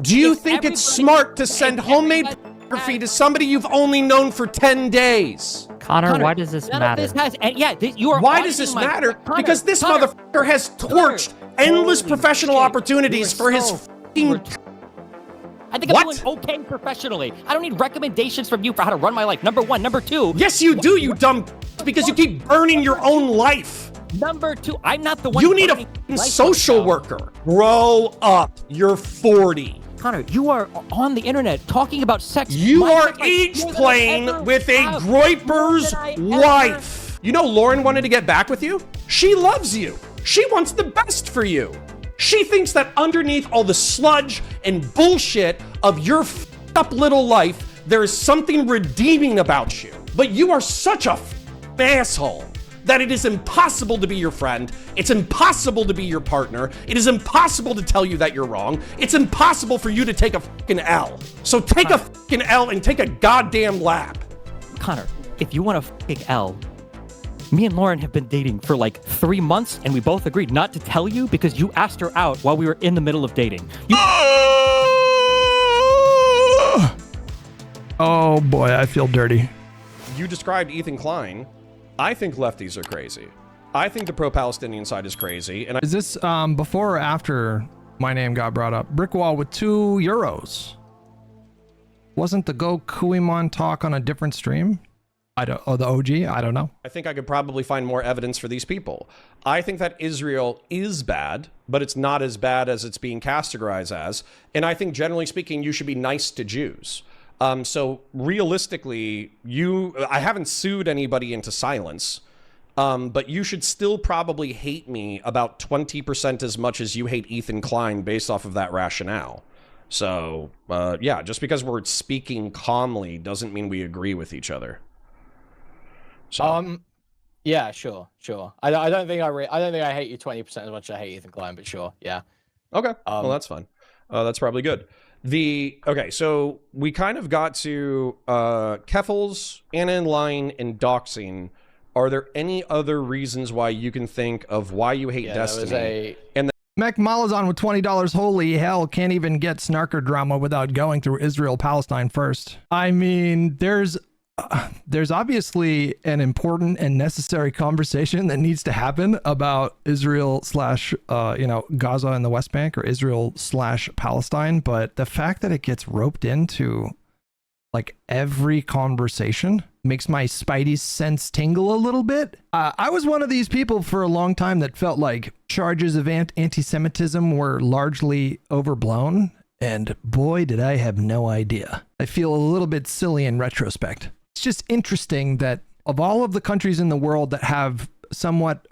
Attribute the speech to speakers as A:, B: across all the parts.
A: Do you think it's smart to send homemade pornography to somebody you've only known for 10 days?
B: Connor, why does this matter?
A: Why does this matter? Because this motherfucker has torched endless professional opportunities for his fucking...
C: I think I'm doing okay professionally. I don't need recommendations from you for how to run my life. Number one. Number two.
A: Yes, you do, you dumb because you keep burning your own life.
C: Number two, I'm not the one.
A: You need a fucking social worker. Grow up. You're 40.
C: Connor, you are on the internet talking about sex.
A: You are age playing with a groiper's wife. You know Lauren wanted to get back with you? She loves you. She wants the best for you. She thinks that underneath all the sludge and bullshit of your f***ed up little life, there is something redeeming about you. But you are such a asshole that it is impossible to be your friend. It's impossible to be your partner. It is impossible to tell you that you're wrong. It's impossible for you to take a fucking L. So take a fucking L and take a goddamn lap.
C: Connor, if you want a fucking L, me and Lauren have been dating for like 3 months, and we both agreed not to tell you because you asked her out while we were in the middle of dating.
D: Oh boy, I feel dirty.
A: You described Ethan Klein. I think lefties are crazy. I think the pro-Palestinian side is crazy. And
D: is this before or after my name got brought up? Brickwall with €2. Wasn't the Go Kuihman talk on a different stream? The OG? I don't know.
A: I think I could probably find more evidence for these people. I think that Israel is bad, but it's not as bad as it's being categorized as. And I think generally speaking, you should be nice to Jews. So realistically, I haven't sued anybody into silence, but you should still probably hate me about 20% as much as you hate Ethan Klein based off of that rationale. So, yeah, just because we're speaking calmly doesn't mean we agree with each other. So.
E: Yeah, sure. I don't think I hate you 20% as much as I hate Ethan Klein, but sure, yeah.
A: Okay, well that's fine. That's probably good. Okay, so we kind of got to Keffels, Anna in Line, and doxing. Are there any other reasons why you can think of why you hate Destiny?
D: Mech Malazan with $20. Holy hell, can't even get Snarker drama without going through Israel-Palestine first. I mean, there's obviously an important and necessary conversation that needs to happen about Israel slash, Gaza and the West Bank, or Israel slash Palestine. But the fact that it gets roped into like every conversation makes my spidey sense tingle a little bit. I was one of these people for a long time that felt like charges of anti-Semitism were largely overblown. And boy, did I have no idea. I feel a little bit silly in retrospect. It's just interesting that of all of the countries in the world that have a somewhat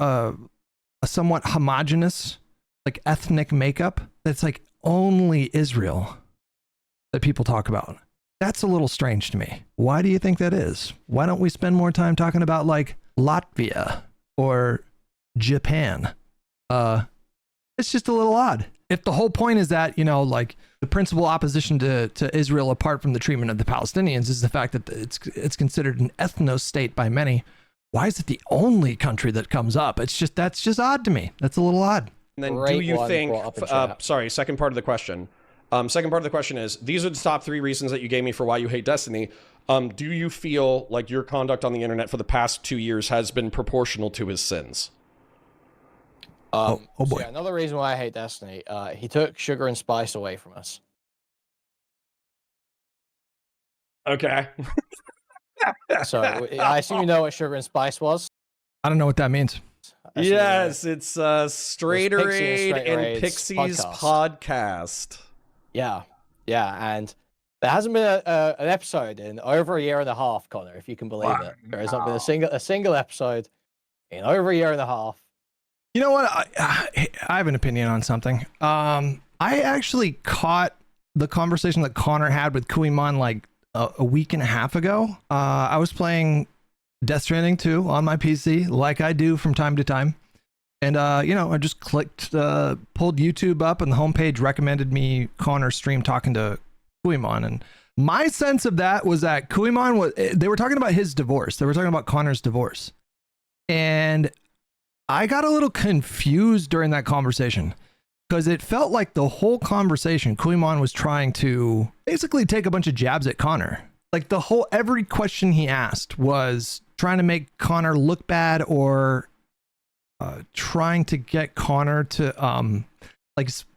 D: homogenous, like ethnic makeup, that's like only Israel that people talk about. That's a little strange to me. Why do you think that is? Why don't we spend more time talking about like Latvia or Japan? It's just a little odd. If the whole point is that, like the principal opposition to Israel, apart from the treatment of the Palestinians, is the fact that it's considered an ethno state by many, why is it the only country that comes up? That's just odd to me. That's a little odd.
A: And then do you think, second part of the question. Second part of the question is, these are the top 3 reasons that you gave me for why you hate Destiny. Do you feel like your conduct on the internet for the past 2 years has been proportional to his sins?
D: Oh boy.
E: So yeah, another reason why I hate Destiny, he took sugar and spice away from us.
A: Okay.
E: So I assume you know what sugar and spice was?
D: I don't know what that means.
A: Yes, it's Straighterade and Pixie's podcast.
E: Yeah, and there hasn't been an episode in over a year and a half, Connor, if you can believe it. There has not been a single episode in over a year and a half.
D: You know what? I have an opinion on something. I actually caught the conversation that Conor had with Kuihman like a week and a half ago. I was playing Death Stranding 2 on my PC, like I do from time to time. And, I just pulled YouTube up, and the homepage recommended me Conor's stream talking to Kuihman. And my sense of that was that Kuihman they were talking about his divorce. They were talking about Conor's divorce. And I got a little confused during that conversation. because it felt like the whole conversation, Kuihman was trying to basically take a bunch of jabs at Conor. Like every question he asked was trying to make Conor look bad or trying to get Conor to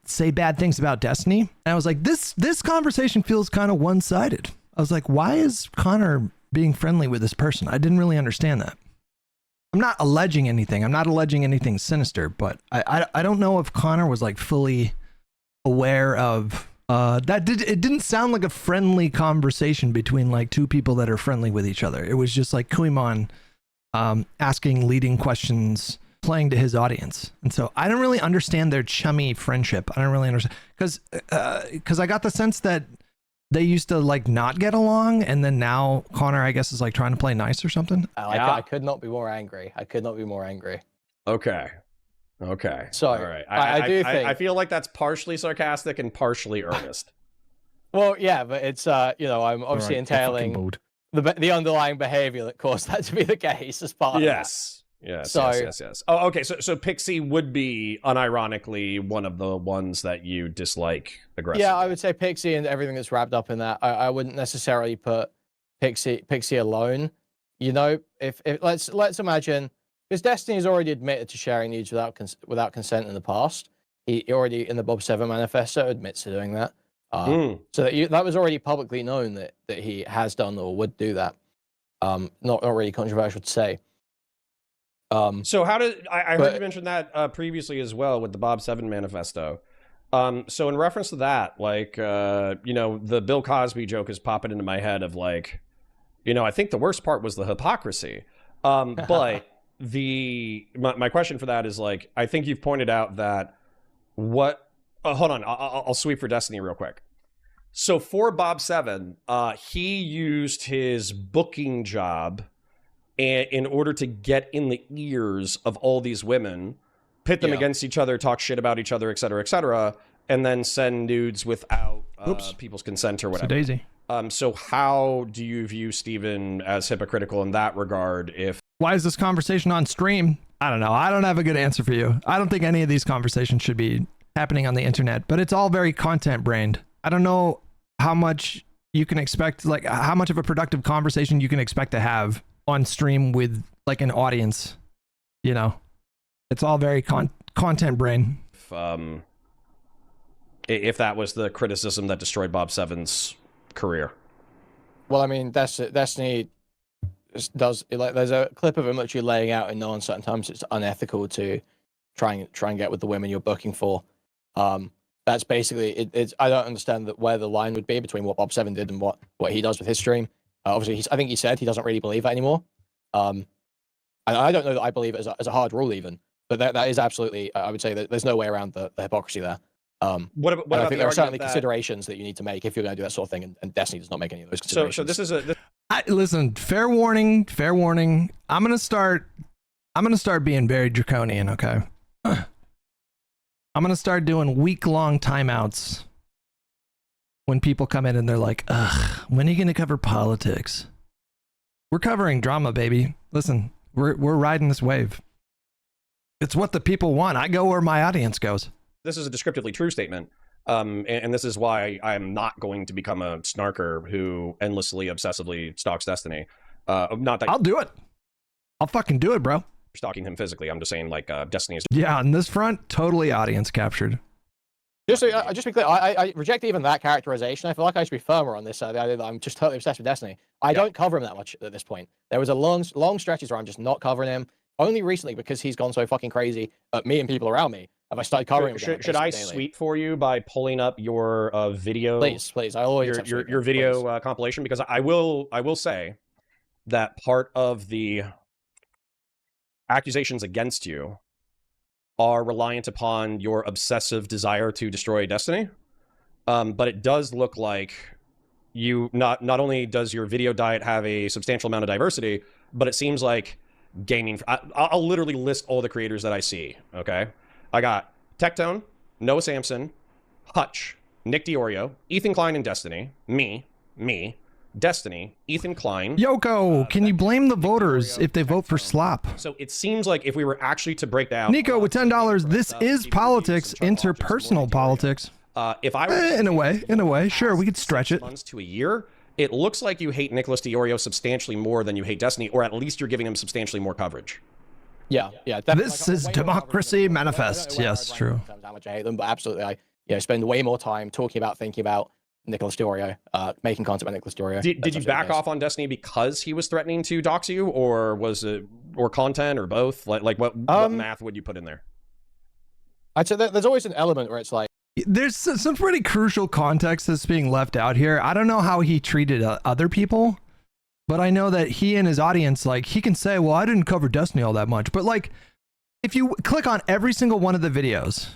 D: say bad things about Destiny. And I was like, this conversation feels kind of one-sided. I was like, why is Conor being friendly with this person? I didn't really understand that. I'm not alleging anything. I'm not alleging anything sinister, but I don't know if Conor was like fully aware of it didn't sound like a friendly conversation between like two people that are friendly with each other. It was just like Kuihman asking leading questions, playing to his audience. And so I don't really understand their chummy friendship. I don't really understand because I got the sense that they used to like not get along, and then now Conor, I guess, is like trying to play nice or something.
E: I could not be more angry.
A: Okay.
E: So
A: all right.
E: I do think
A: I feel like that's partially sarcastic and partially earnest.
E: Well, yeah, but it's I'm obviously entailing the underlying behavior that caused that to be the case as part of that.
A: Yes. Oh, okay. So Pixie would be unironically one of the ones that you dislike aggressively.
E: Yeah, I would say Pixie and everything that's wrapped up in that. I wouldn't necessarily put Pixie alone. You know, if let's imagine, because Destiny has already admitted to sharing nudes without consent in the past. He already in the Bob 7 manifesto admits to doing that. So that was already publicly known that he has done or would do that. Not really controversial to say.
A: So how did I heard you mention that previously as well with the Bob 7 manifesto. So in reference to that, like the Bill Cosby joke is popping into my head of like, I think the worst part was the hypocrisy. But my question for that is like, I think you've pointed out that hold on, I'll sweep for Destiny real quick. So for Bob 7, he used his booking job in order to get in the ears of all these women, pit them against each other, talk shit about each other, et cetera, and then send nudes without people's consent or whatever.
D: Daisy.
A: So how do you view Steven as hypocritical in that regard?
D: Why is this conversation on stream? I don't know. I don't have a good answer for you. I don't think any of these conversations should be happening on the internet, but it's all very content brained. I don't know how much you can expect, like how much of a productive conversation you can expect to have on stream with like an audience. It's all very content brain.
A: If that was the criticism that destroyed Bob 7's career.
E: Well, I mean, Destiny does like there's a clip of him actually laying out in no uncertain terms it's unethical to try and get with the women you're booking for. That's basically it's I don't understand where the line would be between what Bob 7 did and what he does with his stream. Obviously, I think he said he doesn't really believe that anymore. And I don't know that I believe it as a hard rule even, but that is absolutely, I would say that there's no way around the hypocrisy there.
A: What about
E: I think there are certainly considerations that you need to make if you're going to do that sort of thing, and Destiny does not make any of those considerations.
A: So this is
D: listen, fair warning. I'm gonna start being very draconian. Okay, I'm gonna start doing week-long timeouts when people come in and they're like, ugh, when are you gonna cover politics? We're covering drama, baby. Listen, we're riding this wave. It's what the people want. I go where my audience goes.
A: This is a descriptively true statement. And this is why I'm not going to become a snarker who endlessly, obsessively stalks Destiny. Not that
D: I'll do it. I'll fucking do it, bro.
A: Stalking him physically. I'm just saying, like, Destiny is.
D: Yeah, on this front, totally audience captured.
E: Just to be clear, I reject even that characterization. I feel like I should be firmer on this. The idea that I'm just totally obsessed with Destiny. I don't cover him that much at this point. There was a long stretches where I'm just not covering him. Only recently, because he's gone so fucking crazy at me and people around me, have I started covering him.
A: Should I sweep for you by pulling up your video?
E: Please. I always
A: your video compilation, because I will say that part of the accusations against you are reliant upon your obsessive desire to destroy Destiny. But it does look like you not only does your video diet have a substantial amount of diversity, but it seems like gaming. I'll literally list all the creators that I see. Okay, I got Tectone, Noah Samson, Hutch, Nick Diorio, Ethan Klein in Destiny, me, Destiny, Ethan Klein.
D: Yoko, can you blame the voters if they vote for slop?
A: So it seems like if we were actually to break down...
D: Nico with $10, this is politics, interpersonal politics.
A: If I were
D: in a way, sure, we could stretch it.
A: Months to a year, it looks like you hate Nicholas DiOrio substantially more than you hate Destiny, or at least you're giving him substantially more coverage.
E: Yeah.
D: This is democracy manifest. Yes, true.
E: How much I hate them, but absolutely, I spend way more time thinking about Nicholas DiOrio, making content about Nicholas DiOrio.
A: Did you back off on Destiny because he was threatening to dox you, or was it, or content, or both? Like what math would you put in there?
E: I'd say that there's always an element where it's like,
D: there's some pretty crucial context that's being left out here. I don't know how he treated other people, but I know that he and his audience, like, he can say, well, I didn't cover Destiny all that much. But like, if you click on every single one of the videos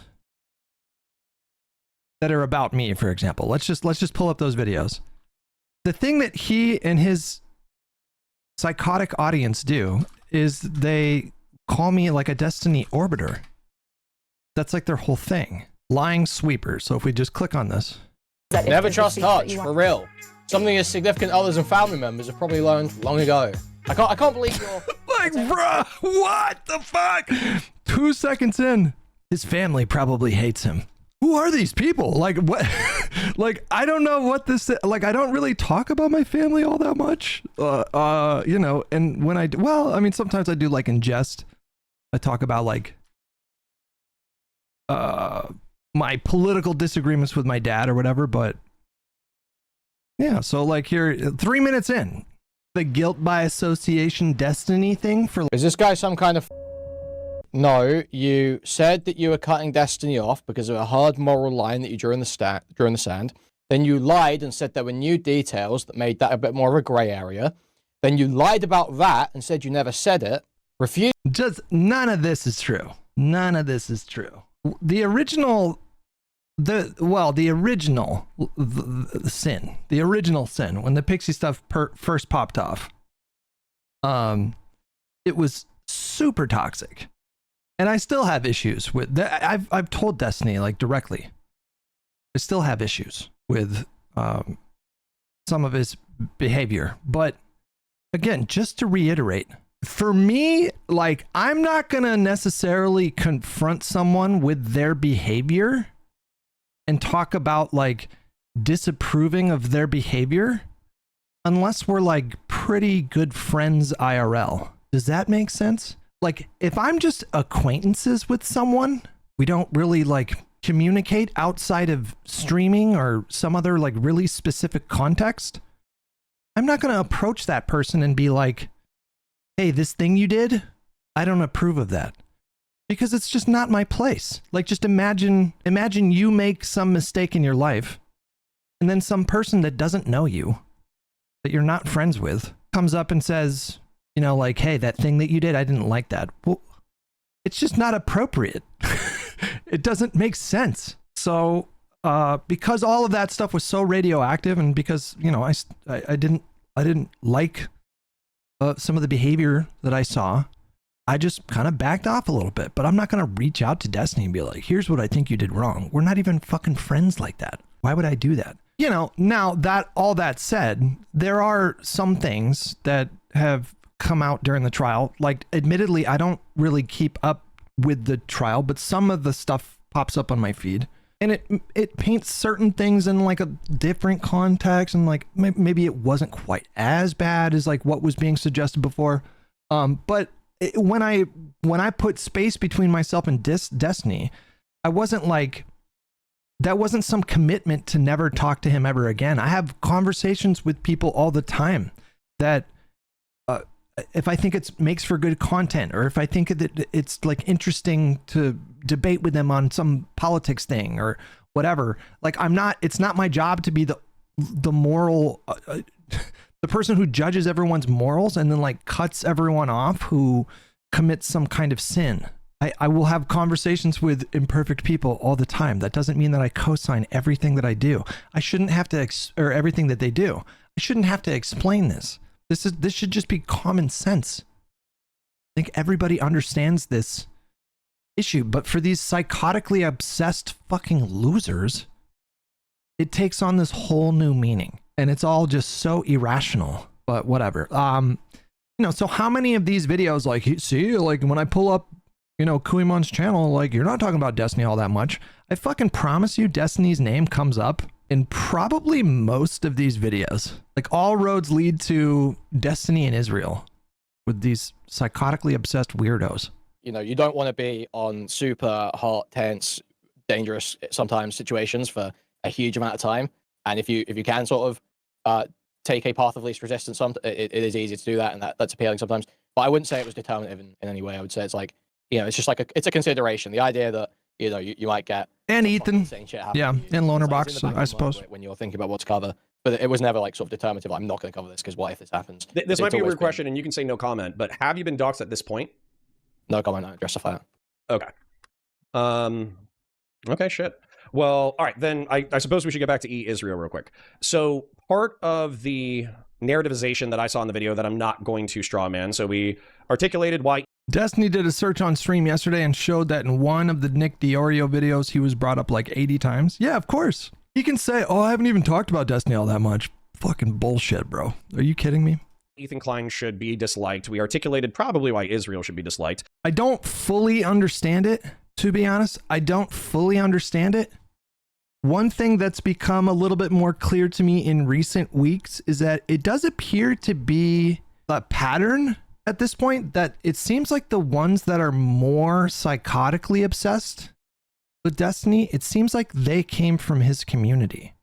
D: that are about me, for example, let's just pull up those videos. The thing that he and his psychotic audience do is they call me like a Destiny orbiter. That's like their whole thing. Lying sweeper. So if we just click on this.
E: never trust Hutch, for real. Something as significant others and family members have probably learned long ago. I can't believe you're...
D: Like, bruh, what the fuck? 2 seconds in, his family probably hates him. Who are these people? Like, what? Like, I don't know what this is. Like, I don't really talk about my family all that much. You know, and when I do, well, I mean, sometimes I do, like, in jest. I talk about, like, my political disagreements with my dad or whatever, but yeah, so like here, 3 minutes in, the guilt by association Destiny thing for...
E: Is this guy some kind of... No, you said that you were cutting Destiny off because of a hard moral line that you drew in the sand. Then you lied and said there were new details that made that a bit more of a grey area. Then you lied about that and said you never said it. Refused...
D: Just none of this is true. None of this is true. The original sin, when the Pixie stuff first popped off, it was super toxic, and I still have issues with that. I've told Destiny, like, directly, I still have issues with some of his behavior. But again, just to reiterate, for me, like, I'm not gonna necessarily confront someone with their behavior and talk about, like, disapproving of their behavior unless we're, like, pretty good friends IRL. Does that make sense? Like, if I'm just acquaintances with someone, we don't really, like, communicate outside of streaming or some other, like, really specific context, I'm not gonna approach that person and be like, hey, this thing you did, I don't approve of that. Because it's just not my place. Like, just imagine you make some mistake in your life, and then some person that doesn't know you, that you're not friends with, comes up and says, you know, like, hey, that thing that you did, I didn't like that. Well, it's just not appropriate. It doesn't make sense. So, because all of that stuff was so radioactive, and because, you know, I didn't like some of the behavior that I saw, I just kind of backed off a little bit. But I'm not going to reach out to Destiny and be like, here's what I think you did wrong. We're not even fucking friends like that. Why would I do that? You know, now that all that said, there are some things that have come out during the trial. Like, admittedly, I don't really keep up with the trial, but some of the stuff pops up on my feed, and it paints certain things in, like, a different context, and, like, maybe it wasn't quite as bad as, like, what was being suggested before. But when I put space between myself and Destiny, I wasn't like, that wasn't some commitment to never talk to him ever again. I have conversations with people all the time that, if I think it makes for good content, or if I think that it's, like, interesting to debate with them on some politics thing or whatever, like, it's not my job to be the moral, the person who judges everyone's morals and then, like, cuts everyone off who commits some kind of sin. I will have conversations with imperfect people all the time. That doesn't mean that I co-sign everything that I do. I shouldn't have to, or everything that they do. I shouldn't have to explain this. This should just be common sense. I think everybody understands this issue, but for these psychotically obsessed fucking losers, it takes on this whole new meaning. And it's all just so irrational, but whatever. So how many of these videos, like, see, like when I pull up, Kuihman's channel, like, you're not talking about Destiny all that much. I fucking promise you Destiny's name comes up in probably most of these videos. Like, all roads lead to Destiny and Israel with these psychotically obsessed weirdos.
E: You don't want to be on super hot, tense, dangerous sometimes situations for a huge amount of time. And if you can sort of take a path of least resistance, it is easy to do that, and that's appealing sometimes. But I wouldn't say it was determinative in any way. I would say it's like, it's just like it's a consideration. The idea that you might get
D: and Ethan, yeah, and Loner Box, I suppose,
E: when you're thinking about what to cover. But it was never like sort of determinative. I'm not going to cover this because what if this happens?
A: This might be a weird question, and you can say no comment. But have you been doxxed at this point?
E: No comment. I justify it.
A: Okay. Okay. Shit. Well, all right, then I suppose we should get back to Israel real quick. So part of the narrativization that I saw in the video that I'm not going to straw man. So we articulated why
D: Destiny did a search on stream yesterday and showed that in one of the Nick Diorio videos, he was brought up like 80 times. Yeah, of course. He can say, oh, I haven't even talked about Destiny all that much. Fucking bullshit, bro. Are you kidding me?
A: Ethan Klein should be disliked. We articulated probably why Israel should be disliked.
D: I don't fully understand it, to be honest. I don't fully understand it. One thing that's become a little bit more clear to me in recent weeks is that it does appear to be a pattern at this point, that it seems like the ones that are more psychotically obsessed with Destiny, it seems like they came from his community.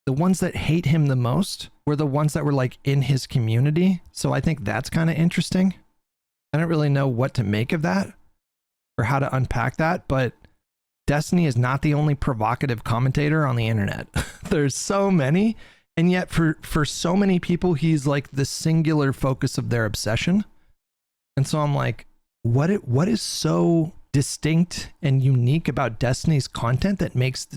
D: The ones that hate him the most were the ones that were like in his community. So I think that's kind of interesting. I don't really know what to make of that or how to unpack that, but Destiny is not the only provocative commentator on the internet. There's so many, and yet for so many people, he's like the singular focus of their obsession. And so I'm like, what is so distinct and unique about Destiny's content that makes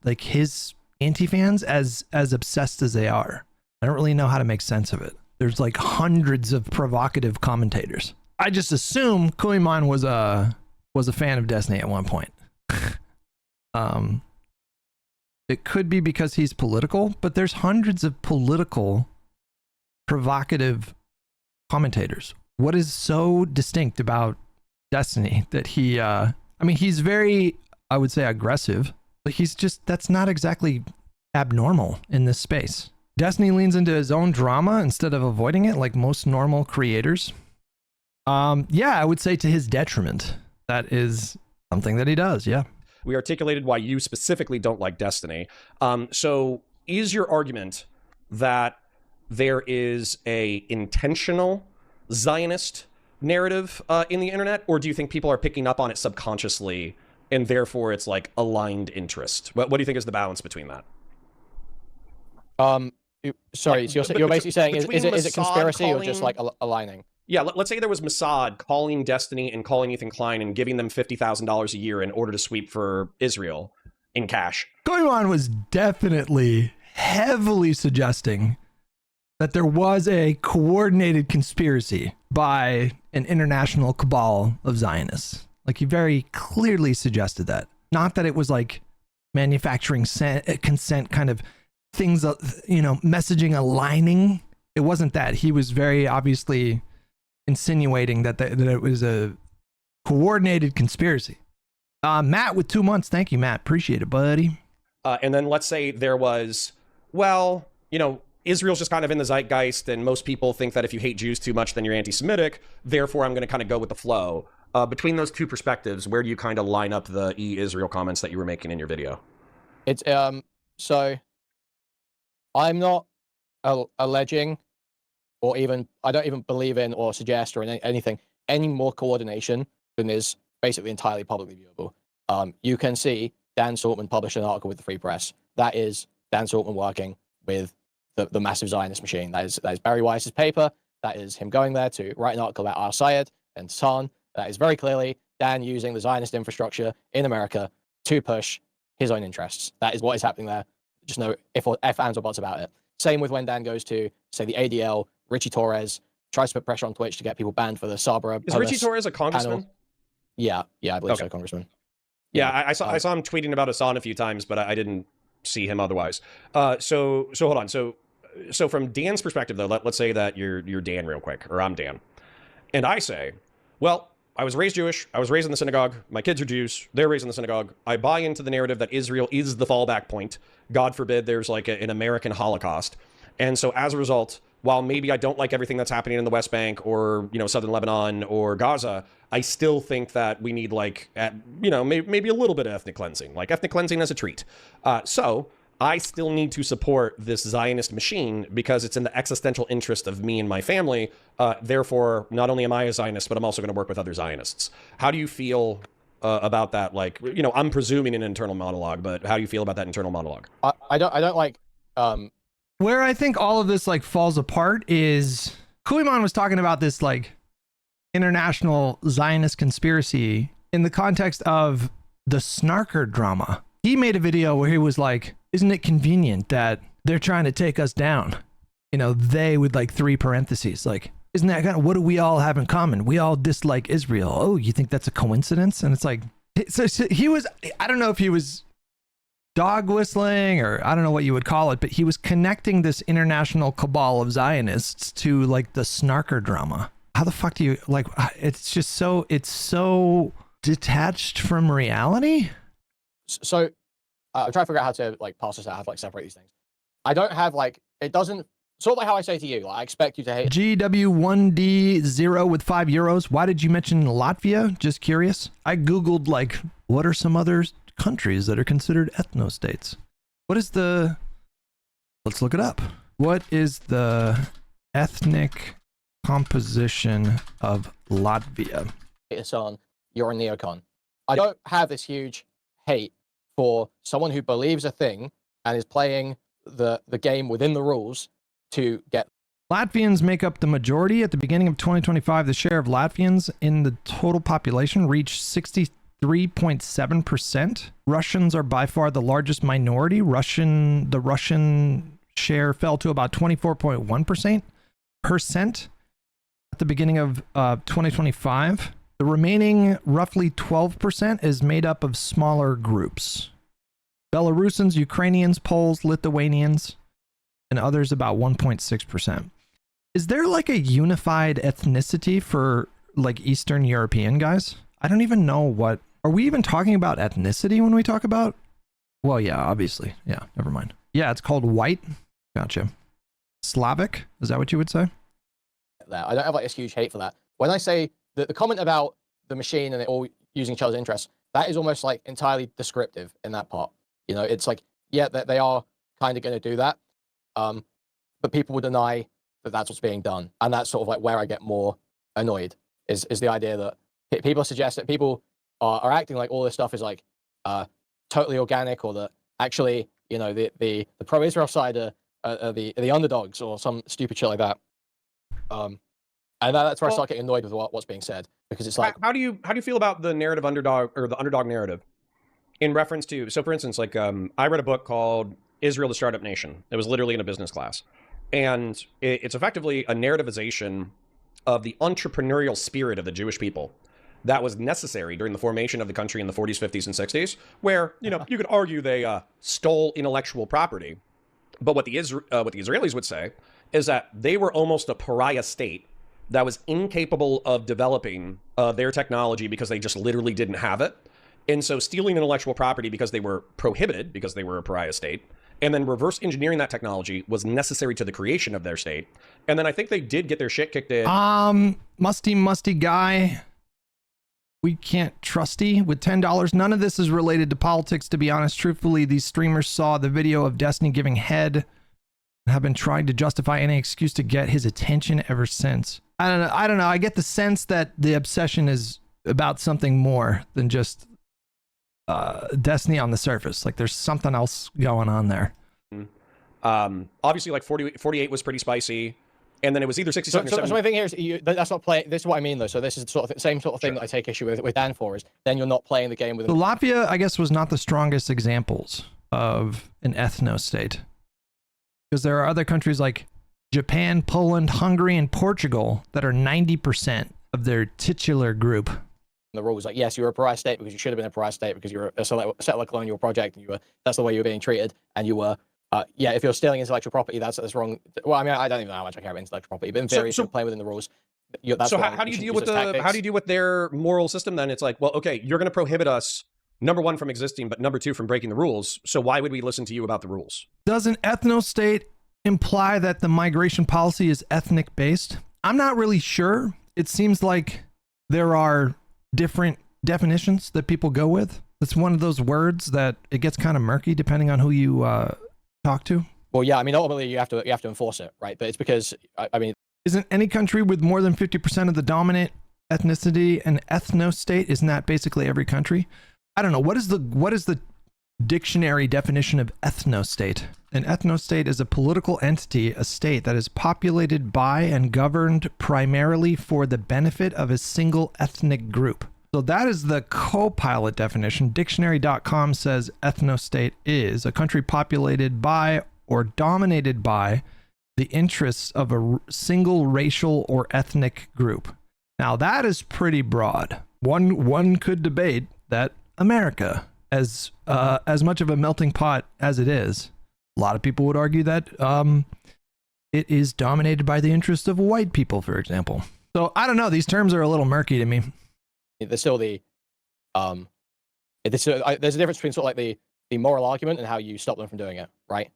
D: like his anti-fans as obsessed as they are? I don't really know how to make sense of it. There's like hundreds of provocative commentators. I just assume Kuihman was a fan of Destiny at one point. It could be because he's political, but there's hundreds of political provocative commentators. What is so distinct about Destiny that he he's very, I would say, aggressive, but that's not exactly abnormal in this space. Destiny leans into his own drama instead of avoiding it like most normal creators. I would say to his detriment. That is something that he does, yeah.
A: We articulated why you specifically don't like Destiny. So is your argument that there is a intentional Zionist narrative in the internet, or do you think people are picking up on it subconsciously and therefore it's like aligned interest? What do you think is the balance between that?
E: Sorry, so you're basically saying is it conspiracy or just like aligning?
A: Yeah, let's say there was Mossad calling Destiny and calling Ethan Klein and giving them $50,000 a year in order to sweep for Israel in cash.
D: Kuihman was definitely heavily suggesting that there was a coordinated conspiracy by an international cabal of Zionists. Like, he very clearly suggested that. Not that it was like manufacturing consent kind of things, messaging aligning. It wasn't that. He was very obviously insinuating that it was a coordinated conspiracy. Matt with 2 months. Thank you, Matt. Appreciate it, buddy.
A: And then let's say there was, Israel's just kind of in the zeitgeist, and most people think that if you hate Jews too much, then you're anti-Semitic. Therefore, I'm going to kind of go with the flow. Between those two perspectives, where do you kind of line up the Israel comments that you were making in your video?
E: It's so I'm not alleging, or even I don't even believe in or suggest or anything any more coordination than is basically entirely publicly viewable. You can see Dan Saltman published an article with the Free Press. That is Dan Saltman working with the massive Zionist machine. That is Barry Weiss's paper. That is him going there to write an article about Al-Sayed and Tan. That is very clearly Dan using the Zionist infrastructure in America to push his own interests. That is what is happening there. Just no if ands or buts about it. Same with when Dan goes to, say, the ADL, Richie Torres, tries to put pressure on Twitch to get people banned for the Sabra.
A: Is Richie Torres a congressman?
E: Panel. Yeah, I believe so, congressman.
A: Yeah, I saw him tweeting about Hassan a few times, but I didn't see him otherwise. So hold on. So from Dan's perspective, though, let's say that you're Dan real quick, or I'm Dan. And I say, well, I was raised Jewish. I was raised in the synagogue. My kids are Jews. They're raised in the synagogue. I buy into the narrative that Israel is the fallback point. God forbid there's like an American Holocaust. And so as a result, while maybe I don't like everything that's happening in the West Bank or, southern Lebanon or Gaza, I still think that we need maybe a little bit of ethnic cleansing, like ethnic cleansing as a treat. So I still need to support this Zionist machine because it's in the existential interest of me and my family. Therefore, not only am I a Zionist, but I'm also going to work with other Zionists. How do you feel about that? Like, I'm presuming an internal monologue, but how do you feel about that internal monologue?
E: I don't like.
D: Where I think all of this like falls apart is Kuihman was talking about this like international Zionist conspiracy in the context of the Snarker drama. He made a video where he was like, isn't it convenient that they're trying to take us down? They with like 3 parentheses, like, isn't that kind of what do we all have in common? We all dislike Israel. Oh, you think that's a coincidence? And it's like, so he was, I don't know if he was dog whistling or I don't know what you would call it, but he was connecting this international cabal of Zionists to like the Snarker drama. How the fuck do you like, it's so detached from reality.
E: So I'm trying to figure out how to like pass this out, how to like separate these things. I don't have like, it doesn't, sort of like how I say to you, like I expect you to hate
D: GW1D0 with €5. Why did you mention Latvia? Just curious. I Googled like, what are some other countries that are considered ethno-states? Let's look it up. What is the ethnic composition of Latvia?
E: son, you're a neocon. I don't have this huge hate for someone who believes a thing and is playing the game within the rules to get.
D: Latvians make up the majority. At the beginning of 2025, the share of Latvians in the total population reached 63.7%. Russians are by far the largest minority. The Russian share fell to about 24.1% at the beginning of 2025. The remaining roughly 12% is made up of smaller groups. Belarusians, Ukrainians, Poles, Lithuanians, and others about 1.6%. Is there like a unified ethnicity for like Eastern European guys? I don't even know what. Are we even talking about ethnicity when we talk about? Well, yeah, obviously. Yeah, never mind. Yeah, it's called white. Gotcha. Slavic? Is that what you would say?
E: I don't have like this huge hate for that. When I say the comment about the machine and it all using each other's interests, that is almost like entirely descriptive in that part. It's like, yeah, they are kind of going to do that. But people will deny that that's what's being done. And that's sort of like where I get more annoyed is the idea that people suggest that people are acting like all this stuff is like totally organic, or that actually, the pro-Israel side are the underdogs or some stupid shit like that. And that's where I start getting annoyed with what's being said, because it's like,
A: how do you feel about the narrative underdog, or the underdog narrative, in reference to, so for instance, like I read a book called Israel, the Startup Nation. It was literally in a business class, and it's effectively a narrativization of the entrepreneurial spirit of the Jewish people that was necessary during the formation of the country in the 40s, 50s, and 60s, where you could argue they stole intellectual property, but what the Israelis would say is that they were almost a pariah state that was incapable of developing their technology because they just literally didn't have it. And so stealing intellectual property because they were prohibited, because they were a pariah state, and then reverse engineering that technology was necessary to the creation of their state. And then I think they did get their shit kicked in.
D: Musty guy. We can't trusty with $10. None of this is related to politics, to be honest. Truthfully, these streamers saw the video of Destiny giving head and have been trying to justify any excuse to get his attention ever since. I don't know. I get the sense that the obsession is about something more than just Destiny on the surface. Like there's something else going on there.
A: Obviously, like 48 was pretty spicy, and then it was either 67 or 70.
E: So my thing here is that's not play. This is what I mean, though. So this is the same sort of thing that I take issue with Dan for, is then you're not playing the game with.
D: So Latvia, I guess, was not the strongest examples of an ethno state, because there are other countries like Japan, Poland, Hungary, and Portugal that are 90% of their titular group.
E: the rules. Like, yes, you're a pariah state because you should have been a pariah state because you're a settler colonial project, and that's the way you were being treated, and you were. Yeah, if you're stealing intellectual property, that's wrong. Well, I mean, I don't even know how much I care about intellectual property, but in theory, if you're playing within the rules. That's
A: so how do you deal with how do you deal with their moral system then? It's like, well, okay, you're going to prohibit us, number one, from existing, but number two, from breaking the rules. So why would we listen to you about the rules?
D: Does an ethno-state imply that the migration policy is ethnic based? I'm not really sure. It seems like there are different definitions that people go with. It's one of those words that it gets kind of murky depending on who you talk to.
E: Well, yeah, I mean, ultimately you have to enforce it, right? But it's because I mean,
D: isn't any country with more than 50% of the dominant ethnicity an ethno-state? Isn't that basically every country? I don't know. What is the dictionary definition of ethno-state? An ethno-state is a political entity, a state that is populated by and governed primarily for the benefit of a single ethnic group. So that is the co-pilot definition. Dictionary.com says ethno-state is a country populated by or dominated by the interests of a single racial or ethnic group. Now that is pretty broad. One could debate that America, as much of a melting pot as it is, a lot of people would argue that it is dominated by the interests of white people, for example. So I don't know. These terms are a little murky to me.
E: There's still there's a difference between sort of like the moral argument and how you stop them from doing it, right?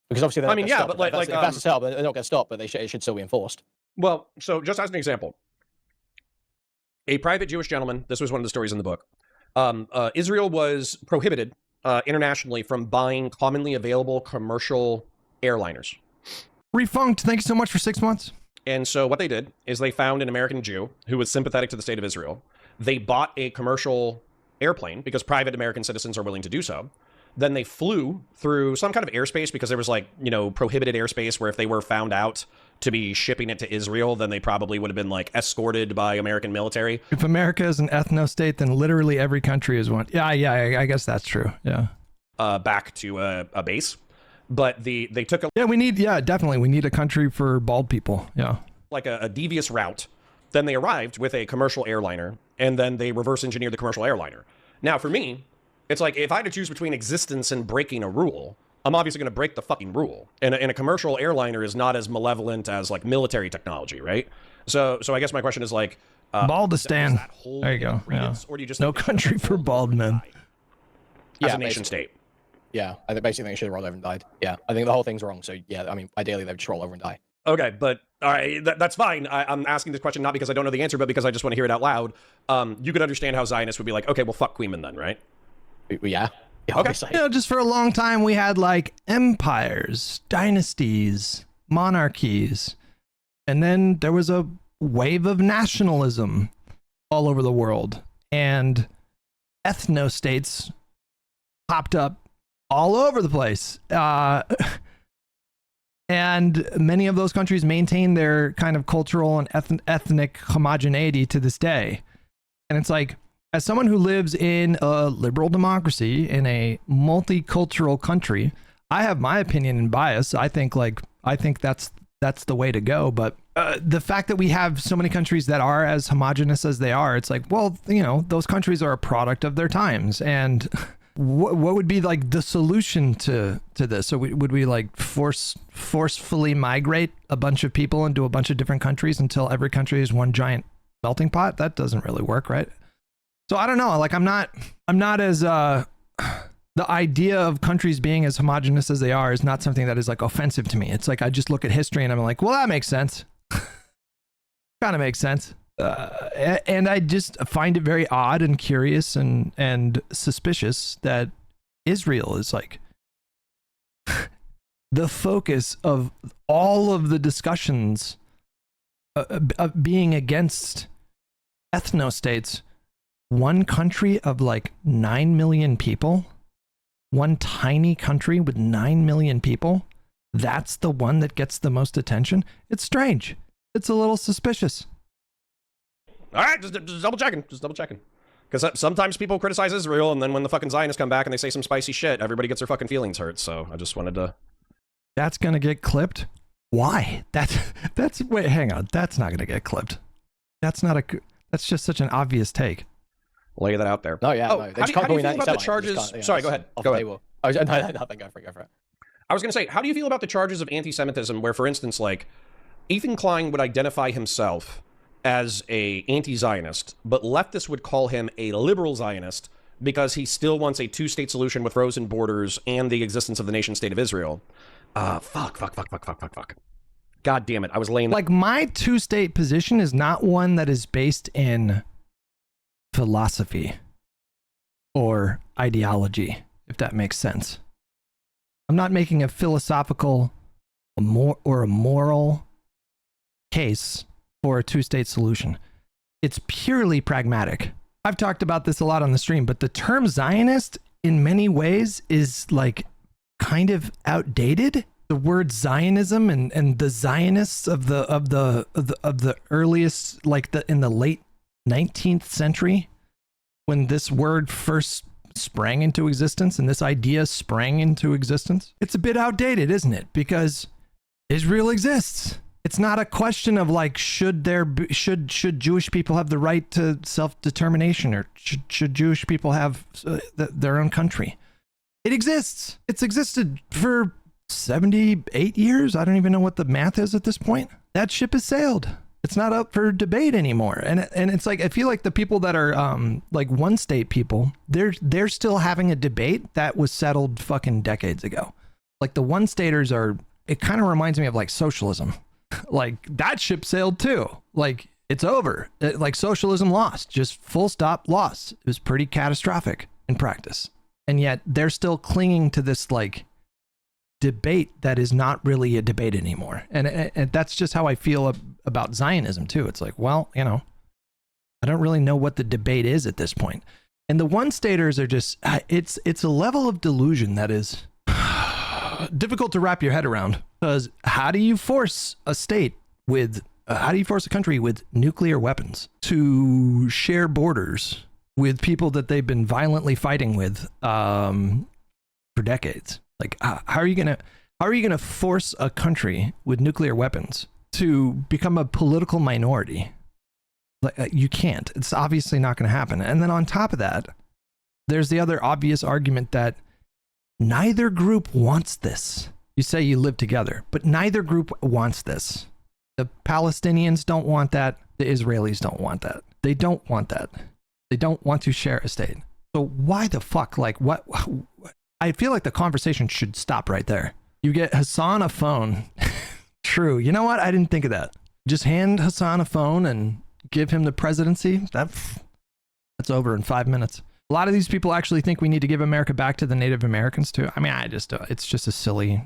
E: Because obviously, I mean, yeah, but if that's a setup, they don't get stopped, but it should still be enforced.
A: Well, so just as an example, a private Jewish gentleman. This was one of the stories in the book. Israel was prohibited internationally from buying commonly available commercial airliners.
D: Refunct. Thank you so much for 6 months.
A: And so what they did is they found an American Jew who was sympathetic to the state of Israel. They bought a commercial airplane because private American citizens are willing to do so. Then they flew through some kind of airspace because there was like, prohibited airspace where if they were found out to be shipping it to Israel, then they probably would have been like escorted by American military.
D: If America is an ethno-state, then literally every country is one. Yeah, I guess that's true. Yeah.
A: Back to a base. But they took a...
D: Yeah, definitely. We need a country for bald people. Yeah.
A: Like a devious route. Then they arrived with a commercial airliner, and then they reverse engineered the commercial airliner. Now, for me, it's like, if I had to choose between existence and breaking a rule, I'm obviously going to break the fucking rule. And a commercial airliner is not as malevolent as like military technology, right? So I guess my question is like,
D: Baldistan. There you go. Yeah.
A: Or do you just
D: no country for bald men?
A: As a nation state.
E: Yeah, I basically think it should have rolled over and died. Yeah, I think the whole thing's wrong. So yeah, I mean, ideally they would just roll over and die.
A: Okay, but all right, that's fine. I'm asking this question not because I don't know the answer, but because I just want to hear it out loud. You could understand how Zionists would be like, okay, well, fuck Kuihman then, right?
E: Yeah.
A: Okay.
D: Just for a long time, we had like empires, dynasties, monarchies, and then there was a wave of nationalism all over the world, and ethno-states popped up all over the place. And many of those countries maintain their kind of cultural and ethnic homogeneity to this day. And it's like, as someone who lives in a liberal democracy in a multicultural country, I have my opinion and bias. I think that's the way to go. But the fact that we have so many countries that are as homogenous as they are, it's like, well, those countries are a product of their times. And what would be like the solution to this? So would we like forcefully migrate a bunch of people into a bunch of different countries until every country is one giant melting pot? That doesn't really work, right? So I don't know. Like I'm not as the idea of countries being as homogenous as they are is not something that is like offensive to me. It's like I just look at history and I'm like, well, that makes sense. Kind of makes sense. And I just find it very odd and curious and suspicious that Israel is like the focus of all of the discussions of being against ethno-states. One country of like 9 million people, one tiny country with 9 million people, that's the one that gets the most attention. It's strange. It's a little suspicious.
A: All right, just double checking. Because sometimes people criticize Israel, and then when the fucking Zionists come back and they say some spicy shit, everybody gets their fucking feelings hurt. So I just wanted to...
D: That's going to get clipped? Why? Wait, hang on. That's not going to get clipped. That's That's just such an obvious take.
A: Lay that out there.
E: No, yeah,
A: Oh,
E: no.
A: how do you feel about the charges? Sorry, go ahead. Go ahead.
E: No, nothing. Go for it.
A: I was going to say, how do you feel about the charges of anti-Semitism where, for instance, like, Ethan Klein would identify himself as a anti-Zionist, but leftists would call him a liberal Zionist because he still wants a two-state solution with frozen borders and the existence of the nation-state of Israel. Fuck. God damn it. I was laying...
D: Like, my two-state position is not one that is based in philosophy or ideology, if that makes sense. I'm not making a philosophical or a moral case for a two-state solution. It's purely pragmatic. I've talked about this a lot on the stream, but the term Zionist in many ways is like kind of outdated. The word Zionism and the Zionists of the earliest, like in the late 19th century, when this word first sprang into existence and this idea sprang into existence, it's a bit outdated, isn't it? Because Israel exists. It's not a question of like, should Jewish people have the right to self-determination, or should Jewish people have their own country? It exists. It's existed for 78 years. I don't even know what the math is at this point. That ship has sailed. It's not up for debate anymore. And it's like, I feel like the people that are like one state people, they're still having a debate that was settled fucking decades ago. Like the one staters are, it kind of reminds me of like socialism. Like that ship sailed too. Like it's over. Like socialism lost, just full stop lost. It was pretty catastrophic in practice. And yet they're still clinging to this like debate that is not really a debate anymore. And that's just how I feel about Zionism too. It's like, well, you know, I don't really know what the debate is at this point. And the one staters are just, it's a level of delusion that is difficult to wrap your head around, because how do you force a state with, how do you force a country with nuclear weapons to share borders with people that they've been violently fighting with for decades? Like, how are you gonna force a country with nuclear weapons to become a political minority? Like, you can't. It's obviously not going to happen. And then on top of that, there's the other obvious argument that neither group wants this. You say you live together, but neither group wants this. The Palestinians don't want that. The Israelis don't want that. They don't want that. They don't want to share a state. So why the fuck? Like, what? I feel like the conversation should stop right there. You get Hassan a phone. True. You know what? I didn't think of that. Just hand Hassan a phone and give him the presidency. That's over in 5 minutes. A lot of these people actually think we need to give America back to the Native Americans too. I mean, it's just a silly,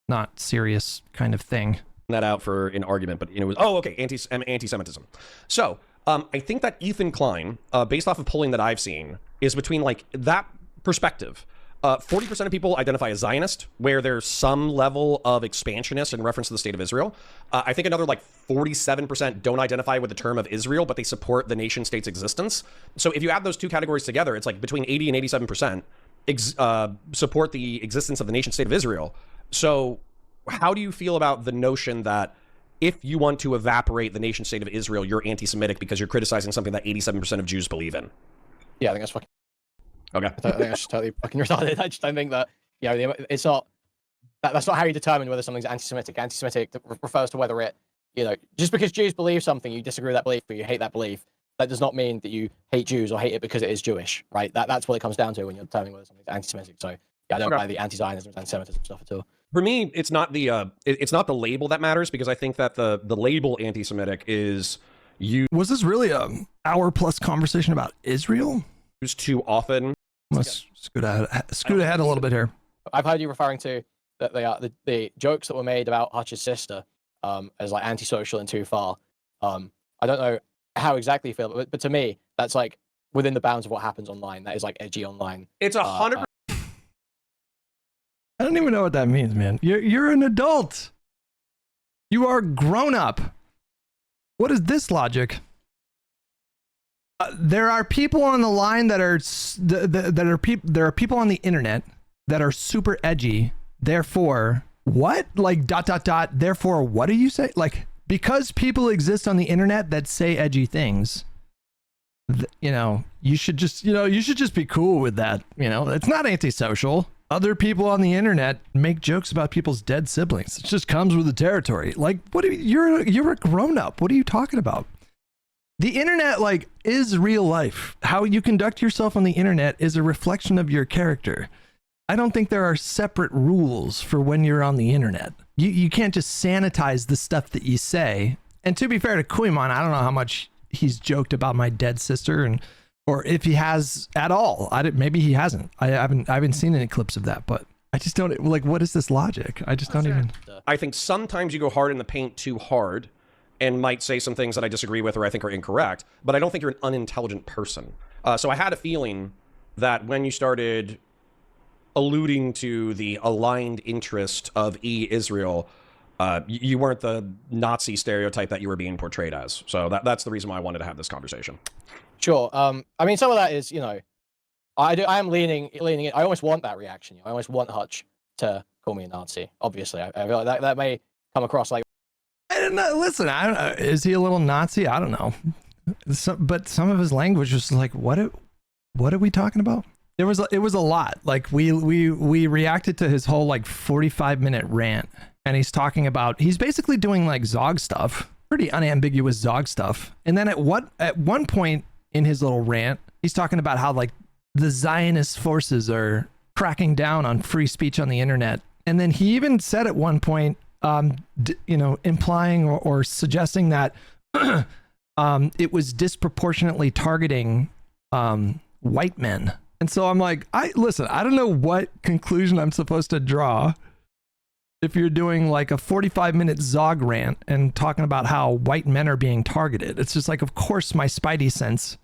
D: not serious kind of thing.
A: That out for an argument, but it was, anti-Semitism. So I think that Ethan Klein, based off of polling that I've seen, is between like that perspective. 40% of people identify as Zionist, where there's some level of expansionist in reference to the state of Israel. I think another like 47% don't identify with the term of Israel, but they support the nation state's existence. So if you add those two categories together, it's like between 80 and 87% support the existence of the nation state of Israel. So how do you feel about the notion that if you want to evaporate the nation state of Israel, you're anti-Semitic because you're criticizing something that 87% of Jews believe in?
E: Yeah, I think that's fucking...
A: Okay.
E: I think that's totally fucking retarded. I just don't think that, you know, it's not, that's not how you determine whether something's anti-Semitic. Anti-Semitic refers to whether it, you know, just because Jews believe something, you disagree with that belief, but you hate that belief, that does not mean that you hate Jews or hate it because it is Jewish, right? That's what it comes down to when you're determining whether something's anti-Semitic. So, yeah, I don't buy the anti-Zionism, anti-Semitism stuff at all.
A: For me, it's not the label that matters, because I think that the label anti-Semitic is
D: Was this really an hour-plus conversation about Israel?
A: Used too often.
D: Let's scoot ahead a little bit here.
E: I've heard you referring to that the jokes that were made about Hutch's sister as like antisocial and too far. I don't know how exactly you feel, but to me, that's like within the bounds of what happens online. That is like edgy online.
A: It's 100%.
D: I don't even know what that means, man. You're an adult. You are grown up. What is this logic? There are people on the line that are there are people on the internet that are super edgy. Therefore, what? Like ... Therefore, what do you say? Like, because people exist on the internet that say edgy things, you know, you should just be cool with that. You know, it's not antisocial. Other people on the internet make jokes about people's dead siblings. It just comes with the territory. Like, you're a grown up. What are you talking about? The internet, like, is real life. How you conduct yourself on the internet is a reflection of your character. I don't think there are separate rules for when you're on the internet. You can't just sanitize the stuff that you say. And to be fair to Kuihman, I don't know how much he's joked about my dead sister, or if he has at all. Maybe he hasn't. I haven't seen any clips of that, but I just don't, like, what is this logic? I just don't even.
A: I think sometimes you go hard in the paint too hard and might say some things that I disagree with or I think are incorrect, but I don't think you're an unintelligent person. So I had a feeling that when you started alluding to the aligned interest of Israel, you weren't the Nazi stereotype that you were being portrayed as. So that's the reason why I wanted to have this conversation.
E: Sure. I mean, some of that is, you know, I am leaning in. I almost want that reaction. I almost want Hutch to call me a Nazi. Obviously, I feel like that may come across like.
D: And listen, I don't know. Is he a little Nazi? I don't know. But some of his language was like, what are we talking about? It was a lot. Like we reacted to his whole like 45-minute rant, and he's talking about, he's basically doing like Zog stuff, pretty unambiguous Zog stuff. And then at one point in his little rant, he's talking about how like the Zionist forces are cracking down on free speech on the internet. And then he even said at one point, you know, implying or suggesting that it was disproportionately targeting white men. And so I'm like, listen, I don't know what conclusion I'm supposed to draw if you're doing like a 45-minute Zog rant and talking about how white men are being targeted. It's just like, of course, my spidey sense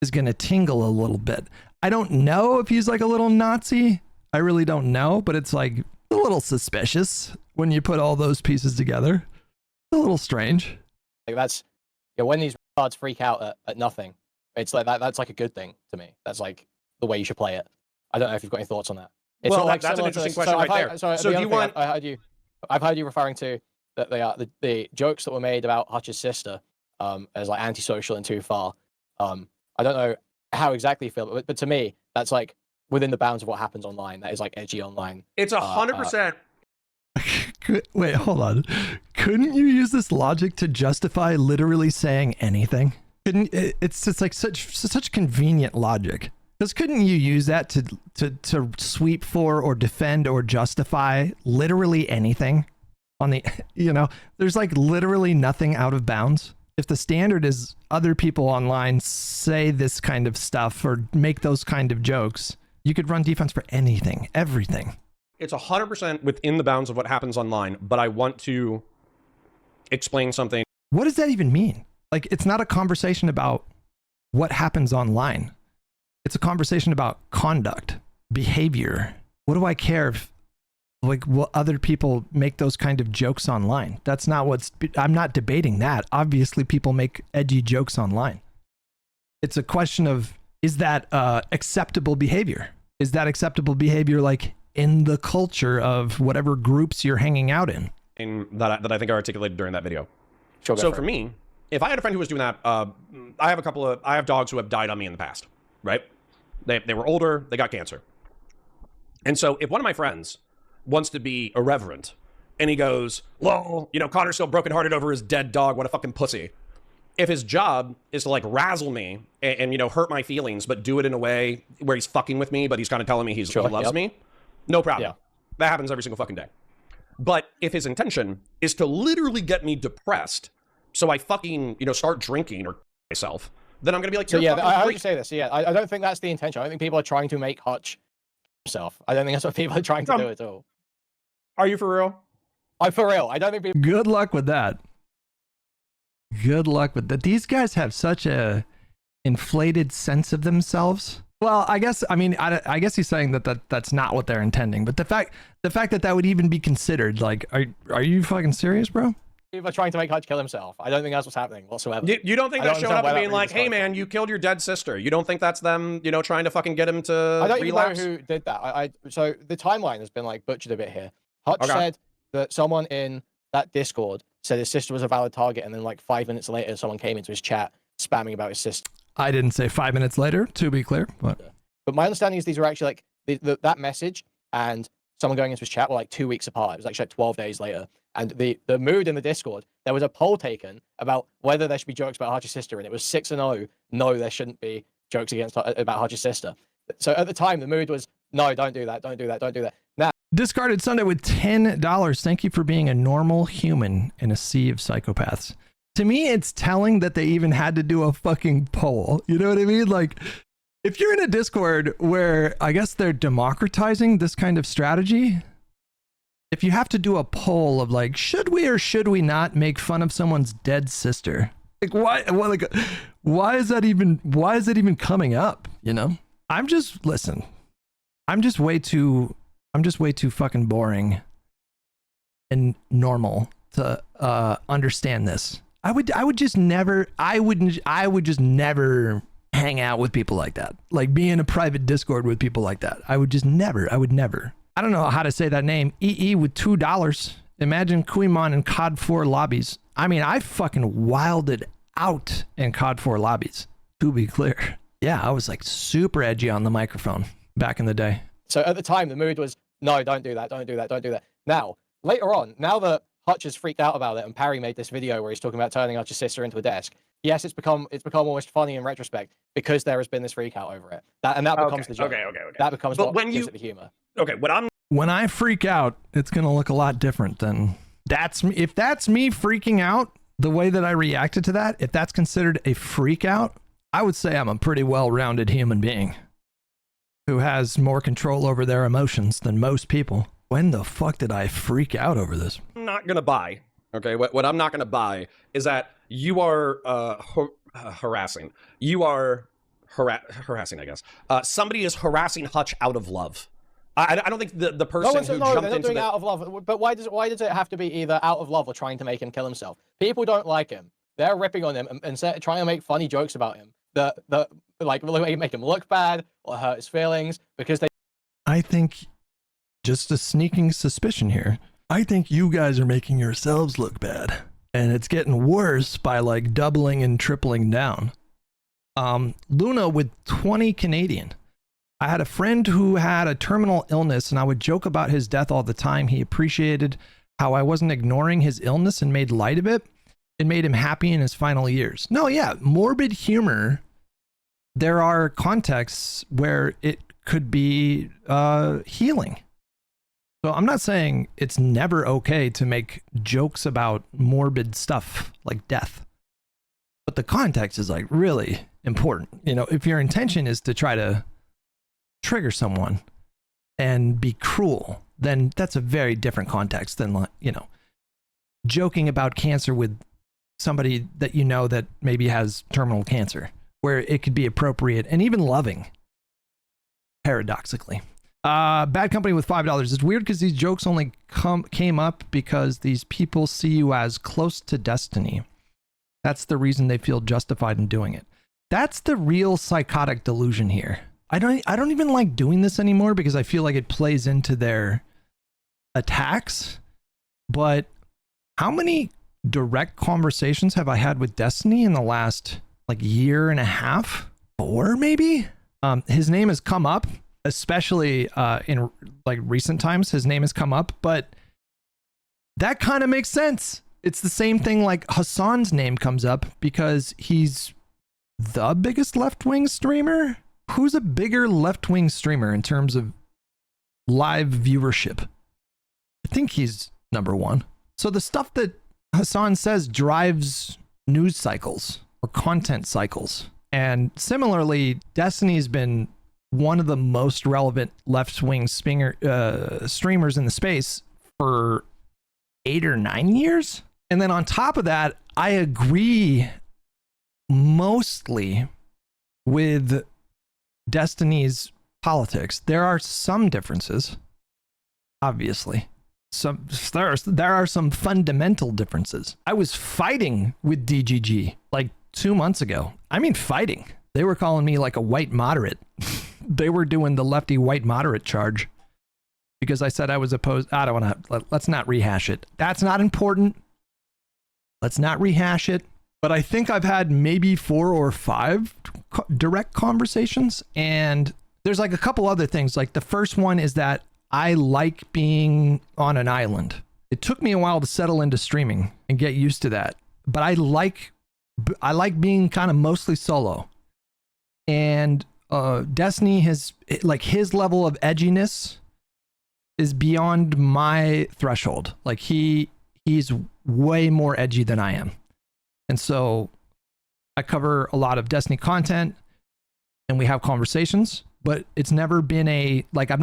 D: is going to tingle a little bit. I don't know if he's like a little Nazi. I really don't know, but it's like a little suspicious when you put all those pieces together. It's a little strange.
E: Like that's, when these cards freak out at nothing, it's like that's like a good thing to me. That's like the way you should play it. I don't know if you've got any thoughts on that. It's
A: well,
E: like
A: that's an interesting question right there.
E: So do you want? I've heard you referring to that the jokes that were made about Hutch's sister as like antisocial and too far. I don't know how exactly you feel, but to me, that's like within the bounds of what happens online. That is like edgy online.
A: It's 100%.
D: Wait, hold on. Couldn't you use this logic to justify literally saying anything? It's just like such convenient logic. Because couldn't you use that to sweep for or defend or justify literally anything on the, you know, there's like literally nothing out of bounds. If the standard is other people online say this kind of stuff or make those kind of jokes, you could run defense for anything, everything.
A: It's 100% within the bounds of what happens online, but I want to explain something.
D: What does that even mean? Like, it's not a conversation about what happens online. It's a conversation about conduct, behavior. What do I care if, like, will other people make those kind of jokes online? That's not I'm not debating that. Obviously, people make edgy jokes online. It's a question of, is that acceptable behavior? Is that acceptable behavior, like, in the culture of whatever groups you're hanging out in?
A: And that I think I articulated during that video.
E: Sure,
A: so for me, if I had a friend who was doing that, I have dogs who have died on me in the past, right? They were older, they got cancer. And so if one of my friends wants to be irreverent and he goes, lol, you know, Conor's so brokenhearted over his dead dog, what a fucking pussy. If his job is to like razzle me and you know, hurt my feelings, but do it in a way where he's fucking with me, but he's kind of telling me he loves me, no problem. Yeah. That happens every single fucking day. But if his intention is to literally get me depressed, so I fucking, you know, start drinking or myself, then I'm going to be like,
E: so yeah, I heard you say this. Yeah, I don't think that's the intention. I don't think people are trying to make Hutch himself. I don't think that's what people are trying to do at all.
A: Are you for real?
E: I'm for real. I don't think people...
D: Good luck with that. Good luck with that. These guys have such a inflated sense of themselves. Well, I guess, I mean, I guess he's saying that's not what they're intending. But the fact that would even be considered, like, are you fucking serious, bro?
E: People are trying to make Hutch kill himself. I don't think that's what's happening whatsoever.
A: You don't think they're showing up and being like, hey man, you killed your dead sister. You don't think that's them, you know, trying to fucking get him to
E: I don't
A: relapse?
E: even know who did that. So the timeline has been like butchered a bit here. Hutch said that someone in that Discord said his sister was a valid target, and then like 5 minutes later, someone came into his chat spamming about his sister.
D: I didn't say 5 minutes later, to be clear.
E: But my understanding is these were actually like that message and someone going into his chat were like 2 weeks apart. It was actually like 12 days later. And the mood in the Discord, there was a poll taken about whether there should be jokes about Hutch's sister, and it was 6-0. No, there shouldn't be jokes about Hutch's sister. So at the time, the mood was, no, don't do that, don't do that, don't do that. Now,
D: Discarded Sunday with $10. Thank you for being a normal human in a sea of psychopaths. To me, it's telling that they even had to do a fucking poll. You know what I mean? Like, if you're in a Discord where I guess they're democratizing this kind of strategy, if you have to do a poll of like, should we or should we not make fun of someone's dead sister? Like, why is that even coming up? You know, I'm just way too fucking boring and normal to understand this. I would just never hang out with people like that. Like be in a private Discord with people like that. I would never. I don't know how to say that name. EE with $2. Imagine Kuihman in COD 4 lobbies. I mean, I fucking wilded out in COD 4 lobbies, to be clear. Yeah, I was like super edgy on the microphone back in the day.
E: So at the time, the mood was, no, don't do that, don't do that, don't do that. Now, later on, now that Hutch has freaked out about it and Parry made this video where he's talking about turning Hutch's sister into a desk, yes, it's become almost funny in retrospect because there has been this freak out over it. That becomes the joke. Okay. That becomes what gives it the humor.
A: Okay,
D: when I freak out, it's gonna look a lot different than if that's me freaking out, the way that I reacted to that, if that's considered a freak out, I would say I'm a pretty well-rounded human being who has more control over their emotions than most people. When the fuck did I freak out over this?
A: I'm not gonna buy. Okay, what I'm not gonna buy is that you are harassing. You are harassing, I guess. Somebody is harassing Hutch out of love. I don't think the person who jumped into it
E: out of love. But why does it have to be either out of love or trying to make him kill himself? People don't like him. They're ripping on him and trying to make funny jokes about him. Like make him look bad or hurt his feelings because they.
D: I think, just a sneaking suspicion here, I think you guys are making yourselves look bad, and it's getting worse by like doubling and tripling down. Luna with 20 Canadian. I had a friend who had a terminal illness, and I would joke about his death all the time. He appreciated how I wasn't ignoring his illness and made light of it. It made him happy in his final years. No, yeah, morbid humor. There are contexts where it could be healing. So I'm not saying it's never okay to make jokes about morbid stuff like death, but the context is like really important. You know, if your intention is to try to trigger someone and be cruel, then that's a very different context than, you know, joking about cancer with somebody that you know that maybe has terminal cancer, where it could be appropriate and even loving, paradoxically. Bad Company with $5. It's weird because these jokes only came up because these people see you as close to destiny. That's the reason they feel justified in doing it. That's the real psychotic delusion here. I don't even like doing this anymore because I feel like it plays into their attacks. But how many direct conversations have I had with Destiny in the last like year and a half? 4 maybe? His name has come up, especially in like recent times. His name has come up, but that kind of makes sense. It's the same thing like Hassan's name comes up because he's the biggest left-wing streamer. Who's a bigger left-wing streamer in terms of live viewership? I think he's number 1. So the stuff that Hassan says drives news cycles or content cycles. And similarly, Destiny's been one of the most relevant left-wing streamers in the space for 8 or 9 years. And then on top of that, I agree mostly with Destiny's politics. There are some differences, obviously. There are some fundamental differences. I was fighting with DGG like 2 months ago. I mean, fighting. They were calling me like a white moderate. They were doing the lefty white moderate charge because I said I was opposed. I don't want to. Let's not rehash it. That's not important. Let's not rehash it. but I think I've had maybe 4 or 5 direct conversations. And there's like a couple other things. Like the first one is that I like being on an island. It took me a while to settle into streaming and get used to that, but I like being kind of mostly solo. And Destiny has, like, his level of edginess is beyond my threshold. Like he's way more edgy than I am. And so I cover a lot of Destiny content and we have conversations, but it's never been I've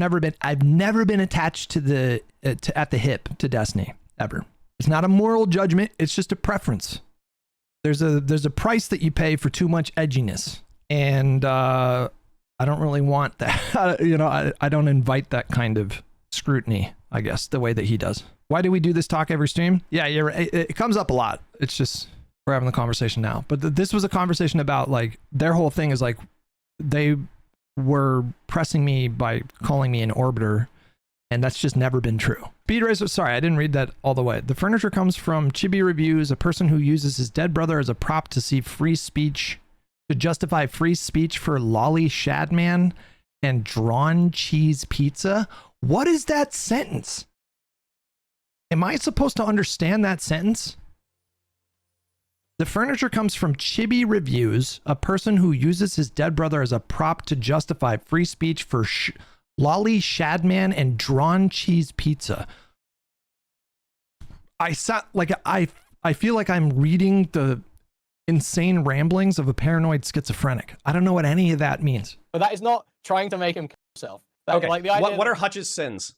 D: never been attached to at the hip to Destiny ever. It's not a moral judgment. It's just a preference. There's a price that you pay for too much edginess. And I don't really want that. You know, I don't invite that kind of scrutiny, I guess, the way that he does. Why do we do this talk every stream? Yeah, you're right. It comes up a lot. It's just, we're having the conversation now. But this was a conversation about, like, their whole thing is like, they were pressing me by calling me an orbiter, and that's just never been true. Speed Racer, sorry, I didn't read that all the way. The furniture comes from Chibi Reviews, a person who uses his dead brother as a prop to see free speech, to justify free speech for Lolly Shadman and Drawn Cheese Pizza. What is that sentence? Am I supposed to understand that sentence? The furniture comes from Chibi Reviews, a person who uses his dead brother as a prop to justify free speech for Lolly Shadman and Drawn Cheese Pizza. I feel like I'm reading the insane ramblings of a paranoid schizophrenic. I don't know what any of that means.
E: But that is not trying to make him kill himself.
A: Okay.
E: Like, the idea
A: What are Hutch's sins?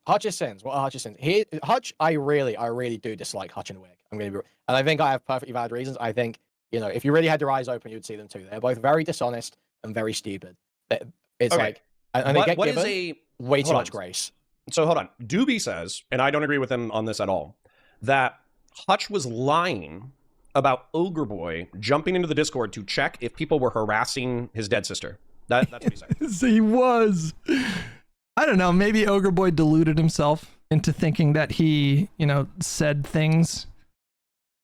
E: Hutch's sins. What are Hutch's sins? Hutch, I really do dislike Hutch and Whick. I'm going to be, and I think I have perfectly valid reasons. I think, you know, if you really had your eyes open, you'd see them too. They're both very dishonest and very stupid. It's
A: Okay.
E: like, and they get
A: What
E: given
A: is
E: way too
A: hold
E: much
A: on.
E: grace.
A: So hold on. Doobie says, and I don't agree with him on this at all, that Hutch was lying about Ogre Boy jumping into the Discord to check if people were harassing his dead sister. That's what he said.
D: He was. I don't know. Maybe Ogre Boy deluded himself into thinking that he, you know, said things.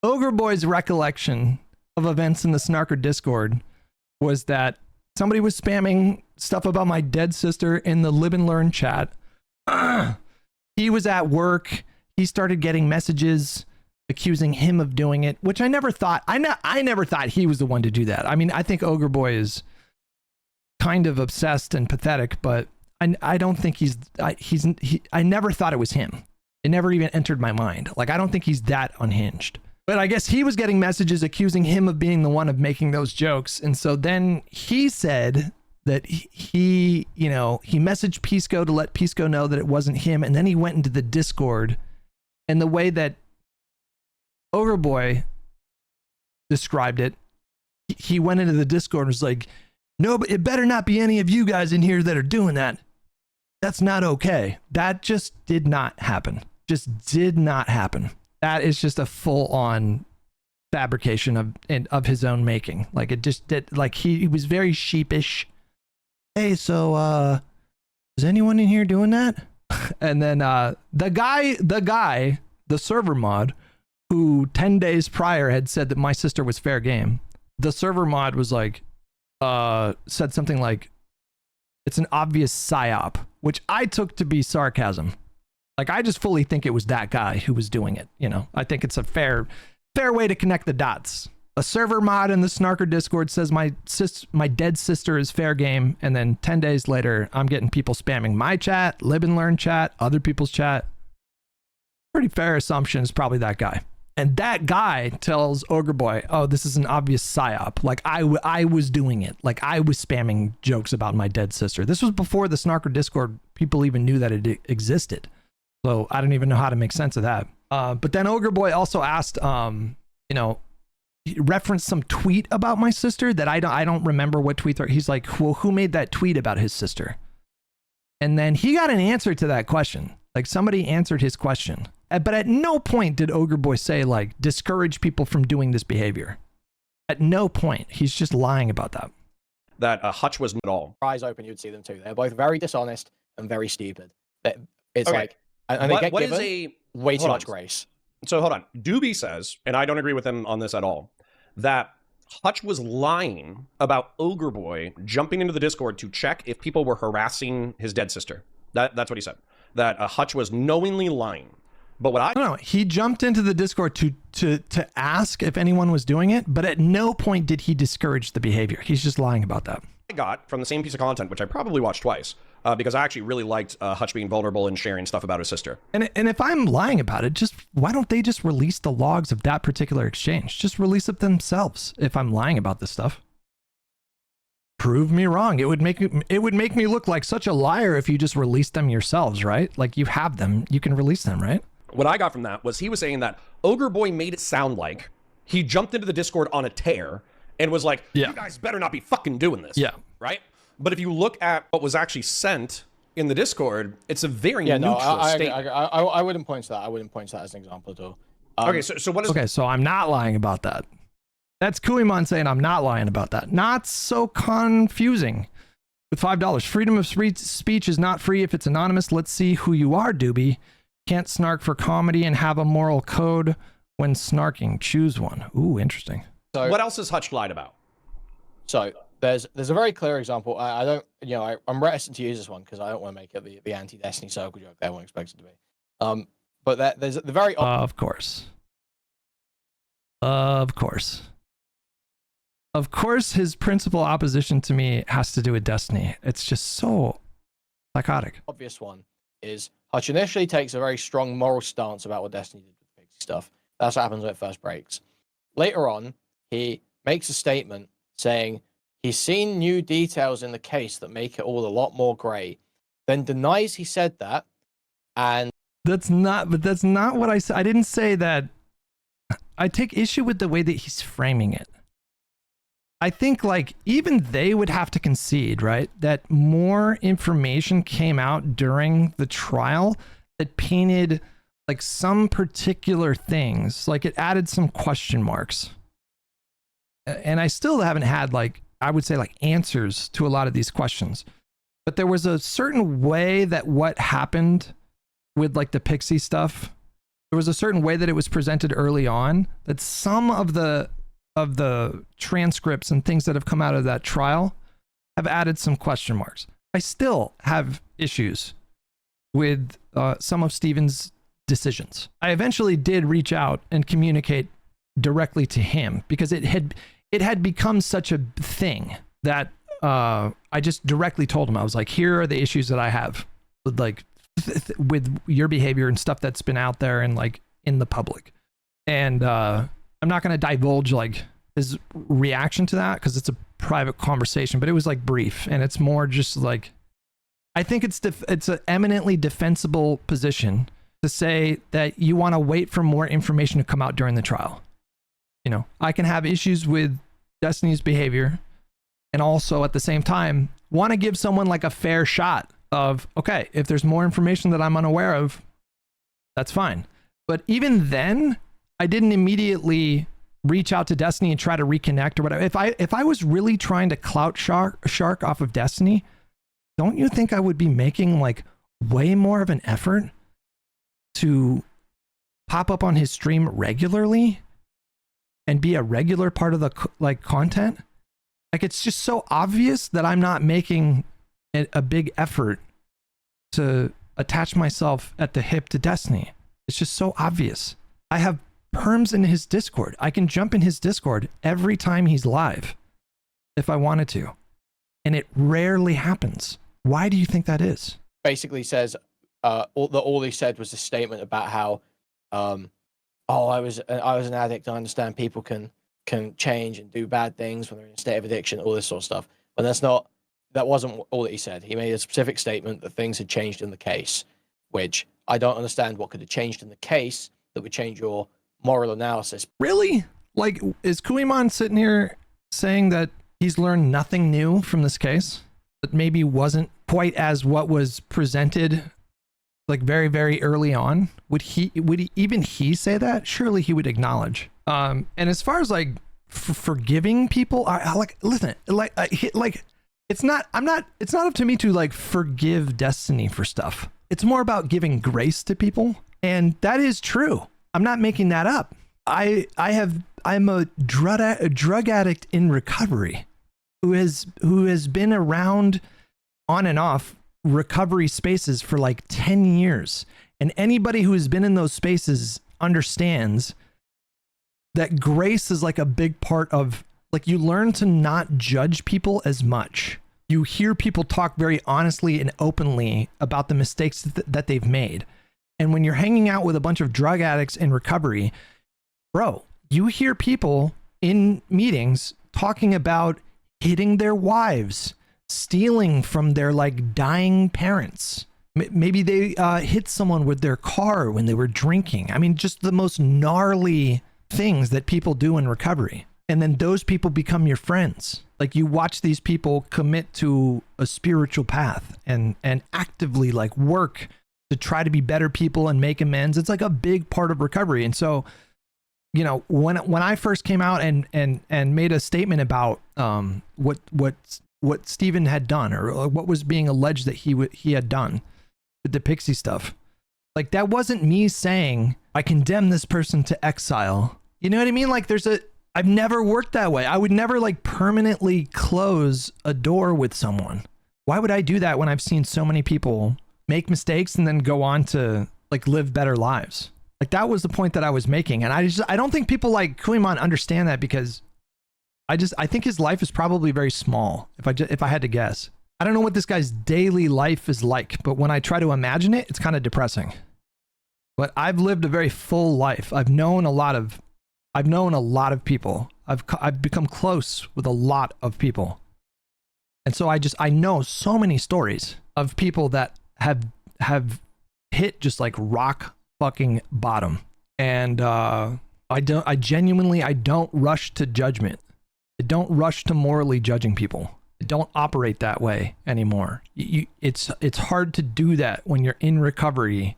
D: Ogre Boy's recollection of events in the Snarker Discord was that somebody was spamming stuff about my dead sister in the Live and Learn chat. He was at work. He started getting messages accusing him of doing it, which I never thought. I never thought he was the one to do that. I mean, I think Ogre Boy is kind of obsessed and pathetic, but I don't think I never thought it was him. It never even entered my mind. Like, I don't think he's that unhinged. But I guess he was getting messages accusing him of being the one of making those jokes. And so then he said that he messaged Pisco to let Pisco know that it wasn't him. And then he went into the Discord, and the way that Ogre Boy described it, he went into the Discord and was like, no, but it better not be any of you guys in here that are doing that. That's not okay. That just did not happen. Just did not happen. That is just a full-on fabrication of his own making. Like, it just did. Like, he was very sheepish. Hey, so is anyone in here doing that? And then the server mod, who 10 days prior had said that my sister was fair game, the server mod was like, said something like, it's an obvious psyop, which I took to be sarcasm. Like, I just fully think it was that guy who was doing it. You know, I think it's a fair way to connect the dots. A server mod in the Snarker Discord says my dead sister is fair game, and then 10 days later, I'm getting people spamming my chat, Live and Learn chat, other people's chat. Pretty fair assumption is probably that guy. And that guy tells Ogre Boy, oh, this is an obvious psyop. Like, I was doing it. Like, I was spamming jokes about my dead sister. This was before the Snarker Discord people even knew that it existed. So I don't even know how to make sense of that. But then Ogre Boy also asked, he referenced some tweet about my sister that I don't remember what tweet. He's like, well, who made that tweet about his sister? And then he got an answer to that question. Like, somebody answered his question. But at no point did Ogre Boy say, like, discourage people from doing this behavior. At no point. He's just lying about that.
A: That Hutch wasn't at all.
E: Eyes open, you'd see them too. They're both very dishonest and very stupid. It's
A: Okay.
E: like, and they get given way too
A: hold
E: much
A: on.
E: grace.
A: So hold on. Doobie says, and I don't agree with him on this at all, that Hutch was lying about Ogre Boy jumping into the Discord to check if people were harassing his dead sister. That's what he said. That Hutch was knowingly lying. But what I
D: don't know, he jumped into the Discord to ask if anyone was doing it, but at no point did he discourage the behavior. He's just lying about that.
A: I got from the same piece of content, which I probably watched twice, because I actually really liked Hutch being vulnerable and sharing stuff about his sister.
D: And if I'm lying about it, just why don't they just release the logs of that particular exchange? Just release it themselves if I'm lying about this stuff. Prove me wrong. It would make me look like such a liar if you just released them yourselves, right? Like you have them, you can release them, right?
A: What I got from that was he was saying that Ogre Boy made it sound like he jumped into the Discord on a tear and was like, you guys better not be fucking doing this.
D: Yeah.
A: Right? But if you look at what was actually sent in the Discord, it's a very neutral statement.
E: I wouldn't point to that. I wouldn't point to that as an example at all.
A: Okay, so what is...
D: Okay, so I'm not lying about that. That's Kuihman saying I'm not lying about that. Not so confusing. With $5, freedom of speech is not free if it's anonymous. Let's see who you are, Doobie. Can't snark for comedy and have a moral code when snarking. Choose one. Ooh, interesting.
E: So
A: what else has Hutch lied about?
E: So there's a very clear example. I don't, you know, I'm reticent to use this one because I don't want to make it the anti-Destiny circle joke that everyone expects it to be. But there's the very
D: of course, his principal opposition to me has to do with Destiny. It's just so psychotic.
E: Obvious one is Hutch initially takes a very strong moral stance about what Destiny did with the Pixie stuff. That's what happens when it first breaks. Later on, he makes a statement saying he's seen new details in the case that make it all a lot more grey, then denies he said that, and
D: that's not what I said. I didn't say that. I take issue with the way that he's framing it. I think like even they would have to concede, right, that more information came out during the trial that painted like some particular things, like it added some question marks. And I still haven't had like, I would say like answers to a lot of these questions. But there was a certain way that what happened with like the Pixie stuff, there was a certain way that it was presented early on that some of the transcripts and things that have come out of that trial have added some question marks. I still have issues with some of Steven's decisions. I eventually did reach out and communicate directly to him because it had become such a thing that I just directly told him. I was like, here are the issues that I have with like with your behavior and stuff that's been out there and like in the public. And I'm not going to divulge like his reaction to that because it's a private conversation, but it was like brief and it's more just like, I think it's an eminently defensible position to say that you want to wait for more information to come out during the trial. You know, I can have issues with Destiny's behavior and also at the same time want to give someone like a fair shot of, okay, if there's more information that I'm unaware of, that's fine. But even then, I didn't immediately reach out to Destiny and try to reconnect or whatever. If I was really trying to clout shark off of Destiny, don't you think I would be making like way more of an effort to pop up on his stream regularly and be a regular part of the like content? Like it's just so obvious that I'm not making a big effort to attach myself at the hip to Destiny. It's just so obvious. I have perms in his Discord. I can jump in his Discord every time he's live if I wanted to. And it rarely happens. Why do you think that is?
E: Basically says all he said was a statement about how I was an addict. I understand people can change and do bad things when they're in a state of addiction, all this sort of stuff. But that wasn't all that he said. He made a specific statement that things had changed in the case, which I don't understand what could have changed in the case that would change your moral analysis.
D: Really? Like, is Kuihman sitting here saying that he's learned nothing new from this case? That maybe wasn't quite as what was presented like very, very early on? Would he even say that? Surely he would acknowledge. And as far as like forgiving people, I like, listen, like it's not up to me to like forgive Destiny for stuff. It's more about giving grace to people. And that is true. I'm not making that up. I'm a drug addict in recovery who has been around on and off recovery spaces for like 10 years. And anybody who has been in those spaces understands that grace is like a big part of, like, you learn to not judge people as much. You hear people talk very honestly and openly about the mistakes that they've made. And when you're hanging out with a bunch of drug addicts in recovery, bro, you hear people in meetings talking about hitting their wives, stealing from their like dying parents. Maybe they hit someone with their car when they were drinking. I mean, just the most gnarly things that people do in recovery. And then those people become your friends. Like, you watch these people commit to a spiritual path and actively like work to try to be better people and make amends. It's like a big part of recovery. And so, you know, when I first came out and made a statement about what Stephen had done, or what was being alleged that he had done with the Pixie stuff, like, that wasn't me saying I condemn this person to exile. You know what I mean? Like, I've never worked that way. I would never like permanently close a door with someone. Why would I do that when I've seen so many people make mistakes and then go on to like live better lives? Like, that was the point that I was making. And I don't think people like Kuihman understand that, because I think his life is probably very small. If I had to guess, I don't know what this guy's daily life is like, but when I try to imagine it, it's kind of depressing. But I've lived a very full life. I've known a lot of people. I've become close with a lot of people. And so I know so many stories of people that have hit just like rock fucking bottom. And I don't rush to judgment. I don't rush to morally judging people. I don't operate that way anymore. It's hard to do that when you're in recovery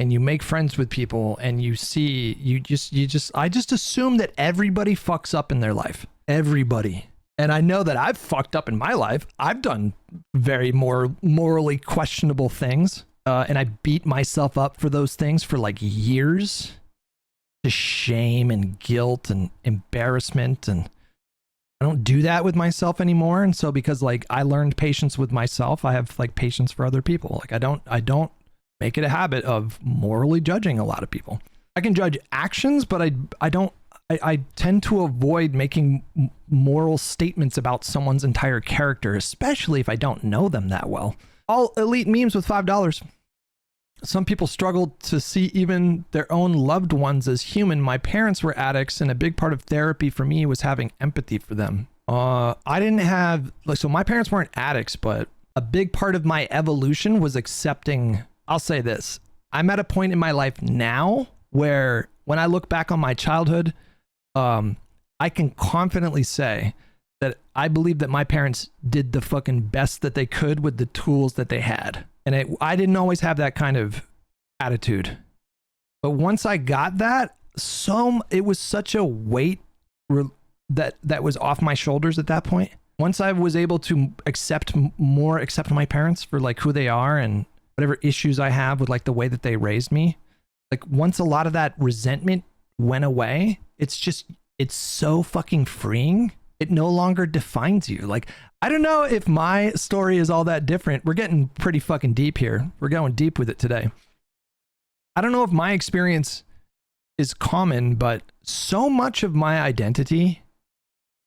D: and you make friends with people and I just assume that everybody fucks up in their life. Everybody. And I know that I've fucked up in my life. I've done very more morally questionable things. And I beat myself up for those things for like years. To shame and guilt and embarrassment. And I don't do that with myself anymore. And so, because like I learned patience with myself, I have like patience for other people. Like, I don't make it a habit of morally judging a lot of people. I can judge actions, but I tend to avoid making moral statements about someone's entire character, especially if I don't know them that well. All elite memes with $5. Some people struggle to see even their own loved ones as human. My parents were addicts, and a big part of therapy for me was having empathy for them. I didn't have, like, so my parents weren't addicts, but a big part of my evolution was accepting. I'll say this. I'm at a point in my life now where when I look back on my childhood, I can confidently say that I believe that my parents did the fucking best that they could with the tools that they had. And I didn't always have that kind of attitude. But once I got that, it was such a weight that was off my shoulders at that point. Once I was able to accept my parents for like who they are and whatever issues I have with like the way that they raised me, like once a lot of that resentment went away, it's so fucking freeing. It no longer defines you. Like, I don't know if my story is all that different. We're getting pretty fucking deep here. We're going deep with it today. I don't know if my experience is common, but so much of my identity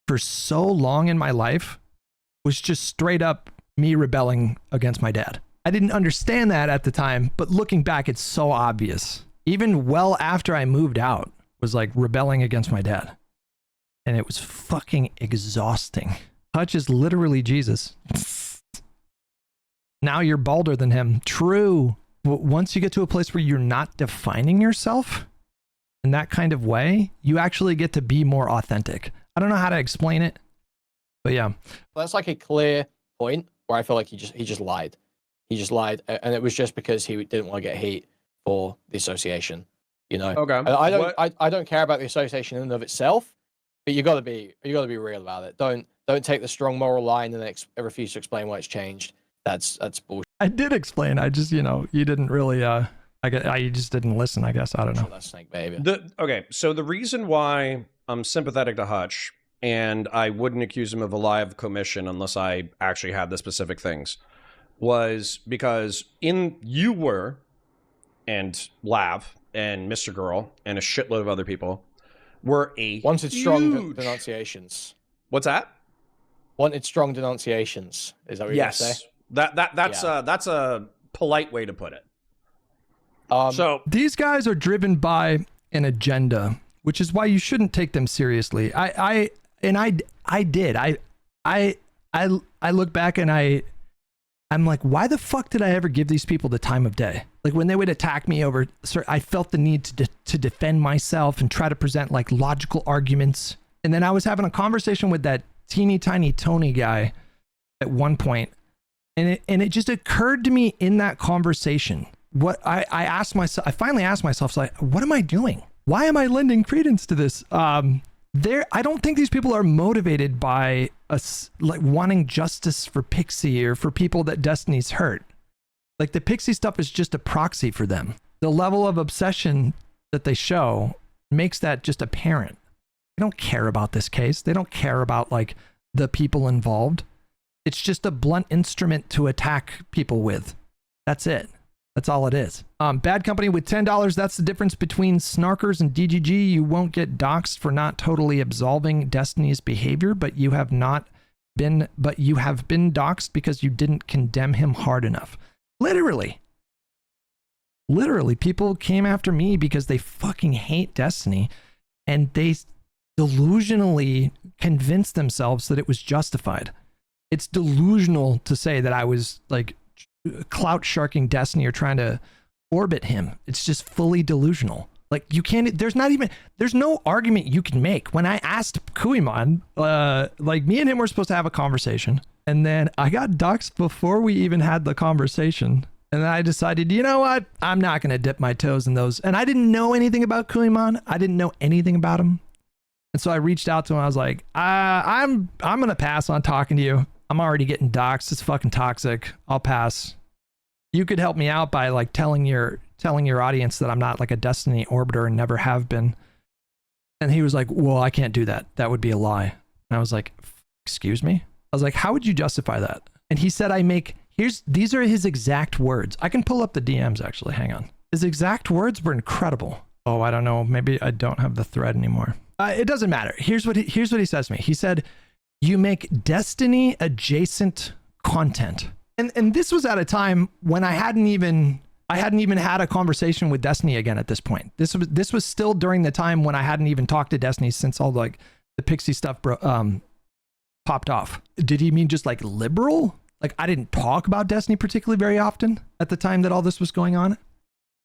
D: for so long in my life was just straight up me rebelling against my dad. I didn't understand that at the time, but looking back, it's so obvious. Even well after I moved out, was like rebelling against my dad. And it was fucking exhausting. Hutch is literally Jesus. Now you're balder than him. True. Once you get to a place where you're not defining yourself in that kind of way, you actually get to be more authentic. I don't know how to explain it, but yeah.
E: That's like a clear point where I feel like he just lied. He just lied, and it was just because he didn't want to get heat for the association. You know.
A: Okay.
E: I don't care about the association in and of itself, but you gotta be real about it. Don't take the strong moral line and then refuse to explain why it's changed. That's bullshit.
D: I did explain. I just, you didn't really, I I just didn't listen, I guess. I don't know.
E: That snake behavior.
A: Okay, so the reason why I'm sympathetic to Hutch, and I wouldn't accuse him of a lie of commission unless I actually had the specific things, was because you were, and Lav, and Mr. Girl, and a shitload of other people, were
E: wanted strong denunciations.
A: What's that?
E: Wanted strong denunciations. Is that what you're saying?
A: That's a polite way to put it.
D: So these guys are driven by an agenda, which is why you shouldn't take them seriously. I look back and I'm like, why the fuck did I ever give these people the time of day? Like when they would attack me over, I felt the need to defend myself and try to present like logical arguments. And then I was having a conversation with that teeny tiny Tony guy at one point, and it just occurred to me in that conversation. What I finally asked myself, like, what am I doing? Why am I lending credence to this? I don't think these people are motivated by us like wanting justice for Pixie or for people that Destiny's hurt. Like the Pixie stuff is just a proxy for them. The level of obsession that they show makes that just apparent. They don't care about this case. They don't care about like the people involved. It's just a blunt instrument to attack people with. That's it. That's all it is. Bad company with $10. That's the difference between snarkers and DGG. You won't get doxxed for not totally absolving Destiny's behavior, but you have been doxxed because you didn't condemn him hard enough. Literally, people came after me because they fucking hate Destiny, and they delusionally convinced themselves that it was justified. It's delusional to say that I was like clout sharking Destiny or trying to orbit him. It's just fully delusional. Like you can't, there's no argument you can make. When I asked Kuihman, like me and him were supposed to have a conversation, and then I got doxxed before we even had the conversation. And then I decided, you know what? I'm not going to dip my toes in those. And I didn't know anything about Kuihman. I didn't know anything about him. And so I reached out to him. I was like, I'm going to pass on talking to you. I'm already getting doxxed. It's fucking toxic. I'll pass. You could help me out by like telling your audience that I'm not like a Destiny orbiter and never have been. And he was like, well, I can't do that. That would be a lie. And I was like, excuse me? I was like, how would you justify that? And he said, these are his exact words. I can pull up the DMs actually. Hang on. His exact words were incredible. Oh, I don't know. Maybe I don't have the thread anymore. It doesn't matter. Here's what he says to me. He said, you make Destiny adjacent content. And this was at a time when I hadn't even had a conversation with Destiny again at this point. This was still during the time when I hadn't even talked to Destiny since all like the Pixie stuff popped off. Did he mean just like liberal? Like I didn't talk about Destiny particularly very often at the time that all this was going on?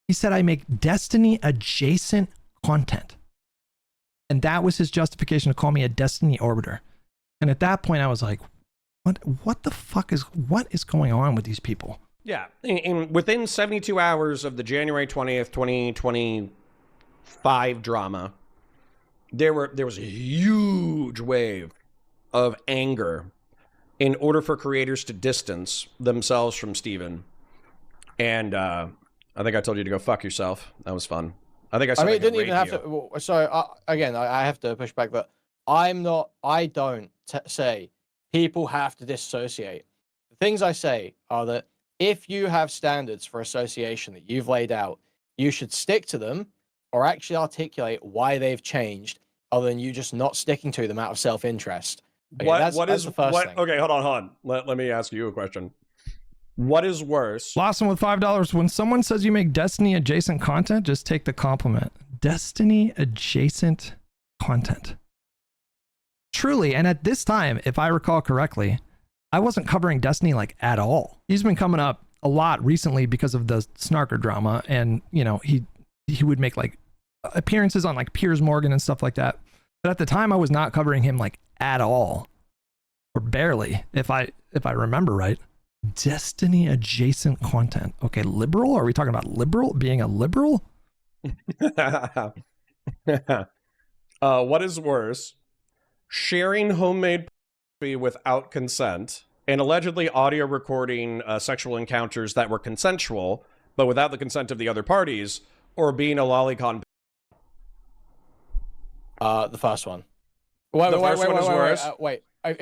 D: He said I make Destiny adjacent content. And that was his justification to call me a Destiny orbiter. And at that point I was like, what the fuck what is going on with these people?
A: Yeah, within 72 hours of the January 20th, 2025 drama, there was a huge wave of anger in order for creators to distance themselves from Steven. And I think I told you to go fuck yourself. That was fun. I think I said,
E: I mean, it didn't even have to. Well, so again, I have to push back, but I don't say people have to dissociate. The things I say are that if you have standards for association that you've laid out, you should stick to them or actually articulate why they've changed other than you just not sticking to them out of self-interest. Okay, that's the first thing.
A: Okay, hold on. Let me ask you a question. What is worse?
D: Lawson with $5. When someone says you make Destiny adjacent content, just take the compliment. Destiny adjacent content. Truly, and at this time, if I recall correctly, I wasn't covering Destiny like at all. He's been coming up a lot recently because of the Snarker drama, and you know, he would make like appearances on like Piers Morgan and stuff like that. But at the time I was not covering him like at all. Or barely, if I remember right. Destiny adjacent content. Okay, liberal? Are we talking about liberal? Being a liberal?
A: What is worse? Sharing homemade pornography without consent and allegedly audio recording sexual encounters that were consensual but without the consent of the other parties, or being a lolicon?
E: The first one. Wait,
A: The first one is worse?
E: Wait, a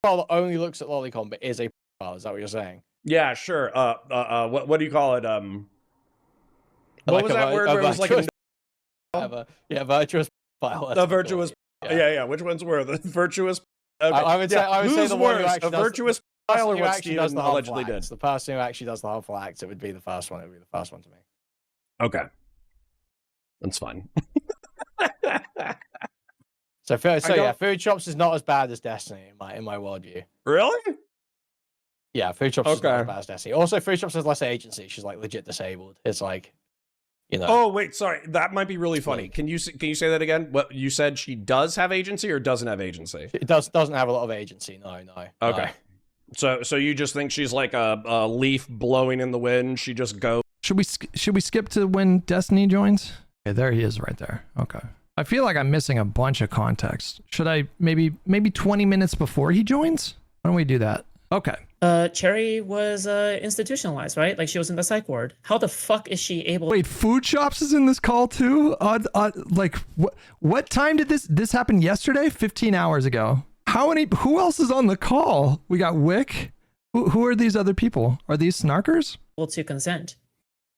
E: profile that only looks at lolicon but is a profile. Is that what you're saying?
A: Yeah, sure. What do you call it? What
E: Like
A: was
E: a
A: that word where it was like a
E: virtuous profile.
A: the virtuous? Yeah. Which ones were the virtuous? Okay.
E: I would say
A: Who's
E: the one who
A: worse,
E: actually
A: a
E: does
A: virtuous
E: the
A: profile or
E: person who
A: what
E: actually does
A: Steven
E: the harmful
A: allegedly did?
E: acts. The person who actually does the harmful acts, it would be the first one. It would be the first one to me.
A: Okay, that's fine.
E: So yeah, Food Shops is not as bad as Destiny in my worldview.
A: Really?
E: Yeah, Food Shops is not
A: Okay.
E: as bad as Destiny. Also, Food Shops has less agency. She's like legit disabled. It's like, you know.
A: Oh wait, sorry. That might be really funny. Can you say that again? What you said? She does have agency or doesn't have agency?
E: It doesn't have a lot of agency. No.
A: Okay. So you just think she's like a leaf blowing in the wind? She just goes.
D: Should we skip to when Destiny joins? Okay, there he is right there. Okay. I feel like I'm missing a bunch of context. Should I maybe 20 minutes before he joins? Why don't we do that? Okay.
B: Cherry was institutionalized, right? Like she was in the psych ward. How the fuck is she able?
D: Wait, Food Shops is in this call too? Like what time did this happen yesterday? 15 hours ago. Who else is on the call? We got Whick. Who are these other people? Are these snarkers?
B: To consent?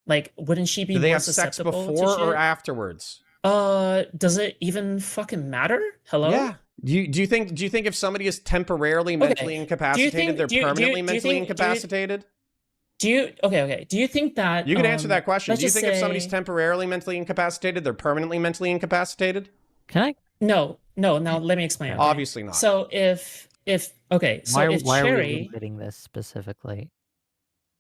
B: Like, wouldn't she be
A: Do they
B: more
A: have sex
B: susceptible to
A: before or
B: shit?
A: afterwards?
B: Does it even fucking matter? Hello?
A: Yeah. Do you think if somebody is temporarily mentally incapacitated, they're permanently mentally incapacitated?
B: Do you think that
A: You can answer that question.
B: let's
A: Do you
B: just
A: think if somebody's
B: say-
A: temporarily mentally incapacitated, they're permanently mentally incapacitated?
C: Can I?
B: No. Now let me explain. Okay?
A: Obviously not.
B: So if if
C: Why are we
B: Cherry,
C: admitting this specifically?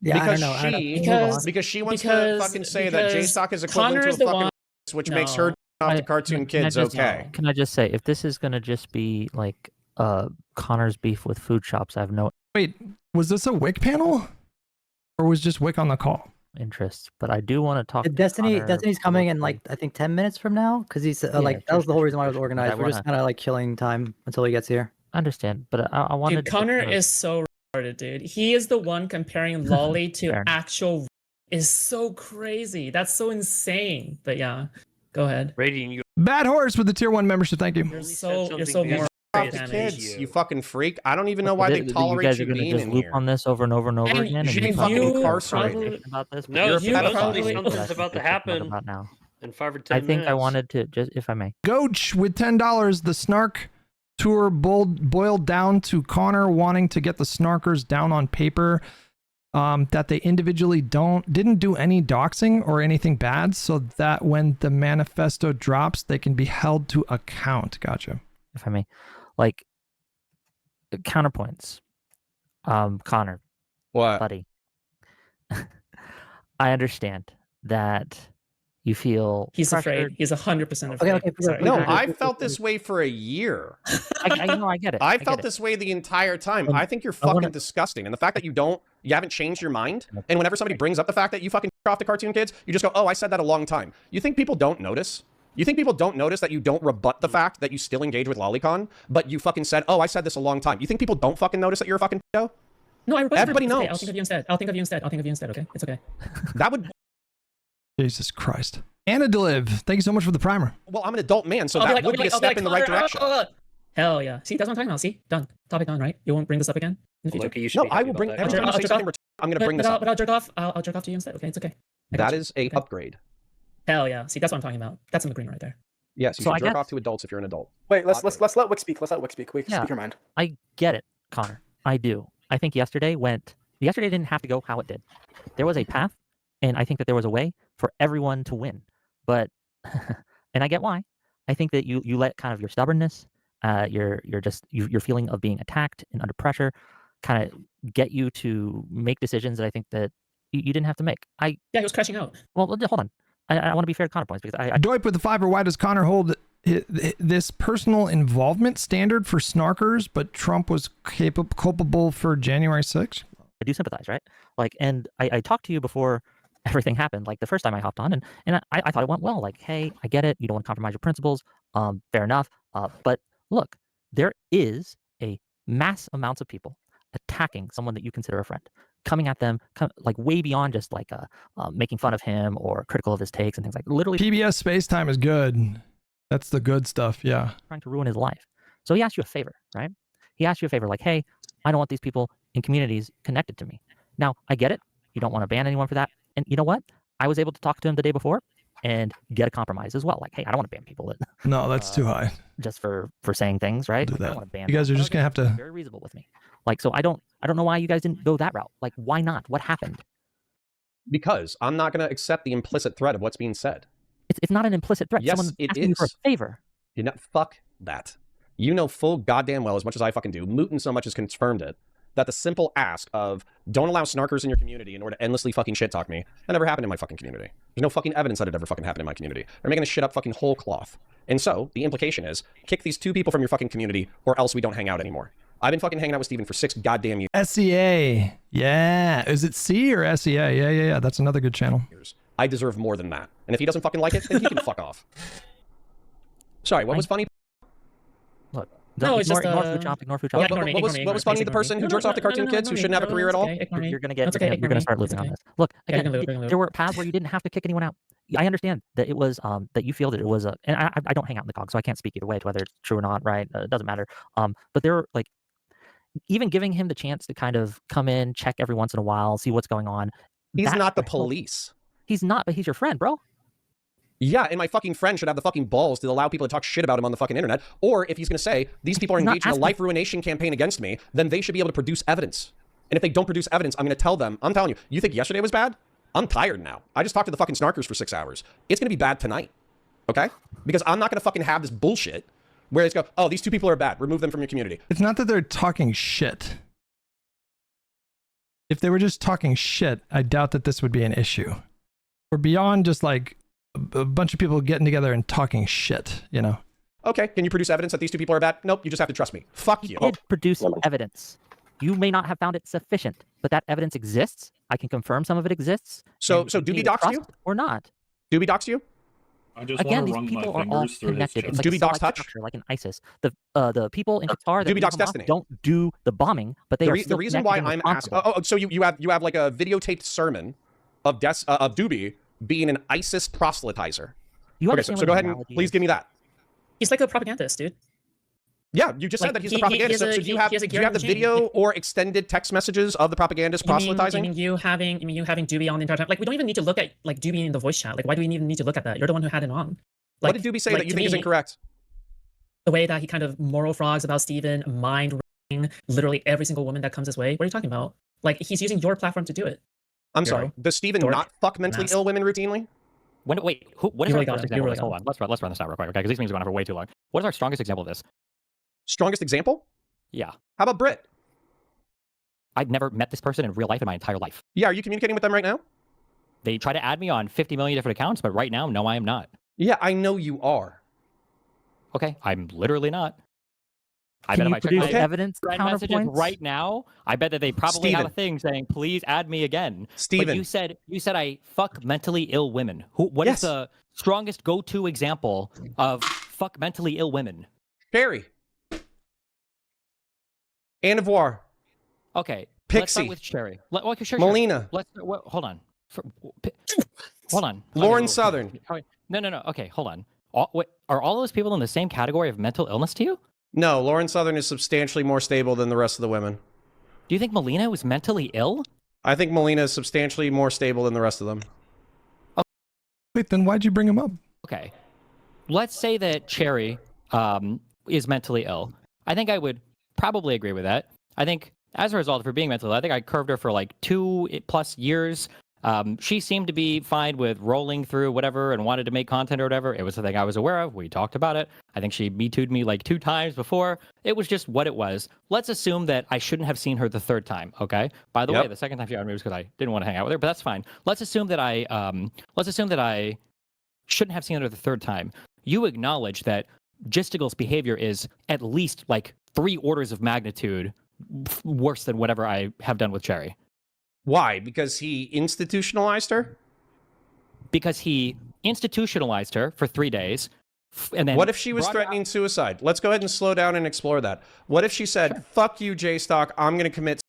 F: Yeah,
A: because
F: I don't know.
B: Because-
A: she wants to
B: because-
A: fucking say that
B: because
A: JStock is equivalent
B: Connor's
A: to a
B: the
A: fucking
B: one-
A: which makes her
B: No.
A: off the cartoon kids okay.
C: Can I just say, if this is gonna just be like Connor's beef with Food Shops, I have no
D: Wait, was this a Whick panel? Or was just Whick on the call?
C: interest. But I do want to talk. to
F: Destiny's
C: Connor
F: coming in
C: publicly.
F: like I think 10 minutes from now because he's
C: Yeah,
F: like that was the whole reason why it was
C: sure.
F: organized.
C: I
F: We're just
C: wanna-
F: kind of like killing time until he gets here.
C: I understand, but I wanted.
B: dude,
C: to
B: Connor
C: kind of-
B: is so retarded, dude. He is the one comparing Lolly to
C: Fair enough.
B: actual. Is so crazy. That's so insane. But yeah, go ahead.
G: Rating you.
D: Bad Horse with the tier 1 membership. Thank you.
B: You're
G: said
B: so
G: something
B: more.
A: Off the
B: damage.
A: kids, you fucking freak. I don't even know why they
C: You
A: tolerate
C: guys
A: you
C: are gonna
A: being
C: just
A: in
C: loop
A: here.
C: on this over and over and over
B: And
C: again. And
A: you
C: you
A: fucking
C: fucking
A: incarcerated.
C: about this.
G: No,
C: You're a
G: you
C: pedophile.
B: probably-
C: That's
G: something's
C: what
G: about to
C: we're talking
G: happen.
C: about now.
G: in 5 or 10
C: I
G: minutes.
C: think I wanted to just, if I may.
D: Goach with $10. The Snark tour boiled down to Conor wanting to get the Snarkers down on paper. That they individually didn't do any doxing or anything bad, so that when the manifesto drops, they can be held to account. Gotcha.
C: If I may, like counterpoints. Connor,
A: What?
C: buddy, I understand that you feel
B: He's
C: pressured.
B: afraid. He's 100% afraid.
F: Okay,
B: Sorry.
A: No,
F: Okay.
A: I've felt this way for a year.
C: I know, I get it.
A: I
C: get
A: felt
C: it.
A: this way the entire time.
C: Um,
A: I think you're
C: I wanna-
A: fucking disgusting. And the fact that you haven't changed your mind, and whenever somebody brings up the fact that you fucking off the cartoon kids, you just go, oh, I said that a long time. You think people don't notice? You think people don't notice that you don't rebut the fact that you still engage with Lolicon, but you fucking said, oh, I said this a long time. You think people don't fucking notice that you're a fucking pedo?
B: No, I
A: Everybody
B: it's okay.
A: knows.
B: I'll think of you instead. I'll think of you instead. Okay, it's okay.
A: That would,
D: Jesus Christ. Anna Deliv, thank you so much for the primer.
A: well, I'm an adult man, so
B: I'll
A: that
B: like-
A: would be a
B: I'll
A: step in the right
B: Connor,
A: direction.
B: Hell yeah. See, that's what I'm talking about. See, done. Topic done, right? You won't bring this up again in the future.
G: Loki, you should
A: No,
G: be
A: I
G: happy
A: will bring,
G: about
A: every
G: that.
A: time you say something, I'm going to bring this up.
B: But I'll jerk off. I'll jerk off to you instead. Okay, it's okay. I got
A: That
B: you.
A: is a
B: Okay.
A: upgrade.
B: Hell yeah. See, that's what I'm talking about. That's an agreement right there.
A: Yes, you
C: So
A: should
C: I
A: jerk
C: guess-
A: off to adults if you're an adult.
H: Wait, let's let Wick speak. Let's let Wick speak. Wick,
C: Yeah.
H: speak your mind.
C: I get it, Connor. I do. I think yesterday didn't have to go how it did. There was a path, and I think that there was a way for everyone to win. But, and I get why. I think that you let kind of your stubbornness, your feeling of being attacked and under pressure, kind of get you to make decisions that I think that you didn't have to make.
B: Yeah, he was crashing out.
C: Well, hold on. I want to be fair to Counterpoints because I
D: Doip with the fiber. Why does Conor hold this personal involvement standard for Snarkers, but Trump was culpable for January 6th?
C: do sympathize, right? Like, and I talked to you before everything happened, like the first time I hopped on, and I thought it went well. Like, hey, I get it. You don't want to compromise your principles. Fair enough. But look, there is a mass amounts of people attacking someone that you consider a friend. coming at them like way beyond just like making fun of him or critical of his takes and things like literally
D: PBS space time is good. That's the good stuff. Yeah.
C: trying to ruin his life. So he asked you a favor, right? He asked you a favor like, hey, I don't want these people in communities connected to me. Now, I get it. You don't want to ban anyone for that. And you know what? I was able to talk to him the day before and get a compromise as well. Like, hey, I don't want to ban people that
D: No, that's too high.
C: just for saying things, right?
D: Do
C: Like, I
D: that.
C: don't want to ban
D: You guys
C: them.
D: are just gonna have to.
C: Very reasonable with me. Like, so I don't know why you guys didn't go that route. Like, why not? What happened?
A: Because I'm not going to accept the implicit threat of what's being said.
C: It's not an implicit threat.
A: Yes,
C: Someone
A: it
C: asking you for a
A: is.
C: favor.
A: You know, fuck that. You know full goddamn well, as much as I fucking do, Mootin so much has confirmed it, that the simple ask of don't allow snarkers in your community in order to endlessly fucking shit talk me, that never happened in my fucking community. There's no fucking evidence that it ever fucking happened in my community. They're making this shit up fucking whole cloth. And so, the implication is, kick these 2 people from your fucking community, or else we don't hang out anymore. I've been fucking hanging out with Steven for 6 goddamn
D: SEA. Yeah. Is it C or SEA? Yeah. That's another good channel.
A: years. I deserve more than that. And if he doesn't fucking like it, then he can fuck off. Sorry, what was funny?
C: Look,
B: No, it's
C: ignore,
B: just,
C: ignore food chop. Ignore food chop.
B: Yeah,
A: What
B: ignore me,
A: was
B: ignore me,
A: funny?
B: please
A: The
B: ignore
A: person
B: me.
A: who jerks off to cartoon kids who shouldn't have a career at all?
C: You're gonna get.
B: It's okay,
C: You're
B: ignore
C: gonna
B: me.
C: start
B: It's
C: losing on
B: okay.
C: this. Look,
B: I can
C: again,
B: loop, I can loop.
C: there were paths where you didn't have to kick anyone out. I understand that it was that you feel that it was and I don't hang out in the cog, so I can't speak either way to whether it's true or not. Right? It doesn't matter. But there were like even giving him the chance to kind of come in, check every once in a while, see what's going on.
A: He's
C: that
A: not the
C: threshold-
A: police.
C: He's not, but he's your friend, bro.
A: Yeah, and my fucking friend should have the fucking balls to allow people to talk shit about him on the fucking internet. Or if he's going to say, these people are
C: He's not
A: engaged in a
C: asking-
A: life ruination campaign against me, then they should be able to produce evidence. And if they don't produce evidence, I'm going to tell them, I'm telling you, you think yesterday was bad? I'm tired now. I just talked to the fucking snarkers for 6 hours. It's going to be bad tonight. Okay? Because I'm not going to fucking have this bullshit where it's go, oh, these 2 people are bad. Remove them from your community.
D: It's not that they're talking shit. If they were just talking shit, I doubt that this would be an issue. We're beyond just like a bunch of people getting together and talking shit, you know?
A: Okay, can you produce evidence that these 2 people are bad? Nope, you just have to trust me. Fuck
C: He
A: you.
C: did produce evidence. You may not have found it sufficient, but that evidence exists. I can confirm some of it exists.
A: So
C: and
A: do
C: continue
A: we
C: to
A: dox
C: trust
A: you?
C: Or not?
A: Do we dox you?
G: I just
C: Again,
G: want
C: these
G: to run
C: people
G: my
C: are all
G: fingers through his
C: connected.
G: chest.
C: It's like
A: Do
C: a
A: we dox
C: satellite
A: Hutch?
C: structure, like an ISIS. The people in Qatar
A: Do
C: that
A: we
C: lead
A: dox
C: Hamas
A: Destiny?
C: don't do the bombing, but they are
A: The
C: still
A: reason
C: connected
A: why
C: and
A: I'm asking,
C: responsible.
A: so you have like a videotaped sermon of Doobie being an ISIS proselytizer.
C: You
A: Okay,
C: understand
A: so
C: what
A: go
C: an
A: ahead and
C: analogy
A: please
C: is?
A: give me that.
B: He's like a propagandist, dude.
A: Yeah, you just said
B: Like,
A: that he's
B: he-
A: the propagandist.
B: he has
A: So
B: a-
A: do you
B: he
A: have
B: has a
A: do you have the
B: gear in the
A: video
B: chain.
A: or extended text messages of the propagandist proselytizing?
B: You having Doobie on the entire time? Like, we don't even need to look at like Doobie in the voice chat. Like, why do we even need to look at that? You're the one who had it on. Like,
A: What did Doobie say
B: like,
A: that you
B: to
A: think is
B: me,
A: incorrect?
B: The way that he kind of moral frogs about Steven, mind raping literally every single woman that comes his way. What are you talking about? Like, he's using your platform to do it.
A: I'm
B: Hero.
A: sorry. Does Steven
B: Dork.
A: not fuck mentally
B: Mask.
A: ill women routinely?
I: What is
B: You
I: our
B: really got
I: first
B: it.
I: example
B: You
I: of
B: really
I: this? Hold
B: got
I: on, let's run this out real quick, okay? Because these things are going on for way too long. What is our strongest example of this?
A: Strongest example?
I: Yeah,
A: How about Brit?
I: I've never met this person in real life in my entire life.
A: Yeah, are you communicating with them right now?
I: They try to add me on 50 million different accounts, but right now, no, I am not.
A: Yeah, I know you are.
I: Okay, I'm literally not. I
C: Can
I: bet
C: you
I: if I check
C: produce
I: my
C: evidence
I: friend messages
C: counterpoints?
I: right now, I bet that they probably have a
A: Steven.
I: thing saying, "Please add me again." But
A: Steven.
I: you said I fuck mentally ill women. What is
A: Yes.
I: the strongest go-to example of fuck mentally ill women?
A: Sherry. Anne Voir.
I: Okay, let's
A: Pixie.
I: start with Sherry. Okay, sure.
A: Molina.
I: Hold on. Hold on.
A: Lauren
I: Okay,
A: Southern.
I: No. Okay, hold on. Are all those people in the same category of mental illness to you?
A: No, Lauren Southern is substantially more stable than the rest of the women.
I: Do you think Molina was mentally ill?
A: I think Molina is substantially more stable than the rest of them.
D: Wait, then why'd you bring him up?
I: Okay. Let's say that Cherry is mentally ill. I think I would probably agree with that. I think as a result of her being mentally ill, I think I curved her for like 2+ years. She seemed to be fine with rolling through whatever and wanted to make content or whatever. It was something I was aware of. We talked about it. I think she Me Too'd me like 2 times before. It was just what it was. Let's assume that I shouldn't have seen her the 3rd time. Okay. By the way, the 2nd time she got me was because I didn't want to hang out with her, but that's fine. Let's assume that I shouldn't have seen her the 3rd time. You acknowledge that Gistigal's behavior is at least like 3 orders of magnitude worse than whatever I have done with Cherry.
A: Why? Because he institutionalized her?
I: Because he institutionalized her for 3 days. And then
A: What if she was
I: brought her
A: threatening suicide? Let's go ahead and slow down and explore that. What if she said, fuck you, J-Stock, I'm going to commit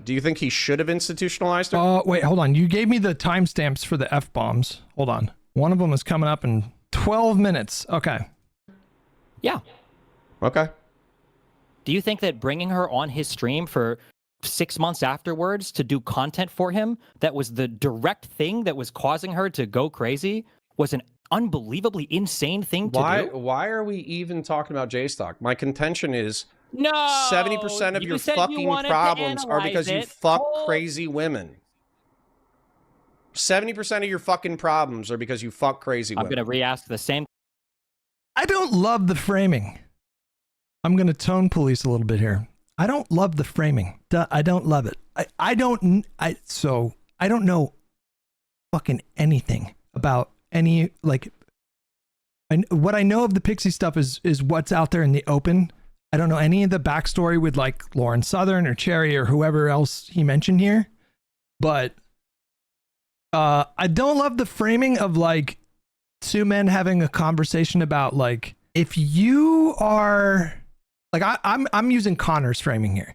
A: Do you think he should have institutionalized her?
D: Wait, hold on. You gave me the timestamps for the F-bombs. Hold on. One of them is coming up in 12 minutes. Okay.
I: Yeah.
A: Okay.
I: Do you think that bringing her on his stream for 6 months afterwards to do content for him that was the direct thing that was causing her to go crazy was an unbelievably insane thing to do?
A: Why are we even talking about J-Stock? My contention is
I: No.
A: 70% of
I: you
A: your
I: said you
A: fucking
I: wanted to
A: problems are because you
I: analyze it.
A: fuck
I: Oh.
A: crazy women. 70% of your fucking problems are because you fuck crazy
I: I'm
A: women.
I: going to re-ask the same.
D: I don't love the framing. I'm going to tone police a little bit here. I don't love the framing. I don't love it. I don't know fucking anything about any, like, what I know of the Pixie stuff is what's out there in the open. I don't know any of the backstory with like Lauren Southern or Cherry or whoever else he mentioned here, but I don't love the framing of like two men having a conversation about like, if you are like, I'm using Connor's framing here.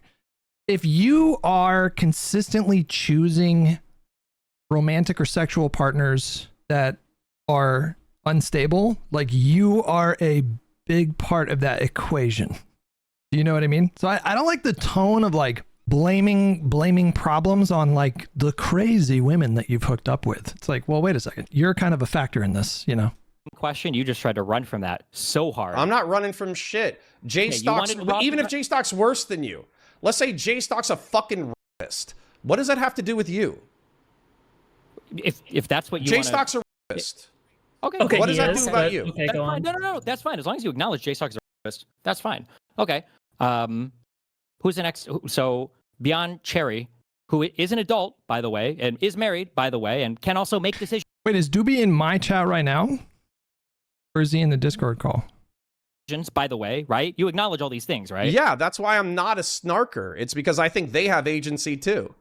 D: If you are consistently choosing romantic or sexual partners that are unstable, like you are a big part of that equation. Do you know what I mean? So I don't like the tone of like blaming problems on like the crazy women that you've hooked up with. It's like, well, wait a second. You're kind of a factor in this, you know?
I: Question, you just tried to run from that so hard.
A: I'm not running from shit. J-Stock's, even if J-Stock's worse than you, let's say J-Stock's a fucking rapist. What does that have to do with you?
I: If that's what you
A: J-Stock's a rapist.
I: Okay.
A: What does that do about you?
B: Okay,
I: That's
B: go
I: fine.
B: on.
I: No. That's fine. As long as you acknowledge J-Stock's a rapist, that's fine. Okay. Who's the next? So beyond Cherry, who is an adult, by the way, and is married, by the way, and can also make decisions.
D: Wait, is Doobie in my chat right now? Or is he in the Discord call?
I: By the way, right? You acknowledge all these things, right?
A: Yeah, that's why I'm not a snarker. It's because I think they have agency too.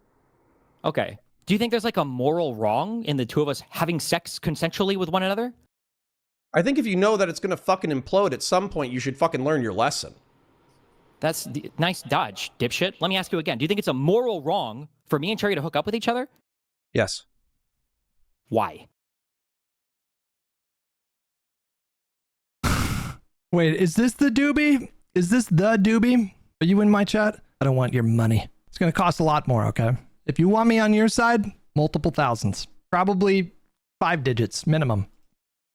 I: Okay. Do you think there's like a moral wrong in the two of us having sex consensually with one another?
A: I think if you know that it's going to fucking implode at some point, you should fucking learn your lesson.
I: That's nice dodge, dipshit. Let me ask you again. Do you think it's a moral wrong for me and Cherry to hook up with each other?
A: Yes.
I: Why?
D: Wait, is this the Doobie? Is this the Doobie? Are you in my chat? I don't want your money. It's going to cost a lot more, okay? If you want me on your side, multiple thousands. Probably 5 digits minimum.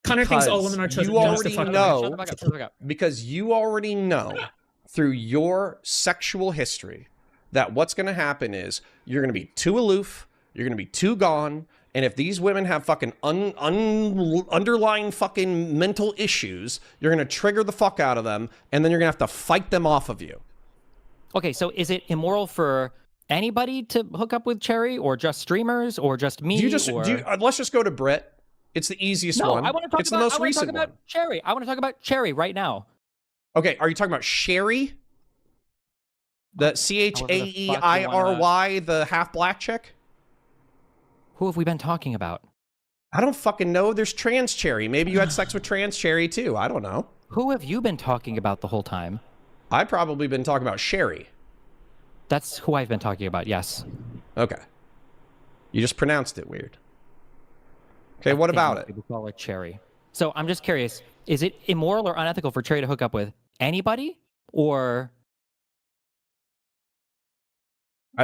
B: Connor thinks all
A: Because
B: women are chosen
A: you
B: just to
A: already
B: fuck
A: know-
B: them.
I: Shut the fuck up.
A: Because you already know through your sexual history that what's going to happen is you're going to be too aloof, you're going to be too gone, and if these women have fucking underlying fucking mental issues, you're going to trigger the fuck out of them, and then you're going to have to fight them off of you.
I: Okay, so is it immoral for anybody to hook up with Cherry, or just streamers, or just me?
A: Let's just go to Brit. It's the easiest one.
I: I want to talk
A: it's
I: about,
A: the most
I: I wanna
A: recent
I: talk about
A: one.
I: Cherry. I want to talk about Cherry right now.
A: Okay, are you talking about Sherry? The CHAEIRY, the half black chick?
I: Who have we been talking about?
A: I don't fucking know. There's trans Cherry. Maybe you had sex with trans Cherry too. I don't know.
I: Who have you been talking about the whole time?
A: I've probably been talking about Sherry.
I: That's who I've been talking about, yes.
A: Okay. You just pronounced it weird. Okay, what about it?
I: People call it Cherry. So I'm just curious, is it immoral or unethical for Cherry to hook up with anybody, or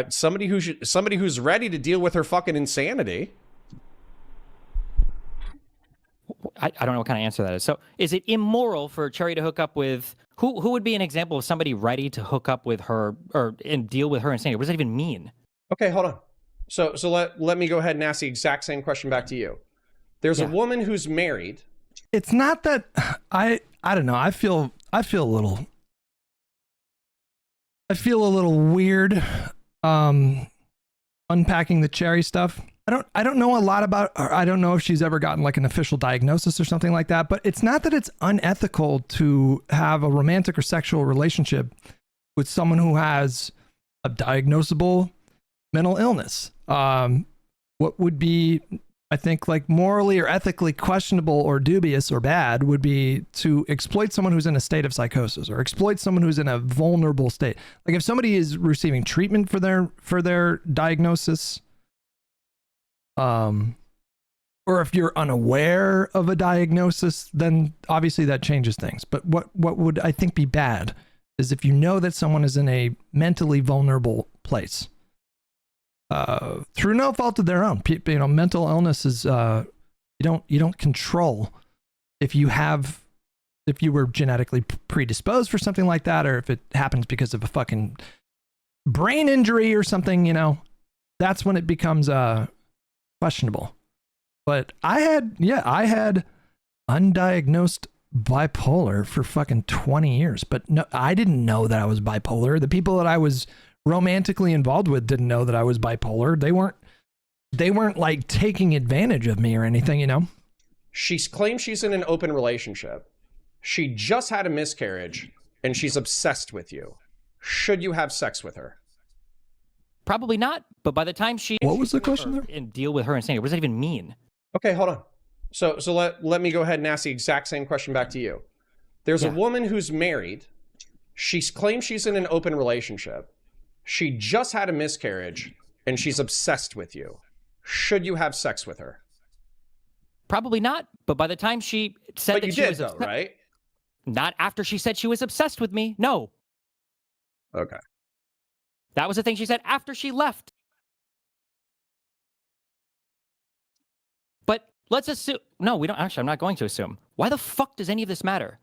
A: Somebody who's ready to deal with her fucking insanity.
I: I don't know what kind of answer that is. So is it immoral for Cherry to hook up with who would be an example of somebody ready to hook up with her and deal with her insanity? What does that even mean?
A: Okay, hold on. So let me go ahead and ask the exact same question back to you. There's a woman who's married.
D: It's not that I don't know. I feel a little weird unpacking the Cherry stuff. I don't know a lot about her. I don't know if she's ever gotten like an official diagnosis or something like that, but it's not that it's unethical to have a romantic or sexual relationship with someone who has a diagnosable mental illness. What would be I think like morally or ethically questionable or dubious or bad would be to exploit someone who's in a state of psychosis or exploit someone who's in a vulnerable state. Like if somebody is receiving treatment for their diagnosis, or if you're unaware of a diagnosis, then obviously that changes things. But what would I think be bad is if you know that someone is in a mentally vulnerable place. Through no fault of their own. You know, mental illness is you don't control if you were genetically predisposed for something like that, or if it happens because of a fucking brain injury or something. You know, that's when it becomes questionable. But I had undiagnosed bipolar for fucking 20 years, but no, I didn't know that I was bipolar. The people that I was romantically involved with didn't know that I was bipolar. They weren't like taking advantage of me or anything, you know?
A: She claims she's in an open relationship. She just had a miscarriage and she's obsessed with you. Should you have sex with her?
I: Probably not, but by the time she...
D: What was the question there?
I: And deal with her insanity, what does that even mean?
A: Okay, hold on. So let me go ahead and ask the exact same question back to you. There's a woman who's married. She claims she's in an open relationship. She just had a miscarriage and she's obsessed with you. Should you have sex with her?
I: Probably not, but by the time she said that she was
A: though, right?
I: Not after she said she was obsessed with me. No.
A: Okay.
I: That was the thing she said after she left. But let's assume... No, we don't. Actually, I'm not going to assume. Why the fuck does any of this matter?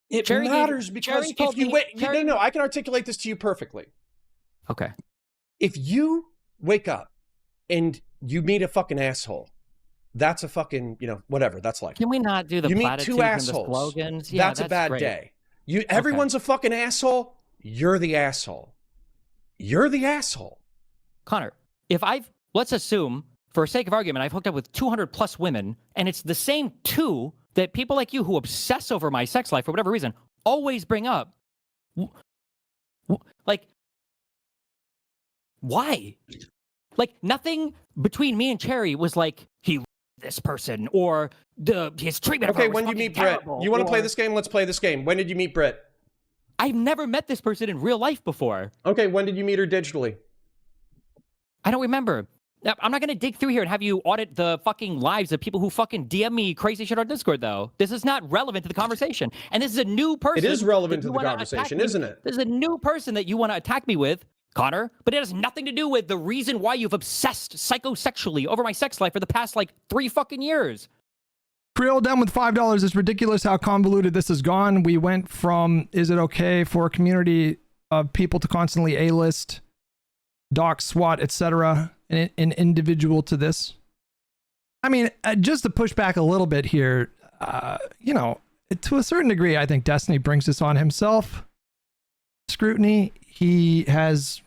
A: It matters because if you wait... No, I can articulate this to you perfectly.
I: Okay.
A: If you wake up and you meet a fucking asshole, that's a fucking, you know, whatever. That's like...
I: Can we not do the platitudes
A: two
I: and
A: assholes.
I: the slogans? Yeah,
A: that's a bad
I: great.
A: day. Everyone's a fucking asshole. You're the asshole. You're the asshole.
I: Connor, let's assume, for sake of argument, I've hooked up with 200 plus women, and it's the same two that people like you who obsess over my sex life for whatever reason always bring up. Like, why? Like, nothing between me and Cherry was like, he this person, or his treatment of her was
A: when did you meet Britt?
I: terrible,
A: You want to play this game? Let's play this game. When did you meet Britt?
I: I've never met this person in real life before.
A: Okay, when did you meet her digitally?
I: I don't remember. I'm not going to dig through here and have you audit the fucking lives of people who fucking DM me crazy shit on Discord, though. This is not relevant to the conversation. And this is a new person.
A: It is relevant to the conversation, isn't it?
I: This is a new person that you want to attack me with, Connor, but it has nothing to do with the reason why you've obsessed psychosexually over my sex life for the past, 3 fucking years.
D: Creole down with $5. It's ridiculous how convoluted this has gone. We went from, is it okay for a community of people to constantly A-list, doc, SWAT, etc., an individual to this? I mean, just to push back a little bit here, you know, to a certain degree, I think Destiny brings this on himself. Scrutiny, he has...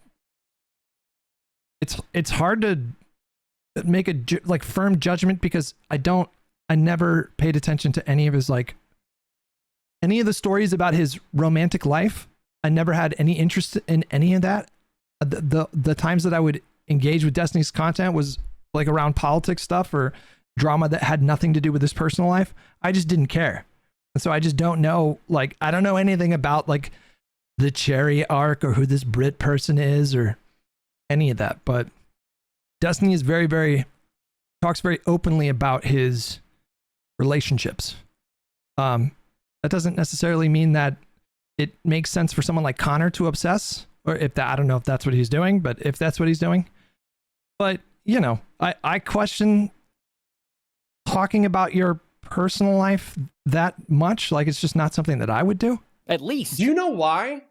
D: It's hard to make a firm judgment because I never paid attention to any of the stories about his romantic life. I never had any interest in any of that. The times that I would engage with Destiny's content was like around politics stuff or drama that had nothing to do with his personal life. I just didn't care. And so I just don't know, I don't know anything about the Cherry arc or who this Brit person is or any of that. But Destiny is talks very openly about his relationships. That doesn't necessarily mean that it makes sense for someone like Conor to obsess, or I don't know if that's what he's doing, but if that's what he's doing. But, you know, I question talking about your personal life that much. It's just not something that I would do.
I: At least.
A: Do you know why?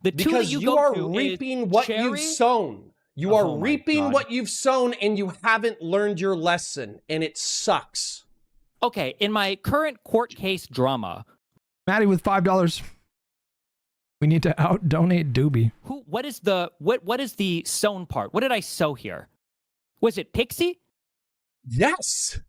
I: Because
A: you are reaping what you've sown. You are reaping what you've sown, and you haven't learned your lesson, and it sucks.
I: Okay, in my current court case drama,
D: Maddie with $5. We need to out donate Doobie.
I: What is the sown part? What did I sow here? Was it Pixie?
A: Yes.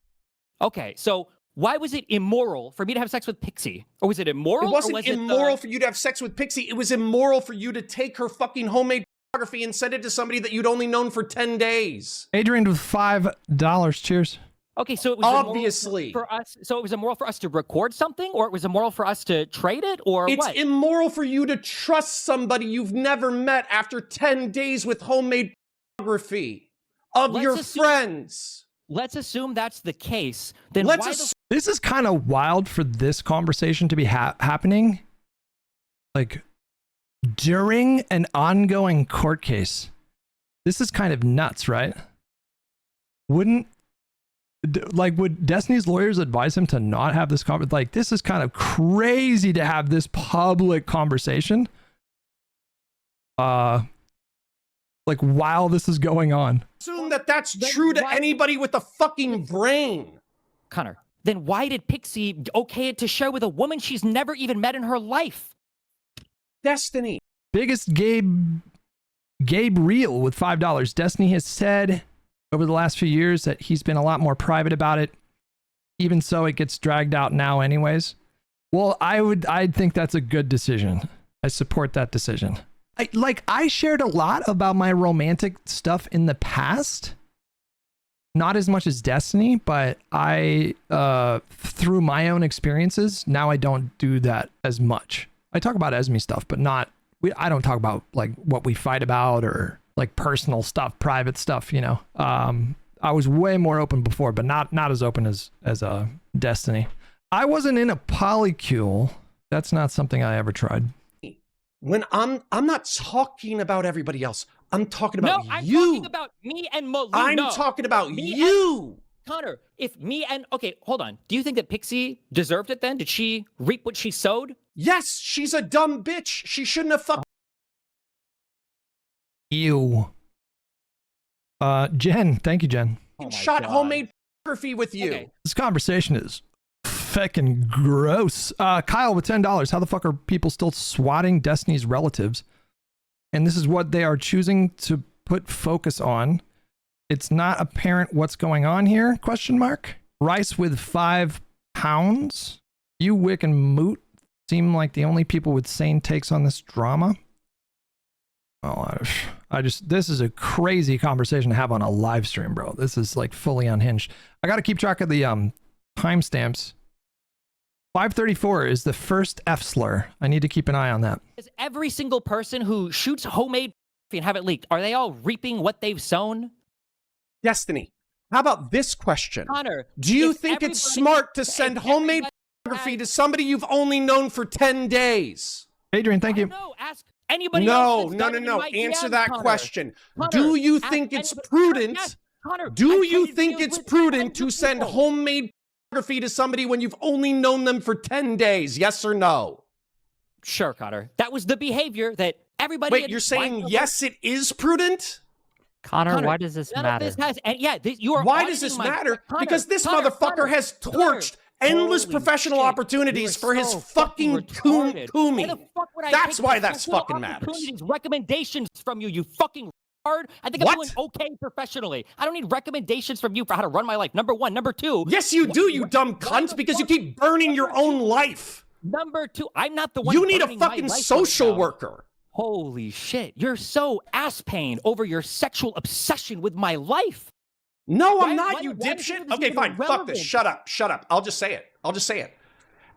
I: Okay, so why was it immoral for me to have sex with Pixie? Or was it immoral?
A: It wasn't immoral for you to have sex with Pixie. It was immoral for you to take her fucking homemade pornography and send it to somebody that you'd only known for 10 days?
D: Adrian with $5. Cheers.
I: Okay, so it was
A: Obviously.
I: immoral for us. So it was immoral for us to record something, or it was immoral for us to trade it, or
A: It's
I: what?
A: immoral for you to trust somebody you've never met after 10 days with homemade pornography of
I: Let's
A: your
I: assume-
A: friends.
I: Let's assume that's the case. Then
A: Let's
I: why
A: assume
D: This is kind of wild for this conversation to be happening, like, during an ongoing court case. This is kind of nuts, right? Would Destiny's lawyers advise him to not have this conversation? Like, this is kind of crazy to have this public conversation. Like, while this is going on.
A: that that's true to anybody with a fucking brain.
I: Connor, then why did Pixie okay it to share with a woman she's never even met in her life?
A: Destiny.
D: Biggest Gabe Reel with $5. Destiny has said over the last few years that he's been a lot more private about it. Even so, it gets dragged out now anyways. Well, I'd think that's a good decision. I support that decision. I shared a lot about my romantic stuff in the past. Not as much as Destiny, but I, through my own experiences, now I don't do that as much. I talk about Esme stuff, but I don't talk about like what we fight about or like personal stuff, private stuff, you know. I was way more open before, but not as open as Destiny. I wasn't in a polycule. That's not something I ever tried.
A: When I'm not talking about everybody else. I'm talking about
I: no, I'm
A: you.
I: talking about me and Malou.
A: I'm talking about you.
I: Connor, okay, hold on. Do you think that Pixie deserved it then? Did she reap what she sowed?
A: Yes, she's a dumb bitch. She shouldn't have fucked.
D: You. Jen, thank you, Jen.
A: Shot homemade pornography with you.
I: Okay.
D: This conversation is feckin' gross. Kyle with $10. How the fuck are people still swatting Destiny's relatives? And this is what they are choosing to put focus on. It's not apparent what's going on here, question mark. Rice with £5. You, Wick, and Moot seem like the only people with sane takes on this drama. Oh, this is a crazy conversation to have on a live stream, bro. This is like fully unhinged. I got to keep track of the timestamps. 5:34 is the first F slur. I need to keep an eye on that.
I: Is every single person who shoots homemade and have it leaked, are they all reaping what they've sown?
A: Destiny, how about this question?
I: Connor,
A: do you think it's smart to send homemade pornography to somebody you've only known for 10 days?
D: Adrian, thank you.
I: No, ask anybody
A: No.
I: else.
A: Answer that question.
I: Connor,
A: do you think it's prudent?
I: Yes, Connor,
A: Do you think it's prudent to send homemade pornography to somebody when you've only known them for 10 days? Yes or no?
I: Sure, Connor. That was the behavior that everybody.
A: Wait, you're saying yes, it is prudent?
C: Connor, why does this matter?
A: Why does this matter? Because this motherfucker has torched endless professional opportunities for his fucking kumi. That's why that's fucking matters.
I: Recommendations from you fucking hard. I think I'm doing okay professionally. I don't need recommendations from you for how to run my life. Number one. Number two.
A: Yes, you do, you dumb cunt, because you keep burning your own life.
I: Number two, I'm not the one.
A: You need a fucking social worker.
I: Holy shit. You're so ass pain over your sexual obsession with my life.
A: No, I'm not, you dipshit. Okay, fine. Fuck this. Shut up. I'll just say it.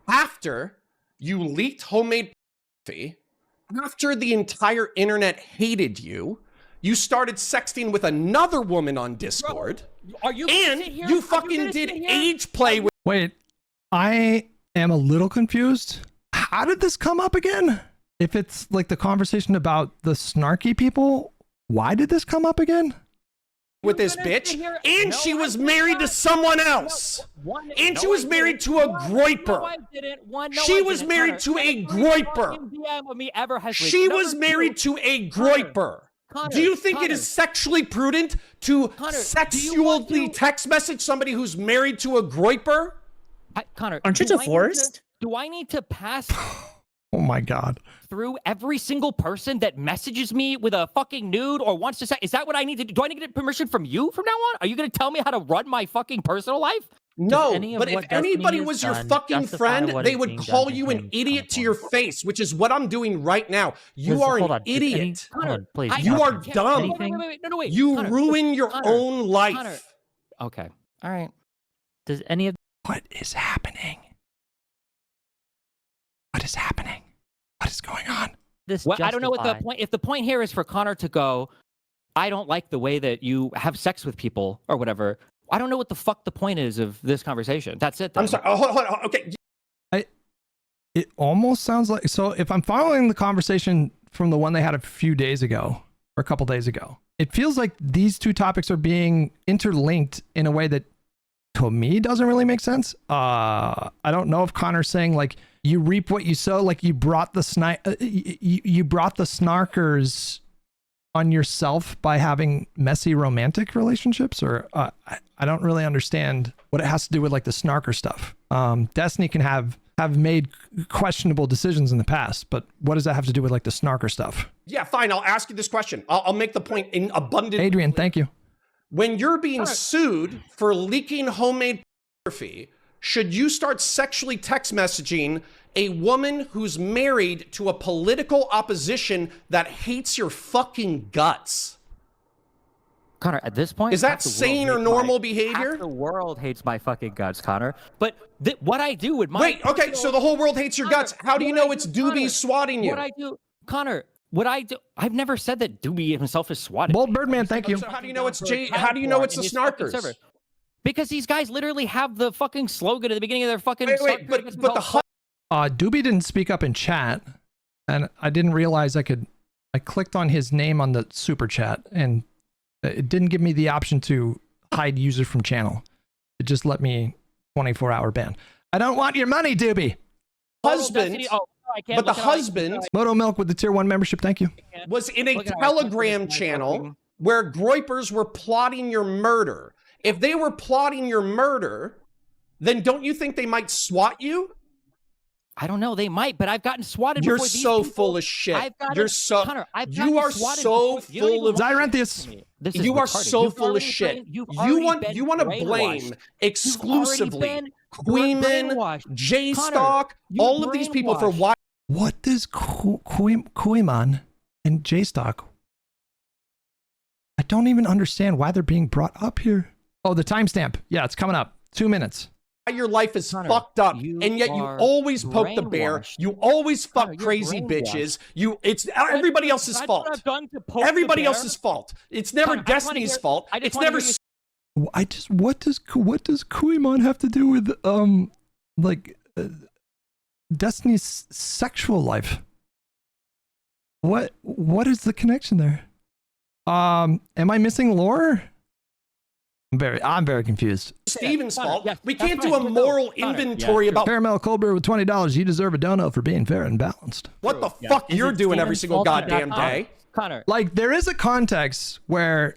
A: After you leaked homemade pornography, after the entire internet hated you, you started sexting with another woman on Discord.
I: Are you
A: and you fucking did age play with.
D: Wait, I am a little confused. How did this come up again? If it's like the conversation about the snarky people, why did this come up again?
A: With this bitch, and she was married to someone else. And she was married to a groiper. She was married to a groiper. She was married to a groiper. Do you think it is sexually prudent to sexually text message somebody who's married to a groiper?
I: Connor,
B: aren't you divorced?
I: Do I need to pass
D: Oh my God.
I: through every single person that messages me with a fucking nude or wants to say, is that what I need to do? Do I need to get permission from you from now on? Are you going to tell me how to run my fucking personal life?
A: No,
C: any of
A: but if
C: what Destiny
A: anybody
C: has
A: was your
C: done
A: fucking
C: justify
A: friend,
C: what
A: they
C: is
A: would
C: being
A: call
C: done to
A: you an
C: him
A: idiot to your
C: Counterpoints?
A: face, which is what I'm doing right now. You are
C: Hold
A: an
C: on. Does any-
A: idiot.
C: Hold on, please.
A: You
C: Connor,
A: are dumb.
C: Anything?
I: No, wait.
A: You
I: Connor,
A: ruin your
I: Connor,
A: own life.
I: Connor. Okay. All right.
C: Does any of
D: What is happening? What is happening? What is going on?
C: this
I: Well, I don't know what the
C: justify-
I: point. If the point here is for Connor to go, I don't like the way that you have sex with people or whatever. I don't know what the fuck the point is of this conversation. That's it. Then.
A: I'm sorry. Oh, hold on. Okay.
D: It almost sounds like, so if I'm following the conversation from the one they had a few days ago or a couple days ago, it feels like these two topics are being interlinked in a way that to me doesn't really make sense. I don't know if Connor's saying like you reap what you sow, like you brought the you brought the snarkers on yourself by having messy romantic relationships, or I don't really understand what it has to do with like the snarker stuff. Destiny can have made questionable decisions in the past, but what does that have to do with like the snarker stuff?
A: Yeah, fine. I'll ask you this question. I'll make the point in abundant.
D: Adrian, thank you.
A: When you're being sued for leaking homemade pornography, should you start sexually text messaging a woman who's married to a political opposition that hates your fucking guts?
I: Connor, at this point,
A: Is that
I: half the world
A: sane or
I: hates
A: normal
I: half
A: behavior?
I: the world hates my fucking guts, Connor. But what I do with my
A: Wait, okay, so the whole world hates your guts. How do you know it's
I: Connor,
A: Doobie swatting you?
I: What I do, Connor, what I do, I've never said that Doobie himself is swatted.
D: Bold Birdman, thank you.
A: So how do you know it's How do you know it's the Snarkers?
I: Because these guys literally have the fucking slogan at the beginning of their fucking.
A: Wait, but the Hutch.
D: Doobie didn't speak up in chat, and I didn't realize I clicked on his name on the super chat, and it didn't give me the option to hide user from channel. It just let me 24-hour ban. I don't want your money, Doobie.
A: Husband, but the husband
D: Moto Milk with the tier 1 membership, thank you.
A: was in a Telegram channel where Groypers were plotting your murder. If they were plotting your murder, then don't you think they might swat you?
I: I don't know. They might, but I've gotten swatted.
A: You're
I: before these
A: so
I: people.
A: full of shit.
I: Connor, I've
A: you are
I: swatted
A: so
I: before. You don't
A: full of.
I: even
D: Zyranthius.
I: This is
A: You are
I: retarded.
A: so
I: You've
A: full of
I: already
A: shit.
I: been-
A: You want to blame exclusively Kuihman, J-Stock, all of these people for why.
D: What does Kuihman and J-Stock? I don't even understand why they're being brought up here. Oh, the timestamp. Yeah, it's coming up. 2 minutes.
A: Your life is
I: Connor,
A: fucked up,
I: you
A: and yet you
I: are
A: always poke the bear.
I: brainwashed.
A: You always fuck
I: Connor, you're
A: crazy
I: brainwashed.
A: bitches. It's everybody else's
I: That's
A: fault.
I: what I've done to poke
A: Everybody
I: the bear.
A: else's fault. It's never
I: Connor, I just wanna
A: Destiny's
I: hear-
A: fault.
I: I just
A: It's
I: wanna
A: never.
I: hear you
D: What does Kuihman have to do with Destiny's sexual life? What is the connection there? Am I missing lore? I'm very confused.
A: Steven's
I: Connor,
A: fault.
I: yes,
A: We
I: that's
A: can't do
I: fine.
A: a
I: No,
A: moral
I: Connor,
A: inventory
I: yeah,
A: about
D: Caramel Cold Brew with $20. You deserve a donut for being fair and balanced.
A: what the
I: Yeah.
A: fuck
C: Is
A: you're
C: it
A: doing every
C: Steven's
A: single
C: fault that
A: goddamn
C: Connor-
A: day.
I: Connor.
D: Like, there is a context where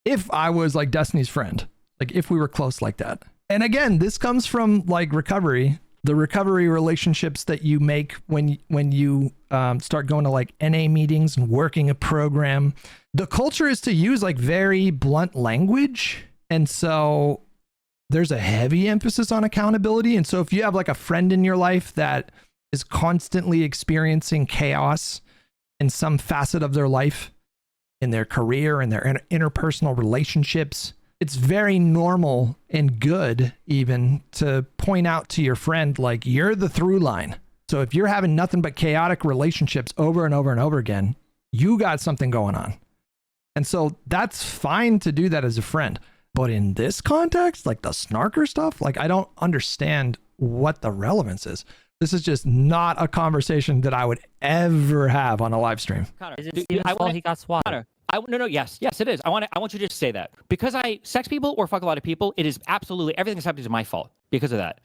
D: if I was like Destiny's friend, like if we were close like that. And again, this comes from like recovery, the recovery relationships that you make when you start going to like NA meetings and working a program. The culture is to use like very blunt language. And so there's a heavy emphasis on accountability. And so if you have like a friend in your life that is constantly experiencing chaos in some facet of their life, in their career, in their interpersonal relationships, it's very normal and good even to point out to your friend, like, you're the through line. So if you're having nothing but chaotic relationships over and over and over again, you got something going on. And so that's fine to do that as a friend. But in this context, like the snarker stuff, like I don't understand what the relevance is. This is just not a conversation that I would ever have on a live stream.
I: Connor,
C: Is it
I: dude,
C: Steven's
I: I
C: fault
I: wanna-
C: he got swatted?
I: Connor, yes, it is. I want you to just say that because I sex people or fuck a lot of people. It is absolutely everything that's happening is my fault because of that.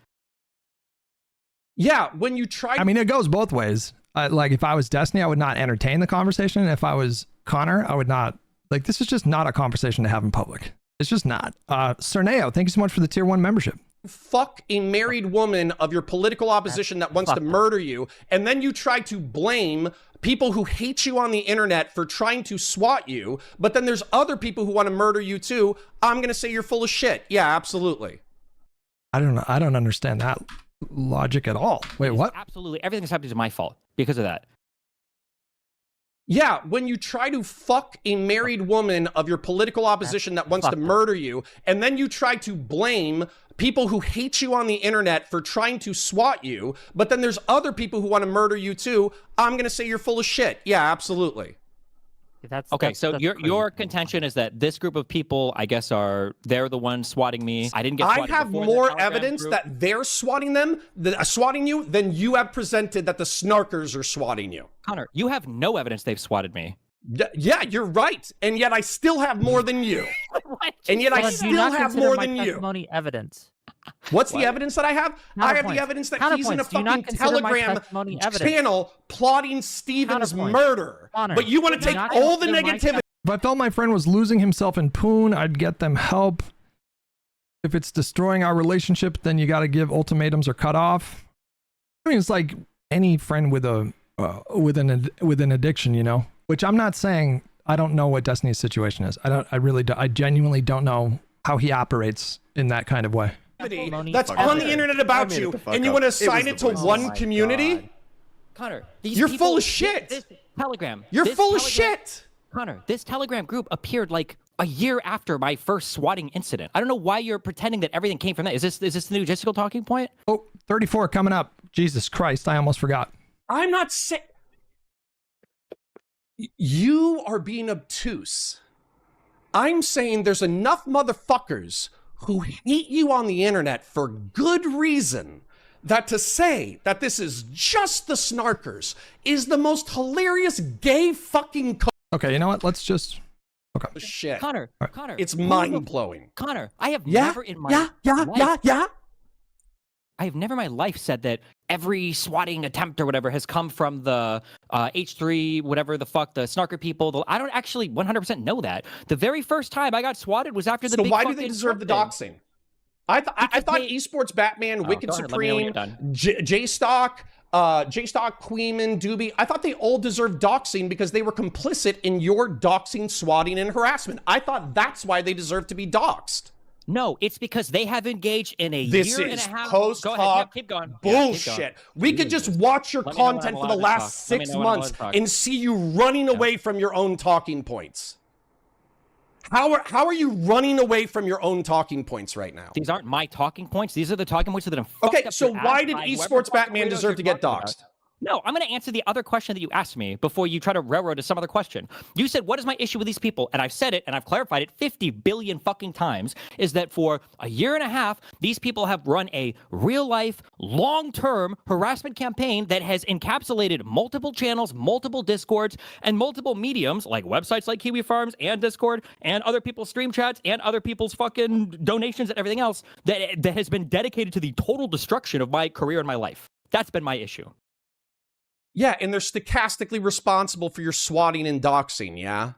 A: Yeah, when you try.
D: I mean, it goes both ways. Like if I was Destiny, I would not entertain the conversation. If I was Conor, I would not. Like, this is just not a conversation to have in public. It's just not. Cerneo, thank you so much for the tier 1 membership.
A: fuck a married woman of your political opposition that wants to murder you, and then you try to blame people who hate you on the internet for trying to swat you, but then there's other people who want to murder you too, I'm going to say you're full of shit. Yeah, absolutely.
D: I don't know. I don't understand that logic at all. Wait, what?
I: Absolutely, everything that's happening is my fault because of that.
A: Yeah, when you try to fuck a married woman of your political opposition that wants to murder you, and then you try to blame people who hate you on the internet for trying to swat you, but then there's other people who want to murder you too, I'm going to say you're full of shit. Yeah, absolutely.
I: Okay, so your contention is that this group of people, I guess, they're the ones swatting me. I didn't get swatted.
A: I have
I: before
A: more
I: the Telegram
A: evidence
I: group.
A: that they're swatting them, swatting you, than you have presented that the snarkers are swatting you.
I: Connor, you have no evidence they've swatted me.
A: Yeah, you're right. And yet I still have more than you. And yet I still have more than you.
C: Testimony evidence.
A: What's the evidence that I have? I have the evidence that he's in a fucking Telegram channel plotting Steven's murder. But you want to take all the negativity.
D: If I felt my friend was losing himself in poon, I'd get them help. If it's destroying our relationship, then you got to give ultimatums or cut off. I mean, it's like any friend with a with an addiction, you know. Which I'm not saying. I don't know what Destiny's situation is. I genuinely don't know how he operates in that kind of way.
A: That's on the internet about you, and you want to assign it to one community?
I: Connor,
A: you're full of shit.
I: This Telegram.
A: You're full of shit.
I: Connor, this Telegram group appeared like a year after my first swatting incident. I don't know why you're pretending that everything came from that. Is this the new logistical talking point?
D: Oh, 34 coming up. Jesus Christ, I almost forgot.
A: I'm not saying... You are being obtuse. I'm saying there's enough motherfuckers who hate you on the internet for good reason that to say that this is just the snarkers is the most hilarious gay fucking
D: Okay, you know what? Let's just... Okay.
A: Shit.
I: Connor,
D: right.
I: Connor.
A: It's mind-blowing.
I: Connor, I have never in my life... I have never in my life said that every swatting attempt or whatever has come from the H3, whatever the fuck, the snarker people. I don't actually 100% know that. The very first time I got swatted was after the big
A: So why do they deserve the doxing? I thought Esports Batman, Wicked Supreme, J-Stock, Kuihman, Doobie, I thought they all deserved doxing because they were complicit in your doxing, swatting, and harassment. I thought that's why they deserve to be doxed.
I: No, it's because they have engaged in a
A: this
I: year and a
A: is
I: half.
A: post
I: Go ahead. Yeah, keep going.
A: Bullshit.
I: Yeah, keep going.
A: We could just watch your content for the last 6 months and see you running away from your own talking points. How are you running away from your own talking points right now?
I: These aren't my talking points. These are the talking points that have
A: Okay, so why did Esports Batman deserve to get doxed?
I: No, I'm going to answer the other question that you asked me before you try to railroad to some other question. You said, what is my issue with these people? And I've said it, and I've clarified it 50 billion fucking times, is that for a year and a half, these people have run a real-life, long-term harassment campaign that has encapsulated multiple channels, multiple Discords, and multiple mediums, like websites like Kiwi Farms and Discord, and other people's stream chats, and other people's fucking donations and everything else, that has been dedicated to the total destruction of my career and my life. That's been my issue.
A: Yeah, and they're stochastically responsible for your swatting and doxing, yeah?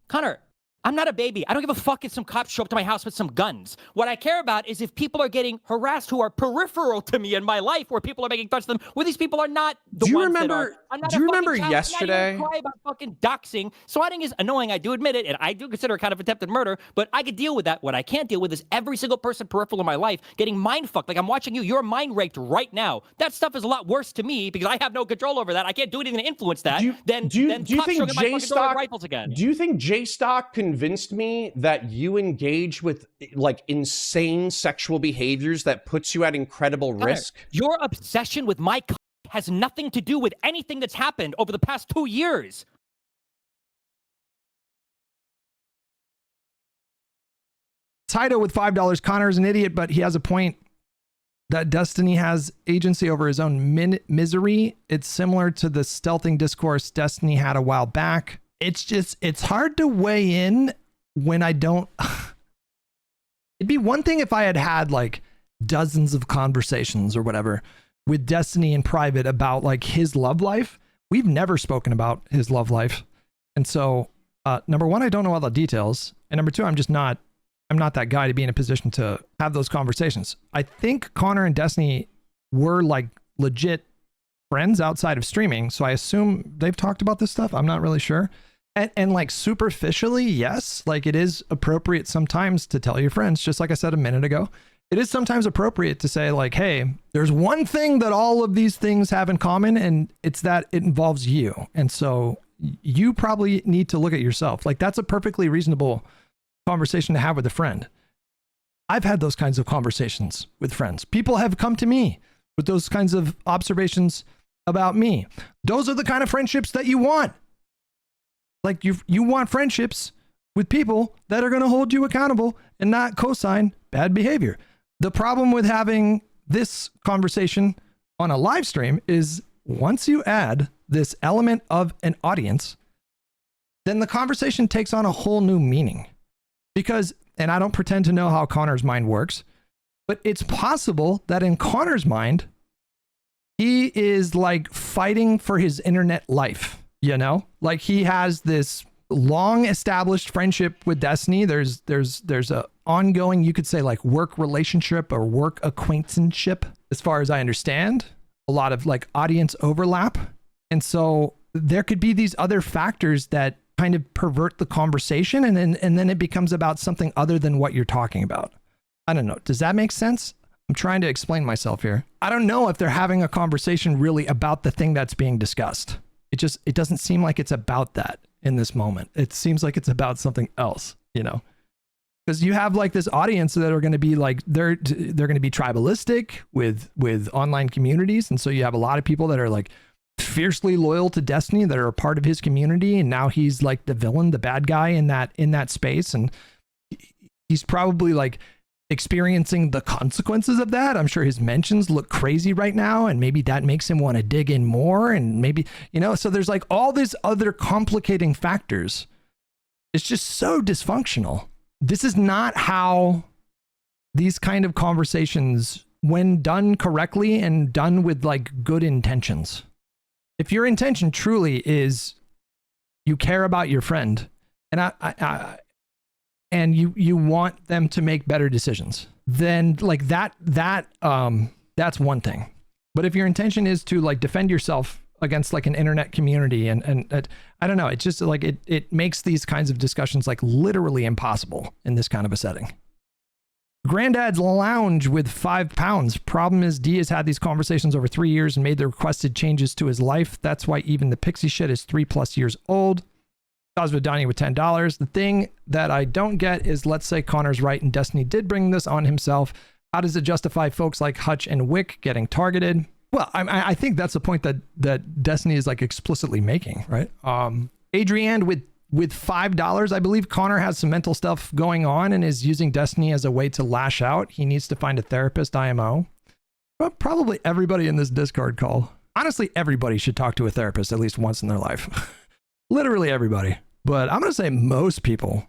I: Connor, I'm not a baby. I don't give a fuck if some cops show up to my house with some guns. What I care about is if people are getting harassed who are peripheral to me in my life, where people are making threats to them, where these people are not the ones that are.
A: Do you remember yesterday?
I: I'm not even cry about fucking doxing. Swatting is annoying, I do admit it, and I do consider it kind of attempted murder, but I could deal with that. What I can't deal with is every single person peripheral in my life getting mind fucked. Like I'm watching you. You're mind raped right now. That stuff is a lot worse to me because I have no control over that. I can't do anything to influence that. Do you think
A: J-Stock convinced me that you engage with like insane sexual behaviors that puts you at incredible risk?
I: Your obsession with my has nothing to do with anything that's happened over the past 2 years.
D: Tido with $5. Connor's an idiot, but he has a point that Destiny has agency over his own misery. It's similar to the stealthing discourse Destiny had a while back. It's hard to weigh in when I don't. It'd be one thing if I had like dozens of conversations or whatever with Destiny in private about like his love life. We've never spoken about his love life. And so, number one, I don't know all the details. And number two, I'm not that guy to be in a position to have those conversations. I think Conor and Destiny were like legit friends outside of streaming. So I assume they've talked about this stuff. I'm not really sure. And like superficially, yes, like it is appropriate sometimes to tell your friends, just like I said a minute ago, it is sometimes appropriate to say like, hey, there's one thing that all of these things have in common, and it's that it involves you. And so you probably need to look at yourself. Like, that's a perfectly reasonable conversation to have with a friend. I've had those kinds of conversations with friends. People have come to me with those kinds of observations about me. Those are the kind of friendships that you want. Like, you want friendships with people that are going to hold you accountable and not co-sign bad behavior. The problem with having this conversation on a live stream is once you add this element of an audience, then the conversation takes on a whole new meaning. Because, and I don't pretend to know how Conor's mind works, but it's possible that in Conor's mind, he is like fighting for his internet life, you know? Like, he has this long established friendship with Destiny. There's a ongoing, you could say, like, work relationship or work acquaintanceship, as far as I understand, a lot of like audience overlap. And so there could be these other factors that kind of pervert the conversation, and then it becomes about something other than what you're talking about. I don't know. Does that make sense? I'm trying to explain myself here. I don't know if they're having a conversation really about the thing that's being discussed. It doesn't seem like it's about that in this moment. It seems like it's about something else, you know? Because you have like this audience that are going to be like, they're going to be tribalistic with online communities. And so you have a lot of people that are like fiercely loyal to Destiny, that are a part of his community. And now he's like the villain, the bad guy in that space. And he's probably like experiencing the consequences of that. I'm sure his mentions look crazy right now, and maybe that makes him want to dig in more, and maybe, you know, so there's like all these other complicating factors. It's just so dysfunctional. This is not how these kind of conversations, when done correctly and done with like good intentions, if your intention truly is you care about your friend, and and you want them to make better decisions, then like that's one thing. But if your intention is to like defend yourself against like an internet community, and I don't know, it's just like it makes these kinds of discussions like literally impossible in this kind of a setting. Granddad's Lounge with £5. Problem is, D has had these conversations over 3 years and made the requested changes to his life. That's why even the pixie shit is 3+ years old. Cosmo Donnie with $10. The thing that I don't get is, let's say Conor's right and Destiny did bring this on himself. How does it justify folks like Hutch and Whick getting targeted? Well, I think that's the point that Destiny is like explicitly making, right? Adrienne with $5. I believe Conor has some mental stuff going on and is using Destiny as a way to lash out. He needs to find a therapist, IMO. Well, probably everybody in this Discord call. Honestly, everybody should talk to a therapist at least once in their life. Literally everybody. But I'm going to say most people,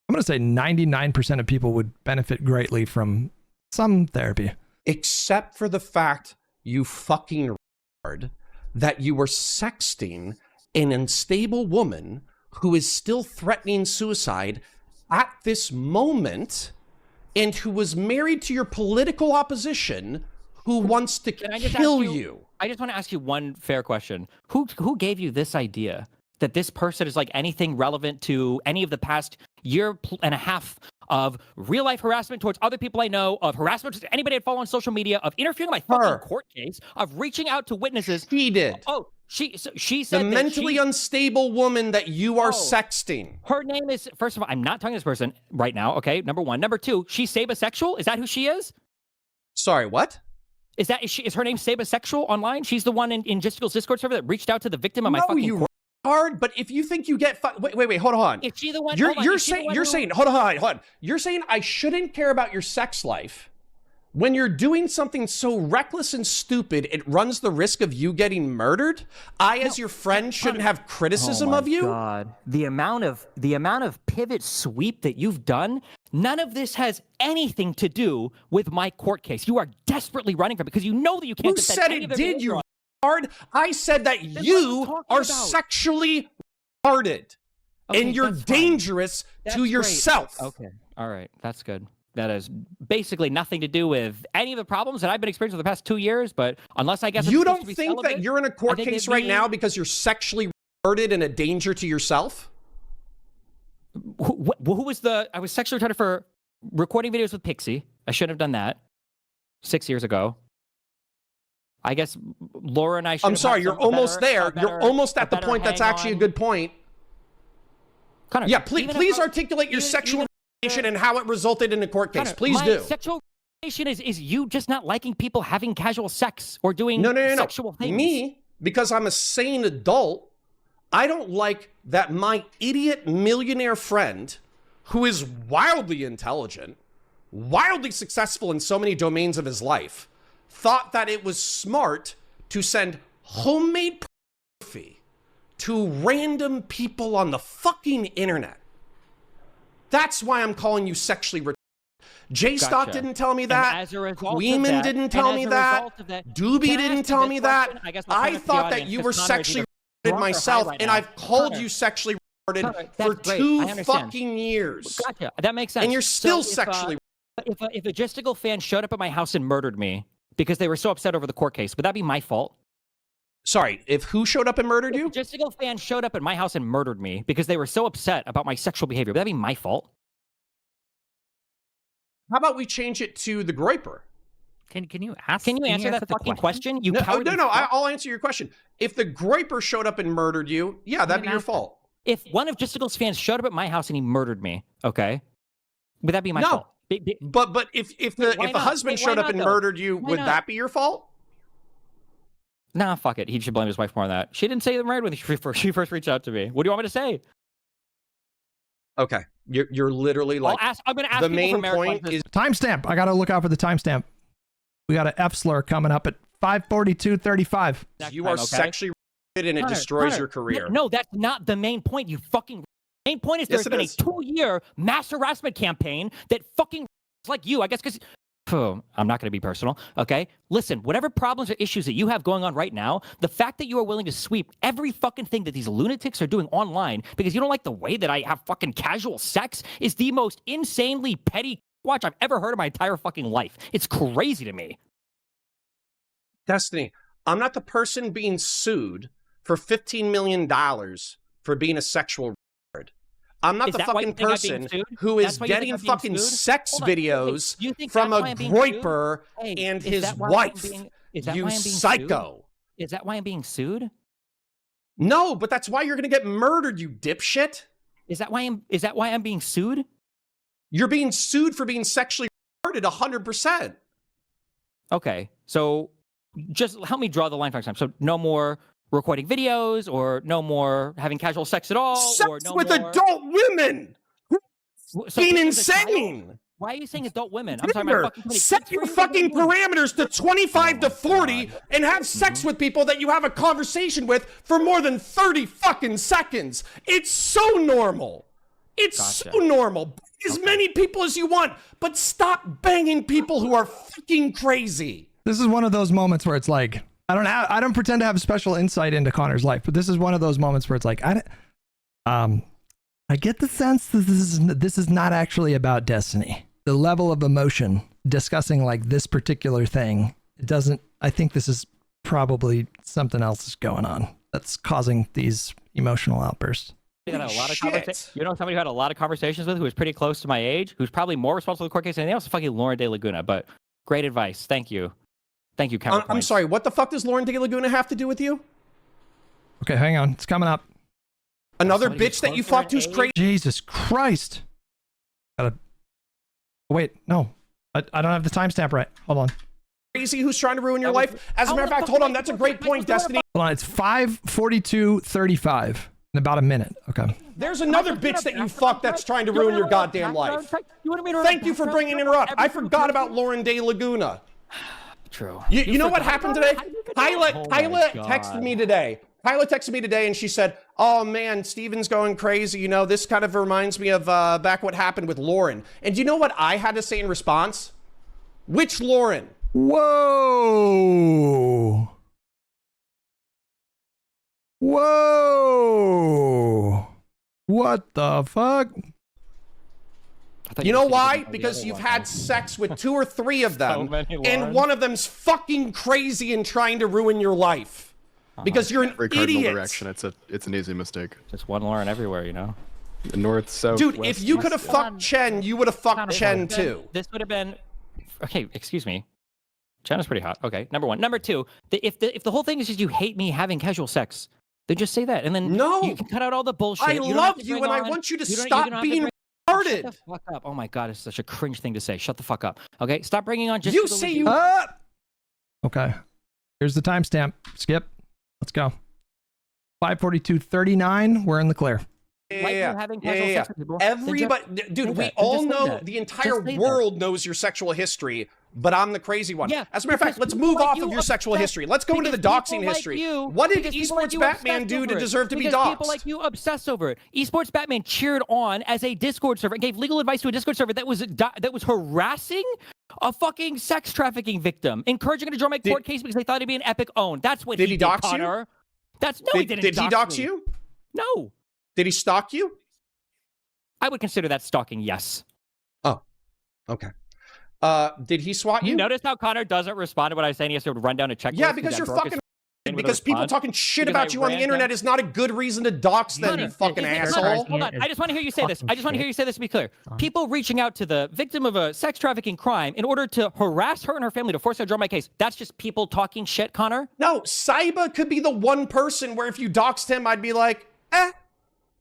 D: I'm going to say 99% of people would benefit greatly from some therapy.
A: Except for the fact, you fucking retard, that you were sexting an unstable woman who is still threatening suicide at this moment, and who was married to your political opposition, who wants to kill you.
I: I just want to ask you one fair question. Who gave you this idea that this person is like anything relevant to any of the past year and a half of real life harassment towards other people I know, of harassment to anybody I follow on social media, of interfering in my fucking court case, of reaching out to witnesses?
A: He did.
I: Oh, she said
A: the
I: that
A: mentally unstable woman that you are sexting.
I: Her name is, first of all, I'm not talking to this person right now. Okay, number one. Number two, she's sabasexual. Is that who she is?
A: Sorry, what?
I: Is her name sabasexual online? She's the one in Justicle's Discord server that reached out to the victim of my fucking court.
A: Hard, but if you think you get wait, hold on.
I: Is she the one?
A: You're saying hold on. You're saying I shouldn't care about your sex life when you're doing something so reckless and stupid it runs the risk of you getting murdered? As your friend, shouldn't have criticism of you?
I: God, the amount of pivot sweep that you've done. None of this has anything to do with my court case. You are desperately running from it because you know that you can't.
A: Who said it did, you retard? I said that you are sexually retarded, and you're dangerous to yourself.
I: Okay, all right, that's good. That has basically nothing to do with any of the problems that I've been experiencing for the past 2 years. But unless I guess
A: you don't think that you're in a court case right now because you're sexually retarded and a danger to yourself?
I: Who was I was sexually retarded for recording videos with Pixie. I shouldn't have done that. 6 years ago. I guess Laura and I should.
A: I'm sorry, you're almost there. You're almost at the point that's actually a good point.
I: Connor,
A: Yeah, please articulate your sexual relation and how it resulted in a court case.
I: Connor,
A: Please
I: my
A: do.
I: Sexual relation is you just not liking people having casual sex or doing
A: No.
I: sexual things.
A: Me, because I'm a sane adult, I don't like that my idiot millionaire friend, who is wildly intelligent, wildly successful in so many domains of his life, thought that it was smart to send homemade pornography to random people on the fucking internet. That's why I'm calling you sexually retarded. J-Stock didn't tell me that. Kuihman didn't tell me that. Doobie didn't tell me that. I thought that you were sexually retarded myself, and I've called you sexually retarded for 2 fucking years.
I: Gotcha. That makes sense.
A: And you're still sexually retarded.
I: If a Gisticle fan showed up at my house and murdered me because they were so upset over the court case, would that be my fault?
A: Sorry, if who showed up and murdered you?
I: If a Gisticle fan showed up at my house and murdered me because they were so upset about my sexual behavior, would that be my fault?
A: How about we change it to the Groiper?
C: Can you ask?
I: Can you answer that
C: the
I: fucking question? You
A: No,
I: cowardly
A: no,
I: fuck.
A: I'll answer your question. If the Groiper showed up and murdered you, yeah, that'd be your fault.
I: If one of Gisticle's fans showed up at my house and he murdered me, okay, would that be my fault?
A: But if the husband showed up and murdered you, would that be your fault?
I: Nah, fuck it. He should blame his wife more on that. She didn't say the right when she first reached out to me. What do you want me to say?
A: Okay, you're literally like.
I: I'm gonna ask
A: the
I: people
A: main
I: from America
A: point
I: like
A: is
D: Timestamp. I got to look out for the timestamp. We got an F slur coming up at 5:42:35.
A: you are sexually retarded and it destroys your career.
I: No, that's not the main point. You fucking. Main point is
A: Yes,
I: there's
A: it
I: been
A: is.
I: a 2-year mass harassment campaign that fucking like you, I guess, because. I'm not going to be personal, okay? Listen, whatever problems or issues that you have going on right now, the fact that you are willing to sweep every fucking thing that these lunatics are doing online because you don't like the way that I have fucking casual sex is the most insanely petty watch I've ever heard in my entire fucking life. It's crazy to me.
A: Destiny, I'm not the person being sued for $15 million for being a sexual retard. I'm not the fucking person who is getting fucking sex videos from a Groiper and his wife. You psycho.
I: Is that why I'm being sued?
A: No, but that's why you're gonna get murdered, you dipshit.
I: Is that why I'm being sued?
A: You're being sued for being sexually retarded 100%.
I: Okay, so just help me draw the line for next time. So no more recording videos, or no more having casual sex at all,
A: Sex
I: or no
A: with
I: more...
A: adult women.
I: So
A: Being insane.
I: Why are you saying adult women? I'm sorry, my fucking
A: set your fucking parameters to 25 to 40 and have sex with people that you have a conversation with for more than 30 fucking seconds. It's so normal. It's so normal. Bang as many people as you want, but stop banging people who are fucking crazy.
D: This is one of those moments where it's like, I don't pretend to have special insight into Connor's life, but this is one of those moments where it's like, I get the sense that this is not actually about Destiny. The level of emotion discussing like this particular thing, it doesn't. I think this is probably something else is going on that's causing these emotional outbursts.
I: You know somebody who had a lot of conversations with, who was pretty close to my age, who's probably more responsible for the court case than anything else, is fucking Lauren De Laguna. But great advice. Thank you. Thank you, Counterpoints.
A: I'm sorry, what the fuck does Lauren De Laguna have to do with you?
D: Okay, hang on. It's coming up.
A: Another bitch that you fucked who's crazy?
D: Jesus Christ. Wait, no. I don't have the timestamp right. Hold on.
A: Crazy who's trying to ruin your life? As a matter of fact, hold on, that's a great point, Destiny.
D: Hold on, it's 5:42:35 in about a minute. Okay.
A: There's another bitch that you fucked that's trying to ruin your goddamn life. Thank you for bringing it up. I forgot about Lauren De Laguna.
I: True.
A: You know what happened today? Kyla texted me today. Kyla texted me today and she said, oh man, Steven's going crazy. You know, this kind of reminds me of back what happened with Lauren. And do you know what I had to say in response? Which Lauren?
D: Whoa. Whoa. What the fuck?
A: You know why? Because you've had sex with 2 or 3 of them, and one of them's fucking crazy and trying to ruin your life. Because you're an idiot.
G: Direction. It's an easy mistake.
I: Just one Lauren everywhere, you know.
G: North, south.
A: Dude,
G: west,
A: if you
G: east,
A: could have fucked Chen, you would have fucked Chen too.
I: This would have been. Okay, excuse me. China's pretty hot. Okay, number one. Number two, if the whole thing is just you hate me having casual sex, then just say that, and then
A: No.
I: you can cut out all the bullshit.
A: I
I: You don't have
A: love
I: to
A: you,
I: bring
A: and I
I: on-
A: want you to
I: you don't
A: stop
I: have to
A: being
I: bring-
A: retarded.
I: Shut the fuck up! Oh my god, it's such a cringe thing to say. Shut the fuck up. Okay, stop bringing on just.
A: You say you.
D: Okay. Here's the timestamp. Skip. Let's go. 5:42:39. We're in the clear.
A: Yeah.
I: Having casual sex with people, then just
A: Everybody,
I: say
A: dude, we
I: that. Then
A: all
I: just say
A: know
I: that.
A: the entire
I: Just say that.
A: world knows your sexual history, but I'm the crazy one.
I: Yeah,
A: As a matter of fact,
I: because
A: let's
I: people
A: move
I: like
A: off
I: you
A: of your sexual
I: obsess-
A: history. Let's go into the
I: because
A: doxing
I: people like
A: history.
I: you-
A: What did
I: because people like
A: Esports
I: you
A: Batman
I: obsess
A: do
I: over
A: to
I: it.
A: deserve to be
I: Because
A: doxed?
I: people like you obsess over it. Esports Batman cheered on as a Discord server and gave legal advice to a Discord server that was harassing a fucking sex trafficking victim, encouraging her to join my court case because they thought it'd be an epic own. That's what
A: Did he
I: did,
A: dox you?
I: Connor. That's no, he didn't.
A: Did he dox
I: me.
A: you?
I: No.
A: Did he stalk you?
I: I would consider that stalking. Yes.
A: Oh, okay. Did he swat you?
I: You notice how Connor doesn't respond to what I was saying? He has to run down a checklist.
A: Yeah, because you're fucking. Because people talking shit about you on the internet is not a good reason to dox them, you fucking asshole.
I: Hold on, I just want to hear you say this. I just want to hear you say this to be clear. People reaching out to the victim of a sex trafficking crime in order to harass her and her family to force her to join my case. That's just people talking shit, Connor.
A: No, Saiba could be the one person where if you doxed him, I'd be like, eh.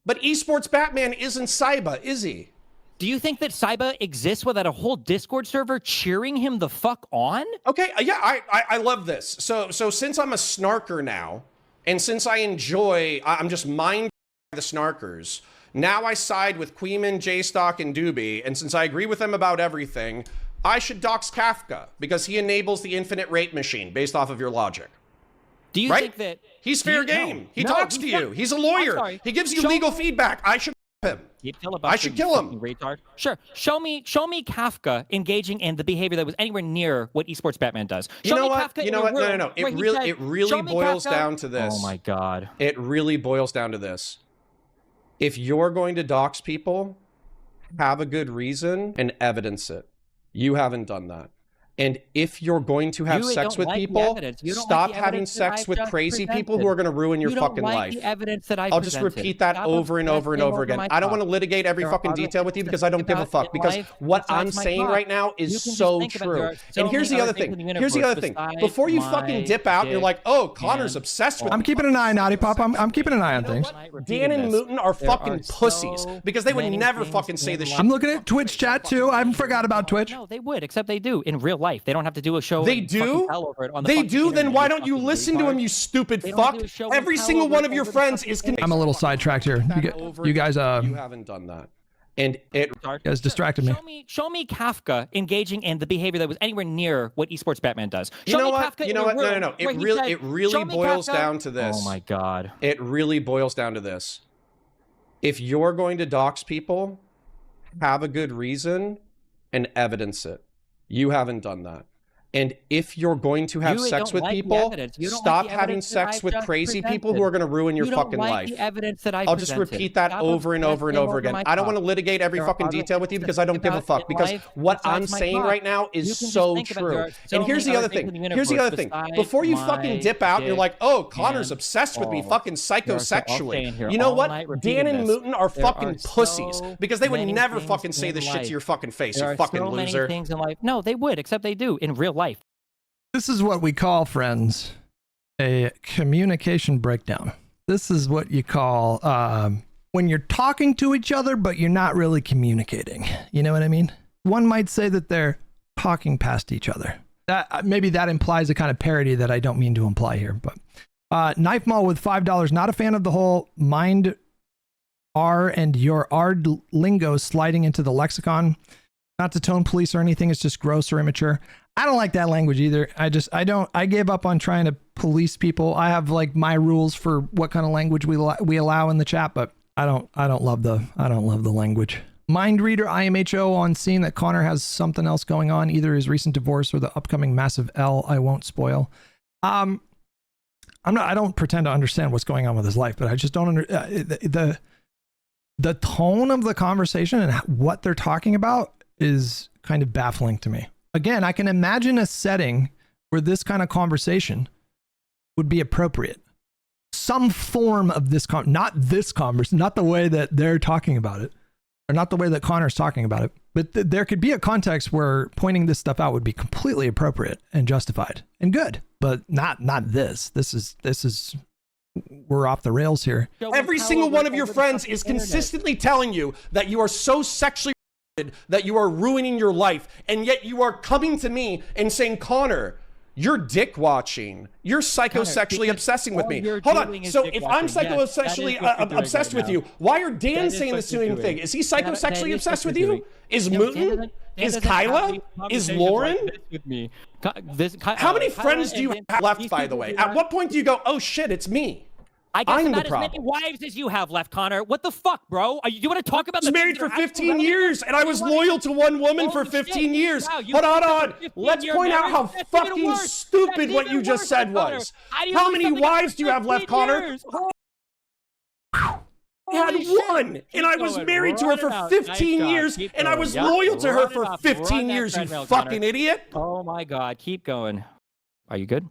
A: But Esports Batman isn't Saiba, is he?
I: Do you think that Saiba exists without a whole Discord server cheering him the fuck on?
A: Okay, yeah, I love this. So since I'm a snarker now, and since I'm just mind the snarkers, now I side with Kuihman, J-Stock, and Doobie, and since I agree with them about everything, I should dox Kafka, because he enables the infinite rape machine, based off of your logic.
I: Do you
A: Right?
I: think that...
A: He's fair game. He talks to you. He's a lawyer.
I: sorry.
A: He gives you
I: Show
A: legal
I: me-
A: feedback. I should him. I should kill him.
I: Retard. Sure. Show me Kafka engaging in the behavior that was anywhere near what Esports Batman does.
A: You
I: Show
A: know
I: me
A: what?
I: Kafka
A: You know
I: in a
A: what? No,
I: room
A: no, no.
I: where he said,
A: It really
I: "Show me
A: boils
I: Kafka."
A: down to this.
I: Oh my god.
A: It really boils down to this. If you're going to dox people, have a good reason and evidence it. You haven't done that. And if you're going to have
I: You
A: sex
I: don't
A: with
I: like the
A: people,
I: evidence. You don't
A: stop
I: like the
A: having
I: evidence that
A: sex
I: I've
A: with
I: just
A: crazy people who
I: presented.
A: are going to ruin your
I: You don't
A: fucking
I: like
A: life.
I: the evidence that
A: I'll just repeat that over and over and over again. I don't want to litigate every fucking detail with you because I don't give a fuck. Because what I'm saying right now is so true. And here's the other thing. Here's the other thing. Before you fucking dip out, you're like, oh, Connor's obsessed with.
D: I'm keeping an eye, Naughty Pop. I'm keeping an eye on things.
A: Dan and Mooten are fucking pussies because they would never fucking say this shit.
D: I'm looking at Twitch chat too. I forgot about Twitch.
I: No, they would, except they do in real life. They don't have to do a show.
A: They
I: and fucking
A: do?
I: tell over it on the
A: They
I: fucking
A: do? Then
I: internet,
A: why
I: you
A: don't you
I: fucking
A: listen to
I: retard.
A: him, you stupid
I: They don't
A: fuck?
I: do a show and
A: Every
I: tell
A: single
I: over
A: one
I: it
A: of your
I: over the
A: friends
I: fucking
A: is
I: internet.
D: I'm a little sidetracked here. You guys,
A: You haven't done that. And it
D: you guys distracted me.
I: Show me Kafka engaging in the behavior that was anywhere near what Esports Batman does.
A: You
I: Show
A: know
I: me
A: what?
I: Kafka
A: You know
I: in a
A: what? No,
I: room
A: no, no.
I: where he said,
A: It really
I: "Show me
A: boils
I: Kafka."
A: down to this.
I: Oh my god.
A: It really boils down to this. If you're going to dox people, have a good reason and evidence it. You haven't done that. And if you're going to have
I: You
A: sex
I: don't
A: with
I: like the
A: people,
I: evidence. You don't
A: stop
I: like the
A: having
I: evidence that
A: sex
I: I've
A: with
I: just
A: crazy people
I: presented.
A: who are going to ruin your
I: You don't
A: fucking
I: like
A: life.
I: the evidence that
A: I'll just repeat that over and over and over again. I don't want to litigate every fucking detail with you because I don't give a fuck. Because what I'm saying right now is so true. And here's the other thing. Here's the other thing. Before you fucking dip out, you're like, oh, Connor's obsessed with me fucking psychosexually. You know what? Dan and Mooten are fucking pussies because they would never fucking say this shit to your fucking face, you fucking loser.
I: Things in life. No, they would, except they do in real life.
D: This is what we call, friends, a communication breakdown. This is what you call when you're talking to each other, but you're not really communicating. You know what I mean? One might say that they're talking past each other. That maybe that implies a kind of parody that I don't mean to imply here. But Knife Mall with $5. Not a fan of the whole mind R and your R lingo sliding into the lexicon. Not to tone police or anything. It's just gross or immature. I don't like that language either. I gave up on trying to police people. I have like my rules for what kind of language we allow in the chat, but I don't love the language. Mind Reader IMHO on seeing that Conor has something else going on, either his recent divorce or the upcoming massive L I won't spoil. I don't pretend to understand what's going on with his life, but I just don't the tone of the conversation and what they're talking about is kind of baffling to me. Again, I can imagine a setting where this kind of conversation would be appropriate. Some form of this, not this conversation, not the way that they're talking about it, or not the way that Conor's talking about it, But there could be a context where pointing this stuff out would be completely appropriate and justified and good, but not this. This is we're off the rails here.
A: Every single one of your friends is consistently telling you that you are so sexually that you are ruining your life, and yet you are coming to me and saying, Connor, you're dick watching. You're psychosexually obsessing with me. Hold on. So if I'm psychosexually obsessed with you, why are Dan saying the same thing? Is he psychosexually obsessed with you? Is Mooten? Is Kyla? Is Lauren? How many friends do you have left, by the way? At what point do you go, oh shit, it's me?
I: I guess
A: I'm
I: not
A: the
I: as many
A: problem.
I: wives as you have left, Connor. What the fuck, bro? You want to talk about?
A: I was married for 15 years, and I was loyal to one woman for 15 years.
I: Wow,
A: But hold on, let's point out how fucking stupid what you just said was. How many wives do you have left, Connor? I had one, and I was married to her for 15 years, and I was loyal to her for 15 years, you fucking idiot.
I: Oh my God, keep going. Are you good?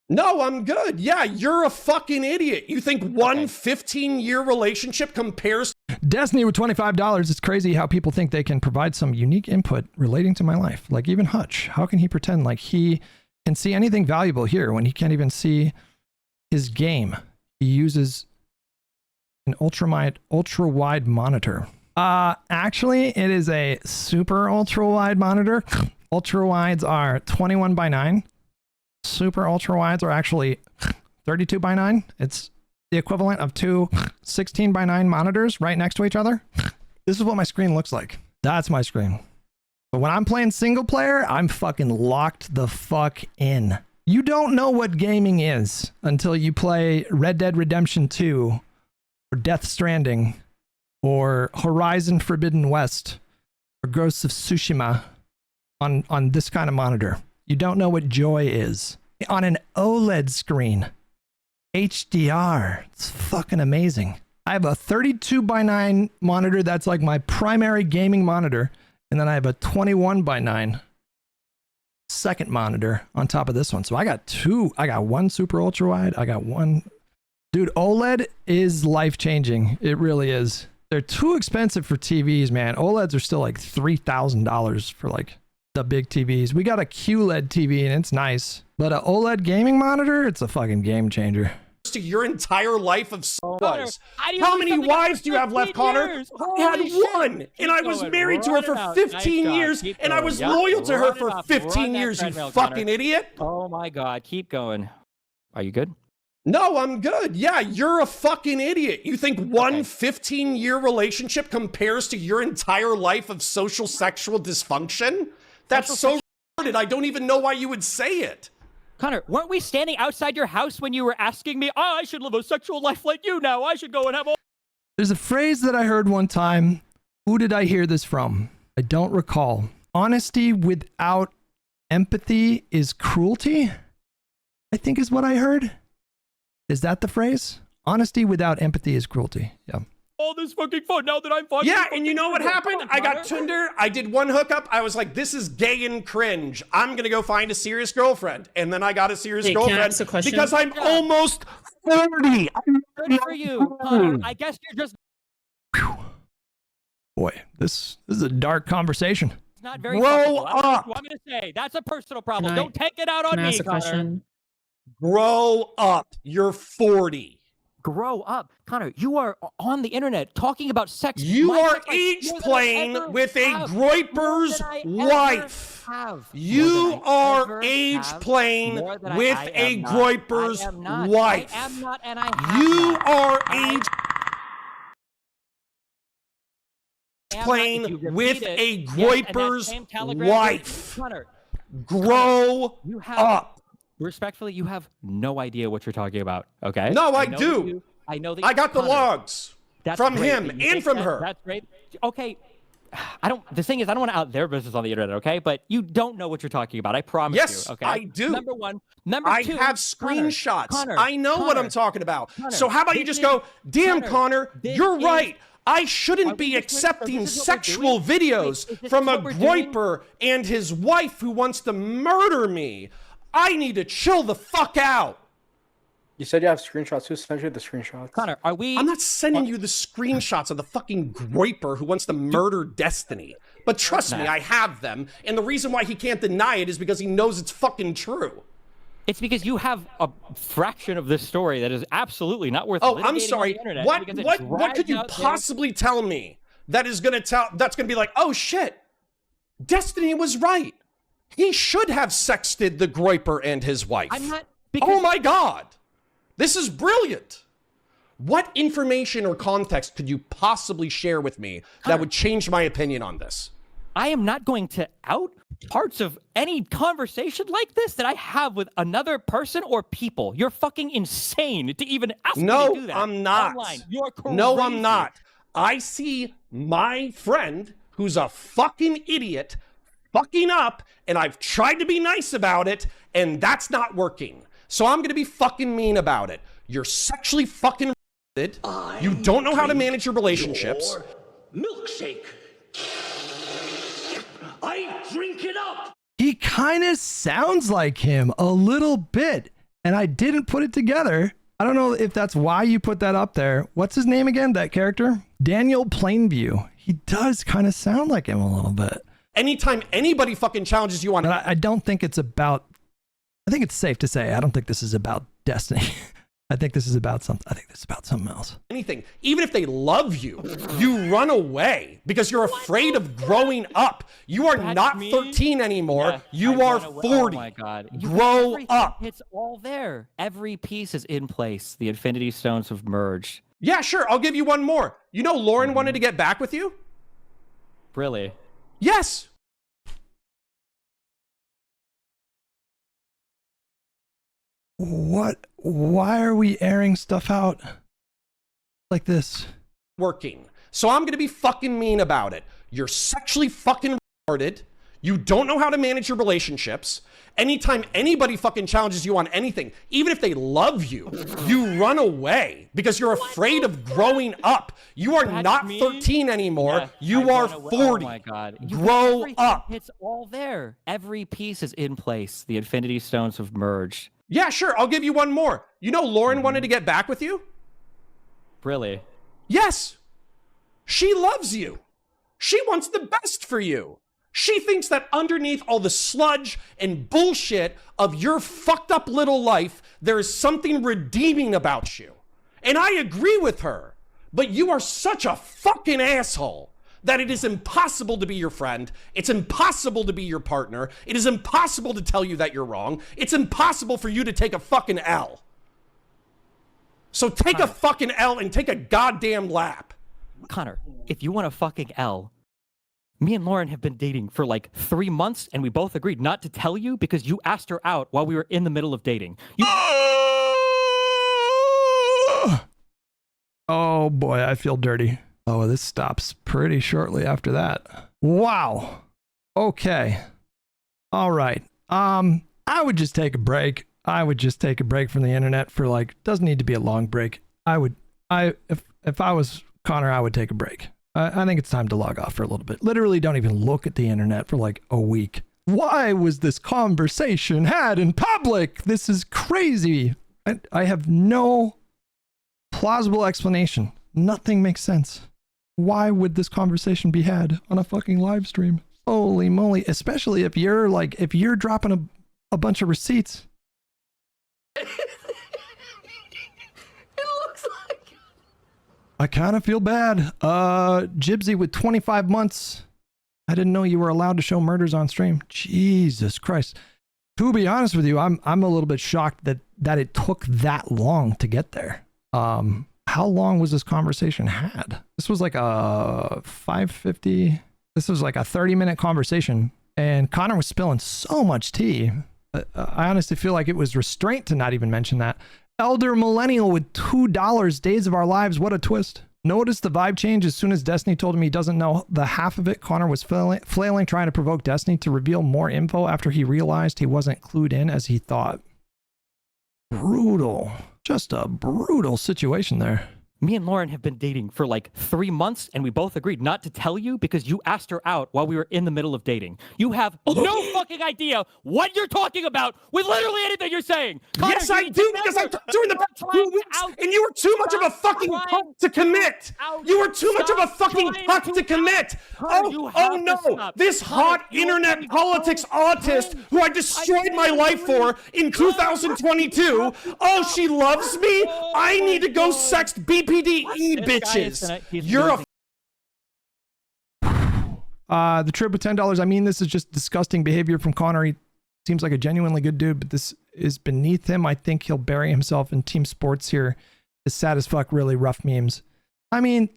A: No, I'm good. Yeah, you're a fucking idiot. You think one 15-year relationship compares?
D: Destiny with $25. It's crazy how people think they can provide some unique input relating to my life. Like even Hutch, how can he pretend like he can see anything valuable here when he can't even see his game? He uses an ultra wide monitor. Actually, it is a super ultra wide monitor. Ultra wides are 21:9. Super ultra wides are actually 32:9. It's the equivalent of two 16:9 monitors right next to each other. This is what my screen looks like. That's my screen. But when I'm playing single player, I'm fucking locked the fuck in. You don't know what gaming is until you play Red Dead Redemption 2 or Death Stranding or Horizon Forbidden West or Ghosts of Tsushima on this kind of monitor. You don't know what joy is. On an OLED screen, HDR, it's fucking amazing. I have a 32:9 monitor that's like my primary gaming monitor, and then I have a 21:9 second monitor on top of this one. So I got two. I got one super ultra wide. I got one. Dude, OLED is life-changing. It really is. They're too expensive for TVs, man. OLEDs are still like $3,000 for like the big TVs. We got a QLED TV and it's nice, but an OLED gaming monitor, it's a fucking game changer.
A: To your entire life of
I: Connor,
A: how many wives do you have left, Connor? I had one, and I was married to her for 15 years, and I was loyal to her for 15 years, you fucking idiot.
I: Oh my God, keep going. Are you good?
A: No, I'm good. Yeah, you're a fucking idiot. You think one 15-year relationship compares to your entire life of social sexual dysfunction? That's so retarded. I don't even know why you would say it.
I: Connor, weren't we standing outside your house when you were asking me, oh, I should live a sexual life like you now. I should go and have all...
D: There's a phrase that I heard one time. Who did I hear this from? I don't recall. Honesty without empathy is cruelty, I think is what I heard. Is that the phrase? Honesty without empathy is cruelty. Yeah.
I: All this fucking fun now that I'm fucking...
A: Yeah, and you know what happened? I got Tinder. I did one hookup. I was like, this is gay and cringe. I'm going to go find a serious girlfriend. And then I got a serious girlfriend because I'm almost 40.
I: Good for you, Connor. I guess you're just...
D: Boy, this is a dark conversation.
I: It's not very...
A: Grow up.
I: I'm going to say, that's a personal problem. Don't take it out on me, Connor.
A: Grow up. You're 40.
I: Grow up. Connor, you are on the internet talking about sex.
A: You are age playing with a groiper's wife. You are age playing with a groiper's wife.
I: I am not, and I have
A: You
I: not.
A: are age playing with a groiper's wife.
I: Connor,
A: Grow up.
I: Respectfully, you have no idea what you're talking about, okay?
A: No, I do.
I: I know that
A: I got the
I: Connor,
A: logs from him and from her.
I: That's great. Okay. The thing is, I don't want to out their business on the internet, okay? But you don't know what you're talking about. I promise
A: Yes,
I: you, okay?
A: I do.
I: Number one. Number
A: I
I: two.
A: have screenshots.
I: Connor,
A: I know what I'm talking about. So how about you just go, damn, Connor,
I: this
A: you're
I: is-
A: right. I shouldn't
I: Are
A: be
I: we
A: accepting
I: this is what we're
A: sexual
I: doing?
A: videos
I: Wait, is this
A: from a
I: what we're doing?
A: groiper and his wife who wants to murder me. I need to chill the fuck out.
H: You said you have screenshots. Who sent you the screenshots?
I: Connor, are we?
A: I'm not sending you the screenshots of the fucking groiper who wants to murder Destiny. But trust me, I have them. And the reason why he can't deny it is because he knows it's fucking true.
I: It's because you have a fraction of this story that is absolutely not worth.
A: Oh, I'm
I: litigating
A: sorry.
I: on the internet
A: What
I: because it
A: what could
I: drags
A: you
I: out there.
A: possibly tell me that is gonna be like, oh shit, Destiny was right. He should have sexted the groiper and his wife.
I: I'm not. Because
A: Oh my god. This is brilliant. What information or context could you possibly share with me that would change my opinion on this?
I: I am not going to out parts of any conversation like this that I have with another person or people. You're fucking insane to even ask me to do that.
A: No, I'm not.
I: Online. You're crazy.
A: No, I'm not. I see my friend who's a fucking idiot fucking up, and I've tried to be nice about it, and that's not working. So I'm gonna be fucking mean about it. You're sexually fucking retarded. You don't know how to manage your relationships.
J: Milkshake. I drink it up.
D: He kind of sounds like him a little bit, and I didn't put it together. I don't know if that's why you put that up there. What's his name again, that character? Daniel Plainview. He does kind of sound like him a little bit.
A: Anytime anybody fucking challenges you on
D: But I don't think it's about, I think it's safe to say, I don't think this is about Destiny. I think this is about something. I think this is about something else.
A: anything, even if they love you, you run away because you're afraid of growing up. You are
I: That's
A: not
I: me?
A: 13 anymore.
I: Yes,
A: You
I: I
A: are
I: run away.
A: 40.
I: Oh my god.
A: Grow
I: Everything,
A: up.
I: It's all there. Every piece is in place. The Infinity Stones have merged.
A: Yeah, sure. I'll give you one more. You know Lauren wanted to get back with you?
I: Really?
A: Yes.
D: What? Why are we airing stuff out like this?
A: Working. So I'm going to be fucking mean about it. You're sexually fucking retarded. You don't know how to manage your relationships. Anytime anybody fucking challenges you on anything, even if they love you, you run away because you're afraid of growing up. You are
I: That's
A: not
I: me?
A: 13 anymore.
I: Yes,
A: You
I: I
A: are
I: run away.
A: 40.
I: Oh my god.
A: Grow
I: Everything,
A: up.
I: It's all there. Every piece is in place. The Infinity Stones have merged.
A: Yeah, sure. I'll give you one more. You know Lauren wanted to get back with you?
I: Really?
A: Yes. She loves you. She wants the best for you. She thinks that underneath all the sludge and bullshit of your fucked up little life, there is something redeeming about you. And I agree with her. But you are such a fucking asshole that it is impossible to be your friend. It's impossible to be your partner. It is impossible to tell you that you're wrong. It's impossible for you to take a fucking L. So take a fucking L and take a goddamn lap.
I: Connor, if you want a fucking L, me and Lauren have been dating for like 3 months, and we both agreed not to tell you because you asked her out while we were in the middle of dating.
D: Oh boy, I feel dirty. Oh, this stops pretty shortly after that. Wow. Okay. All right. I would just take a break. I would just take a break from the internet for like, doesn't need to be a long break. If I was Connor, I would take a break. I think it's time to log off for a little bit. Literally don't even look at the internet for like a week. Why was this conversation had in public? This is crazy. I have no plausible explanation. Nothing makes sense. Why would this conversation be had on a fucking live stream? Holy moly. Especially if you're dropping a bunch of receipts.
J: It looks like.
D: I kind of feel bad. Jibsy with 25 months. I didn't know you were allowed to show murders on stream. Jesus Christ. To be honest with you, I'm a little bit shocked that it took that long to get there. How long was this conversation had? This was like a 550. This was like a 30-minute conversation, and Connor was spilling so much tea. I honestly feel like it was restraint to not even mention that. Elder Millennial with $2, Days of Our Lives. What a twist. Notice the vibe change as soon as Destiny told him he doesn't know the half of it. Connor was flailing, trying to provoke Destiny to reveal more info after he realized he wasn't clued in as he thought. Brutal. Just a brutal situation there.
I: Me and Lauren have been dating for like 3 months, and we both agreed not to tell you because you asked her out while we were in the middle of dating. You have no fucking idea what you're talking about with literally anything you're saying. Connor,
A: Yes,
I: you
A: I
I: need
A: do,
I: to
A: because I
I: remember,
A: talked to her in the
I: you're
A: past 2
I: trying
A: weeks,
I: out-
A: and you were too much of a
I: Stop
A: fucking
I: trying
A: cunt to commit.
I: out-
A: You were too much of a
I: stop
A: fucking
I: trying
A: cunt to
I: out-
A: commit.
I: Connor, you
A: Oh
I: have to
A: no,
I: stop.
A: this
I: Connor,
A: hot
I: you're
A: internet
I: getting
A: politics
I: so
A: autist
I: cringe.
A: who I destroyed my life for in 2022. Oh, she loves me. I need to go sext BPDE
I: This guy is
A: bitches.
I: gonna- he's
A: You're a
I: losing.
D: The trip with $10. I mean, this is just disgusting behavior from Conor. He seems like a genuinely good dude, but this is beneath him. I think he'll bury himself in team sports here. It's sad as fuck, really rough memes. I mean,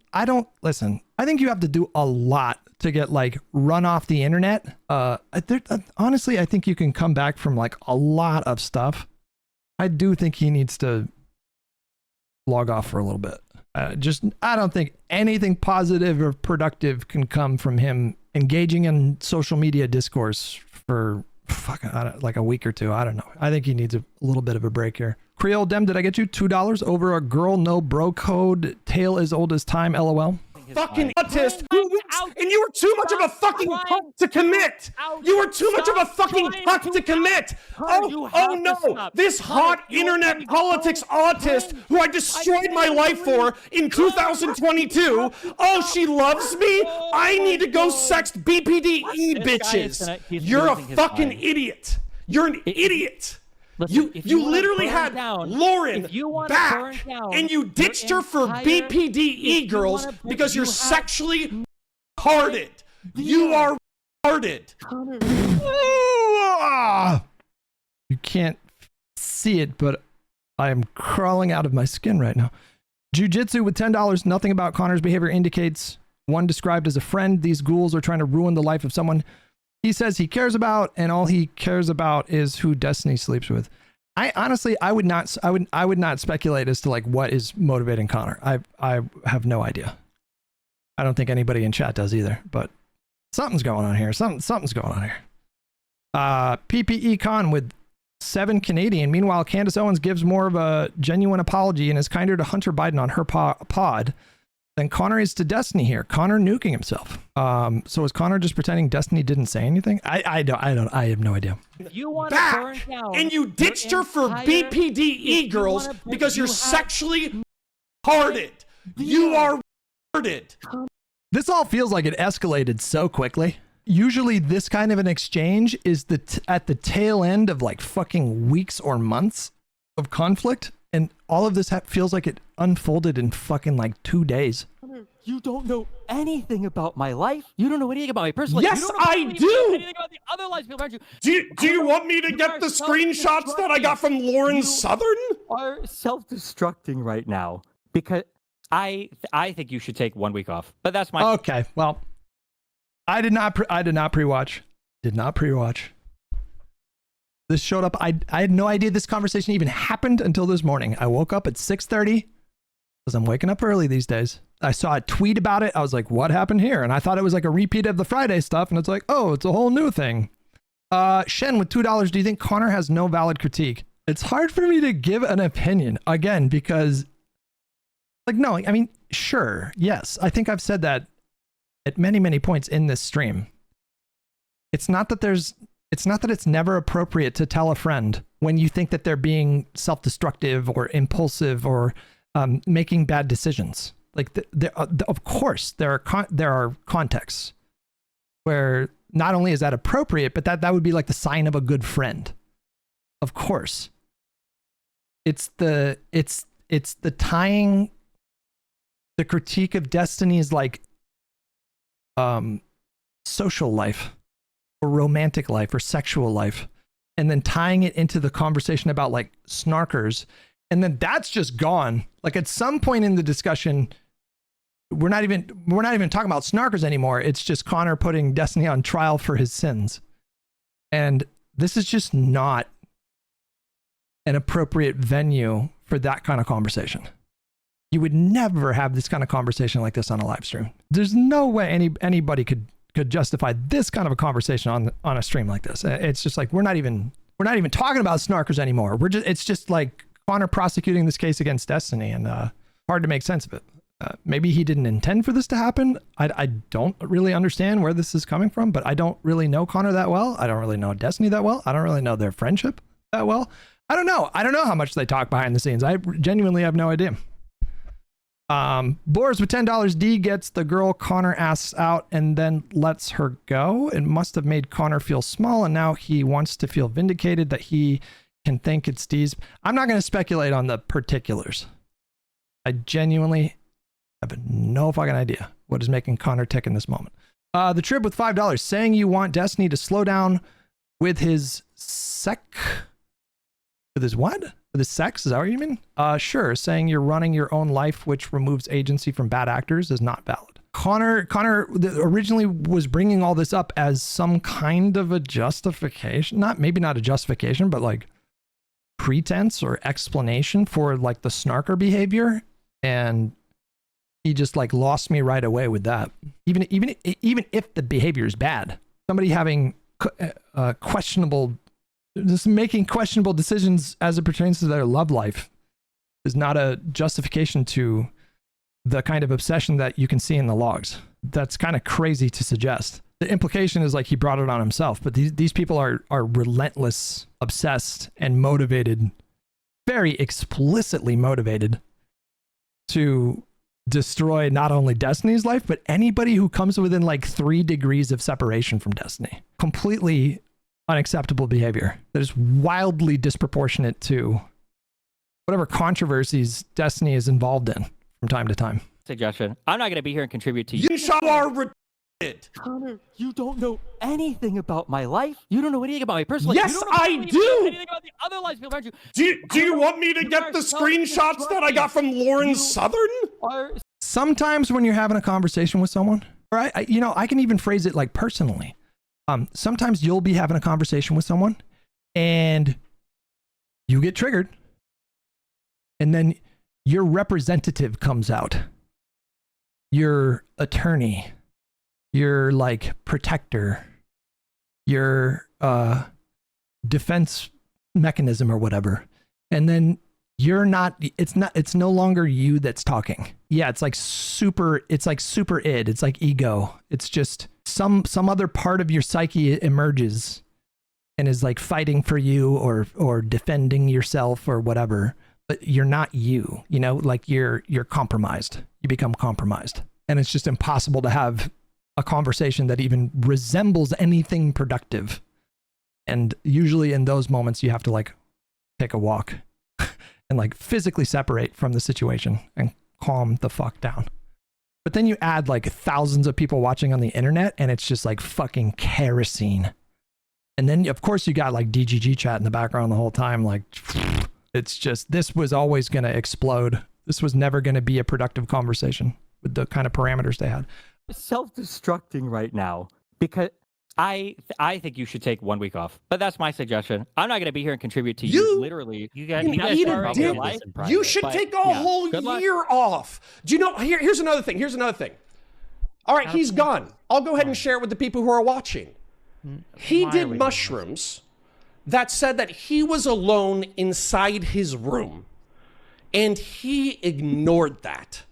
D: listen, I think you have to do a lot to get like run off the internet. Honestly, I think you can come back from like a lot of stuff. I do think he needs to log off for a little bit. I don't think anything positive or productive can come from him engaging in social media discourse for like a week or two. I don't know. I think he needs a little bit of a break here. Creole Dem, did I get you $2 over a girl no bro code? Tale as old as time, LOL.
A: fucking autist, and you were too much of a fucking cunt to commit. You were too much of a fucking cunt to commit. Oh no, this hot internet politics autist who I destroyed my life for in 2022. Oh, she loves me. I need to go sext BPDE bitches. You're a fucking idiot. You're an idiot.
I: Listen,
A: you literally had Lauren back, and you ditched her for BPDE girls because you're sexually retarded. You are retarded.
D: You can't see it, but I am crawling out of my skin right now. Jiu-Jitsu with $10. Nothing about Conor's behavior indicates one described as a friend. These ghouls are trying to ruin the life of someone he says he cares about, and all he cares about is who Destiny sleeps with. I honestly, I would not speculate as to like what is motivating Conor. I have no idea. I don't think anybody in chat does either, but something's going on here. Something's going on here. PPE Con with 7 Canadian. Meanwhile, Candace Owens gives more of a genuine apology and is kinder to Hunter Biden on her pod than Conor is to Destiny here. Conor nuking himself. So is Conor just pretending Destiny didn't say anything? I have no idea.
I: You want to burn
A: Back,
I: down
A: and you ditched her for BPDE girls because you're sexually retarded. You are retarded.
D: This all feels like it escalated so quickly. Usually this kind of an exchange is at the tail end of like fucking weeks or months of conflict. And all of this feels like it unfolded in fucking like 2 days.
I: You don't know anything about my life. You don't know anything about my personal life.
A: Yes,
I: You don't
A: I
I: know
A: do.
I: anything about the other lives people around you.
A: Do you want me to get the screenshots that I got from Lauren Southern?
I: Are self-destructing right now because I think you should take 1 week off. But that's my
D: Okay, well, I did not pre-watch. Did not pre-watch. This showed up. I had no idea this conversation even happened until this morning. I woke up at 6:30 because I'm waking up early these days. I saw a tweet about it. I was like, what happened here? And I thought it was like a repeat of the Friday stuff. And it's like, oh, it's a whole new thing. Shen with $2. Do you think Conor has no valid critique? It's hard for me to give an opinion again, because like, no, I mean, sure. Yes. I think I've said that at many, many points in this stream. It's not that it's never appropriate to tell a friend when you think that they're being self-destructive or impulsive or making bad decisions. Like, of course, there are contexts where not only is that appropriate, but that would be like the sign of a good friend. Of course, it's the tying the critique of Destiny's like social life or romantic life or sexual life, and then tying it into the conversation about like snarkers, and then that's just gone. Like at some point in the discussion, we're not even talking about snarkers anymore. It's just Conor putting Destiny on trial for his sins. And this is just not an appropriate venue for that kind of conversation. You would never have this kind of conversation like this on a live stream. There's no way anybody could justify this kind of a conversation on a stream like this. It's just like we're not even talking about snarkers anymore. It's just like Conor prosecuting this case against Destiny, and hard to make sense of it. Maybe he didn't intend for this to happen. I don't really understand where this is coming from, but I don't really know Conor that well. I don't really know Destiny that well. I don't really know their friendship that well. I don't know. I don't know how much they talk behind the scenes. I genuinely have no idea. Boris with $10. D gets the girl Conor asks out and then lets her go. It must have made Conor feel small, and now he wants to feel vindicated that he can think it's D's. I'm not going to speculate on the particulars. I genuinely have no fucking idea what is making Conor tick in this moment. The Trib with $5, saying you want Destiny to slow down with his with his what? With his sex? Is that what you mean? Sure. Saying you're running your own life, which removes agency from bad actors, is not valid. Conor originally was bringing all this up as some kind of a justification. Maybe not a justification, but like pretense or explanation for like the snarker behavior. And he just like lost me right away with that. Even if the behavior is bad, somebody having making questionable decisions as it pertains to their love life is not a justification to the kind of obsession that you can see in the logs. That's kind of crazy to suggest. The implication is like he brought it on himself, but these people are relentless, obsessed, and motivated, very explicitly motivated to destroy not only Destiny's life, but anybody who comes within like 3 degrees of separation from Destiny. Completely unacceptable behavior that is wildly disproportionate to whatever controversies Destiny is involved in from time to time.
I: Suggestion. I'm not going to be here and contribute to you.
A: You are retarded.
C: Conor, you don't know anything about my life. You don't know anything about my personal life.
A: Yes,
C: You don't
A: I
C: know
A: do.
C: anything about the other lives people around you.
A: Do you want me to get the screenshots that I got from Lauren Southern?
D: Sometimes when you're having a conversation with someone, or I can even phrase it like personally. Sometimes you'll be having a conversation with someone and you get triggered, and then your representative comes out, your attorney, your like protector, your defense mechanism or whatever, and then it's no longer you that's talking. Yeah, it's like super id, it's like ego. It's just some other part of your psyche emerges and is like fighting for you or defending yourself or whatever, but you're not you, like you're compromised. You become compromised. And it's just impossible to have a conversation that even resembles anything productive. And usually in those moments you have to like take a walk and like physically separate from the situation and calm the fuck down. But then you add like thousands of people watching on the internet and it's just like fucking kerosene. And then of course you got like DGG chat in the background the whole time. Like it's just, this was always going to explode. This was never going to be a productive conversation with the kind of parameters they had.
I: Self-destructing right now because I think you should take 1 week off, but that's my suggestion. I'm not going to be here and contribute to you. Literally, you guys are
A: did.
I: life.
A: You should take a whole year off. Do you know? Here's another thing. All right, he's gone. I'll go ahead and share it with the people who are watching. He did mushrooms that said that he was alone inside his room, and he ignored that.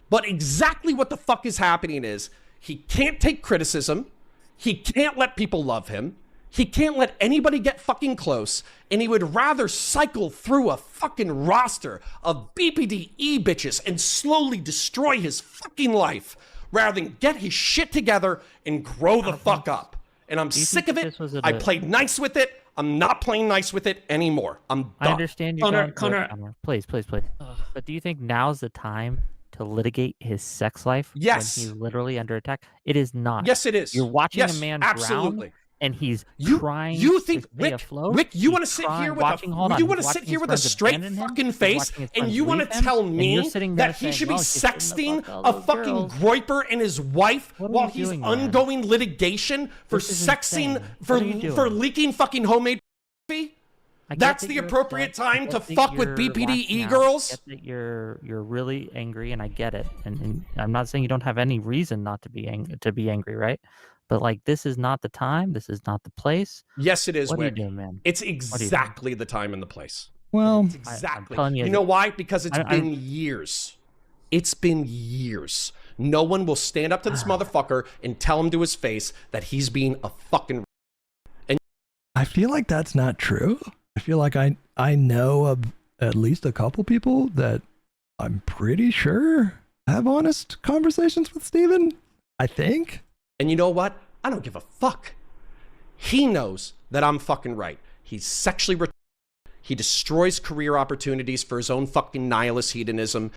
A: But exactly what the fuck is happening is he can't take criticism. He can't let people love him. He can't let anybody get fucking close. And he would rather cycle through a fucking roster of BPDE bitches and slowly destroy his fucking life rather than get his shit together and grow the fuck up. And I'm sick of it. I played nice with it. I'm not playing nice with it anymore. I'm done.
C: I understand you.
B: Conor.
C: Please. But do you think now's the time to litigate his sex life?
A: Yes.
C: When he's literally under attack? It is not.
A: Yes, it is.
C: You're watching a man
A: absolutely.
C: drown, and he's trying.
A: You think
C: to stay afloat.
A: Rick? You want to sit here with a straight fucking face, and you want to tell me that he should be sexting a fucking groiper and his wife while he's ongoing litigation for sexing for leaking fucking homemade coffee? That's the appropriate time to fuck with BPDE girls?
C: I get that you're really angry, and I get it. And I'm not saying you don't have any reason not to be angry, right? But like, this is not the time. This is not the place.
A: Yes, it is.
C: What are you doing, man?
A: It's exactly the time and the place.
D: Well,
A: exactly.
C: I'm telling you,
A: know why? Because it's been years. It's been years. No one will stand up to this motherfucker and tell him to his face that he's being a fucking. And
D: I feel like that's not true. I feel like I know of at least a couple people that I'm pretty sure have honest conversations with Steven. I think.
A: And you know what? I don't give a fuck. He knows that I'm fucking right. He's sexually retarded. He destroys career opportunities for his own fucking nihilist hedonism.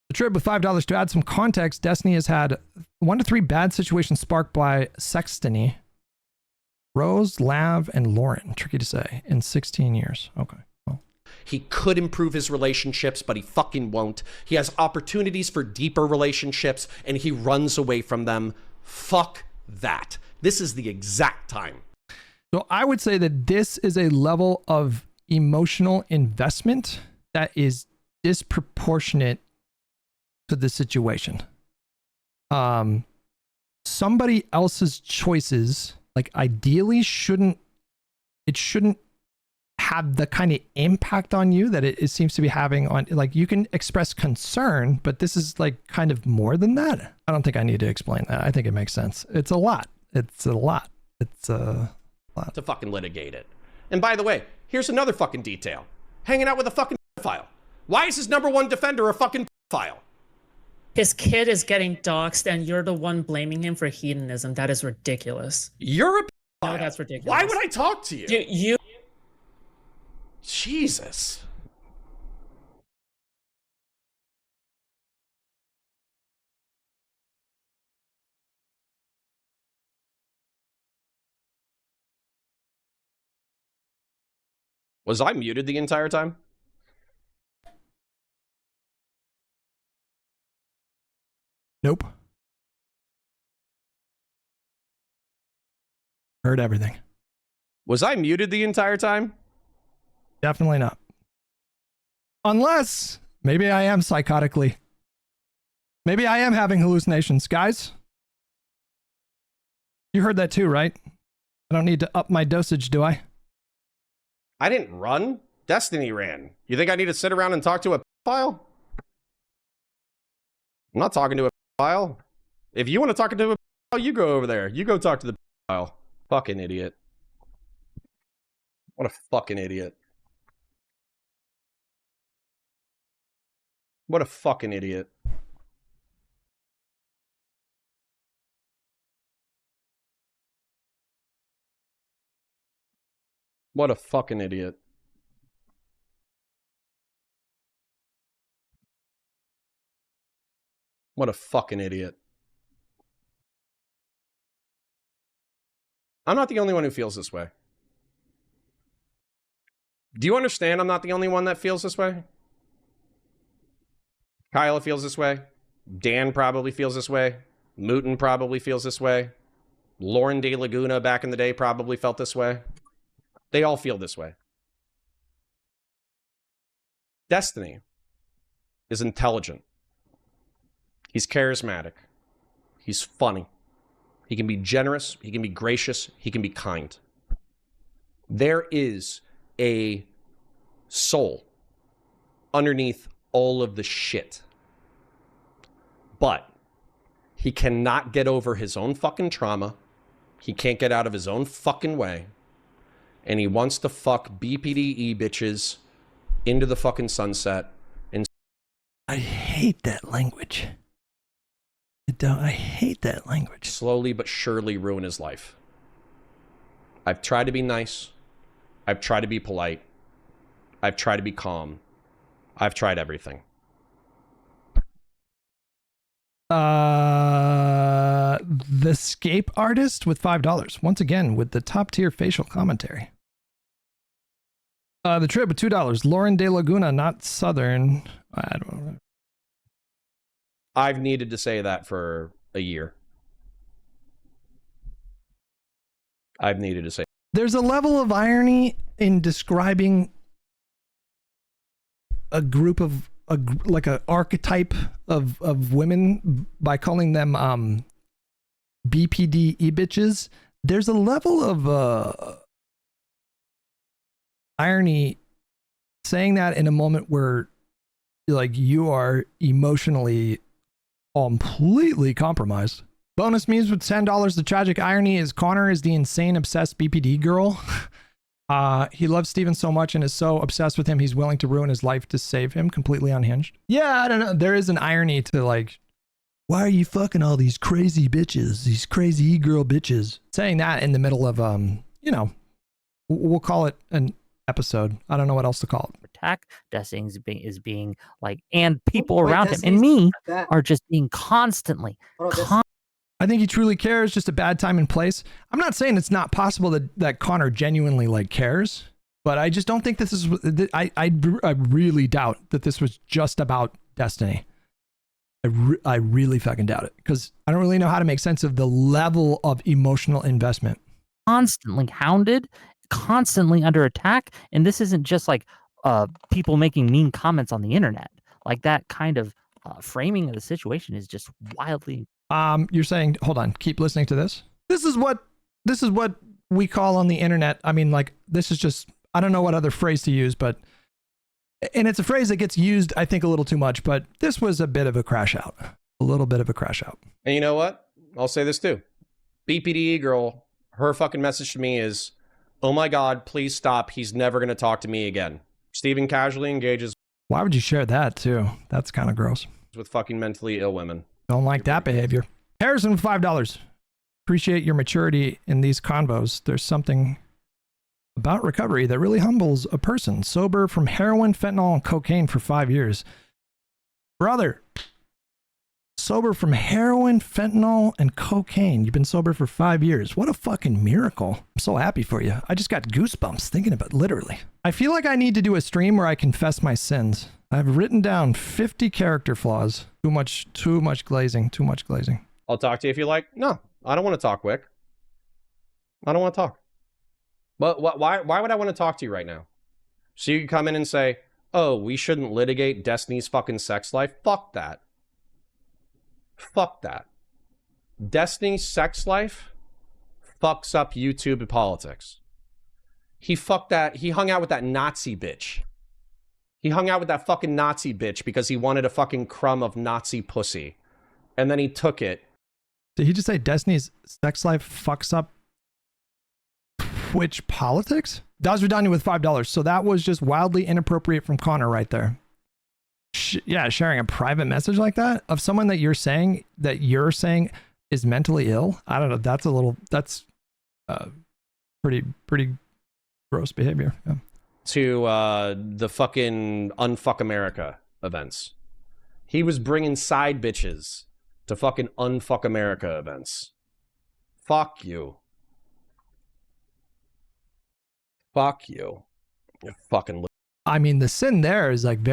D: The trip with $5 to add some context. Destiny has had 1 to 3 bad situations sparked by sextony. Rose, Lav, and Lauren. Tricky to say. In 16 years. Okay. Well.
A: He could improve his relationships, but he fucking won't. He has opportunities for deeper relationships, and he runs away from them. Fuck that. This is the exact time.
D: So I would say that this is a level of emotional investment that is disproportionate to the situation. Somebody else's choices, like ideally shouldn't have the kind of impact on you that it seems to be having on, like, you can express concern, but this is like kind of more than that. I don't think I need to explain that. I think it makes sense. It's a lot. It's a lot. It's a lot.
A: To fucking litigate it. And by the way, here's another fucking detail. Hanging out with a fucking pedophile. Why is his number one defender a fucking pedophile?
B: His kid is getting doxxed, and you're the one blaming him for hedonism. That is ridiculous.
A: You're a pedophile.
B: No, that's ridiculous.
A: Why would I talk to you?
B: You
A: Jesus. Was I muted the entire time?
D: Nope. Heard everything.
A: Was I muted the entire time?
D: Definitely not. Unless maybe I am psychotically. Maybe I am having hallucinations, guys. You heard that too, right? I don't need to up my dosage, do I?
A: I didn't run. Destiny ran. You think I need to sit around and talk to a pedophile? I'm not talking to a pedophile. If you want to talk to a pedophile, you go over there. You go talk to the pedophile. Fucking idiot. What a fucking idiot. What a fucking idiot. What a fucking idiot. What a fucking idiot. I'm not the only one who feels this way. Do you understand I'm not the only one that feels this way? Kyla feels this way. Dan probably feels this way. Mooten probably feels this way. Lauren De Laguna back in the day probably felt this way. They all feel this way. Destiny is intelligent. He's charismatic. He's funny. He can be generous. He can be gracious. He can be kind. There is a soul underneath all of the shit. But he cannot get over his own fucking trauma. He can't get out of his own fucking way. And he wants to fuck BPDE bitches into the fucking sunset. And
D: I hate that language. I hate that language.
A: Slowly but surely ruin his life. I've tried to be nice. I've tried to be polite. I've tried to be calm. I've tried everything.
D: The Scape Artist with $5. Once again, with the top tier facial commentary. The Trip with $2. Lauren De Laguna, not Southern. I don't know.
A: I've needed to say that for a year. I've needed to say.
D: There's a level of irony in describing a group of like an archetype of women by calling them BPD e-bitches. There's a level of irony saying that in a moment where like you are emotionally completely compromised. Bonus memes with $10. The tragic irony is Conor is the insane obsessed BPD girl. He loves Steven so much and is so obsessed with him he's willing to ruin his life to save him. Completely unhinged. Yeah, I don't know. There is an irony to like, why are you fucking all these crazy bitches, these crazy e-girl bitches? Saying that in the middle of you know, we'll call it an episode. I don't know what else to call it.
C: Attack. Destiny is being like, and people around him and me are just being constantly.
D: I think he truly cares, just a bad time and place. I'm not saying it's not possible that Conor genuinely like cares, but I just don't think this is, I really doubt that this was just about Destiny. I really fucking doubt it, because I don't really know how to make sense of the level of emotional investment.
C: Constantly hounded, constantly under attack, and this isn't just like people making mean comments on the internet. Like that kind of framing of the situation is just wildly.
D: You're saying, hold on, keep listening to this. This is what we call on the internet. I mean, like, this is just, I don't know what other phrase to use, but, and it's a phrase that gets used, I think, a little too much, but this was a bit of a crash out, a little bit of a crash out.
A: And you know what? I'll say this too. BPDE girl, her fucking message to me is, oh my God, please stop. He's never going to talk to me again. Steven casually engages.
D: Why would you share that too? That's kind of gross.
A: With fucking mentally ill women.
D: Don't like that behavior. Harrison, $5. Appreciate your maturity in these convos. There's something about recovery that really humbles a person. Sober from heroin, fentanyl, and cocaine for 5 years. Brother, sober from heroin, fentanyl, and cocaine. You've been sober for 5 years. What a fucking miracle. I'm so happy for you. I just got goosebumps thinking about it, literally. I feel like I need to do a stream where I confess my sins. I've written down 50 character flaws. Too much glazing, too much glazing.
A: I'll talk to you if you like. No, I don't want to talk, Wick. I don't want to talk. But why would I want to talk to you right now? So you can come in and say, oh, we shouldn't litigate Destiny's fucking sex life? Fuck that. Fuck that. Destiny's sex life fucks up YouTube and politics. He fucked that. He hung out with that Nazi bitch. He hung out with that fucking Nazi bitch because he wanted a fucking crumb of Nazi pussy. And then he took it.
D: Did he just say Destiny's sex life fucks up Twitch politics? Daz Redania with $5. So that was just wildly inappropriate from Conor right there. Yeah, sharing a private message like that of someone that you're saying is mentally ill. I don't know. That's pretty gross behavior. Yeah.
A: To the fucking Unfuck America events. He was bringing side bitches to fucking Unfuck America events. Fuck you. Fuck you. You fucking.
D: I mean, the sin there is like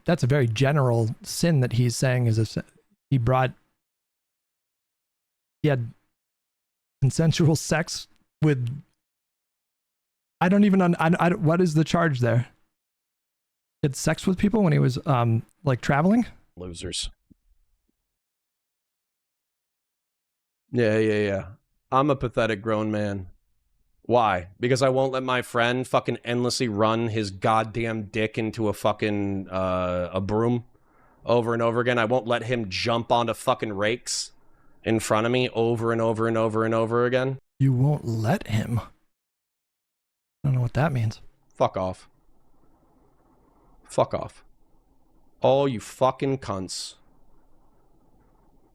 D: that's a very general sin that he's saying is a sin. He had consensual sex with. I don't even what is the charge there? He had sex with people when he was like traveling?
A: Losers. Yeah. I'm a pathetic grown man. Why? Because I won't let my friend fucking endlessly run his goddamn dick into a fucking a broom over and over again. I won't let him jump onto fucking rakes in front of me over and over and over and over again.
D: You won't let him? I don't know what that means.
A: Fuck off. Fuck off. All you fucking cunts.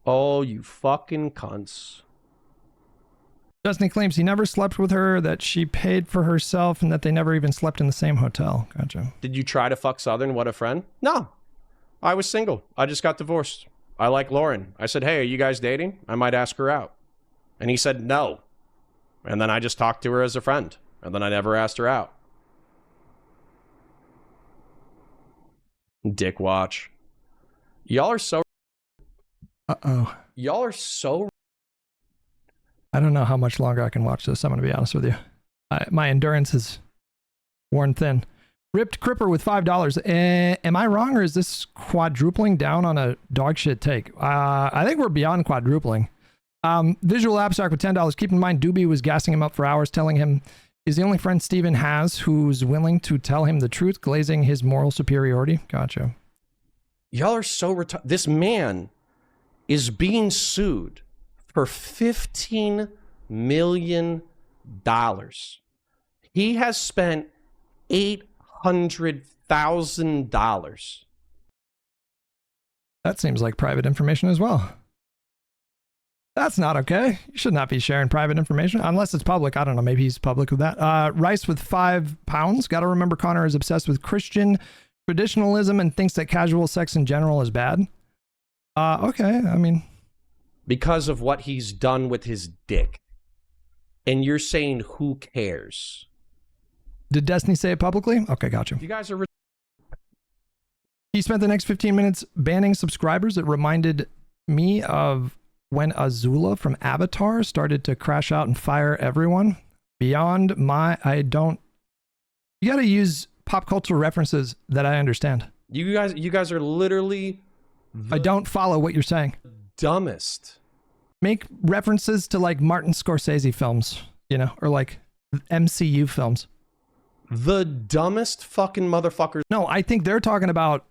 A: All you fucking cunts.
D: Destiny claims he never slept with her, that she paid for herself, and that they never even slept in the same hotel. Gotcha.
A: Did you try to fuck Southern? What a friend? No. I was single. I just got divorced. I like Lauren. I said, hey, are you guys dating? I might ask her out. And he said no. And then I just talked to her as a friend. And then I never asked her out. Dick watch. Y'all are so...
D: Uh-oh.
A: Y'all are so...
D: I don't know how much longer I can watch this, I'm going to be honest with you. My endurance is worn thin. Ripped Cripper with $5. Am I wrong, or is this quadrupling down on a dog shit take? I think we're beyond quadrupling. Visual Abstract with $10. Keep in mind, Doobie was gassing him up for hours, telling him he's the only friend Steven has who's willing to tell him the truth, glazing his moral superiority. Gotcha.
A: Y'all are so retarded. This man is being sued for $15 million. He has spent $800,000.
D: That seems like private information as well. That's not okay. You should not be sharing private information unless it's public. I don't know. Maybe he's public with that. Rice with 5 pounds. Got to remember Conor is obsessed with Christian traditionalism and thinks that casual sex in general is bad. Okay. I mean,
A: because of what he's done with his dick. And you're saying, who cares?
D: did Destiny say it publicly? Okay, gotcha.
A: You guys are...
D: He spent the next 15 minutes banning subscribers. It reminded me of when Azula from Avatar started to crash out and fire everyone. Beyond my... You gotta use pop culture references that I understand.
A: You guys are literally...
D: I don't follow what you're saying.
A: Dumbest.
D: Make references to like Martin Scorsese films, you know, or like MCU films.
A: The dumbest fucking motherfuckers.
D: No, I think they're talking about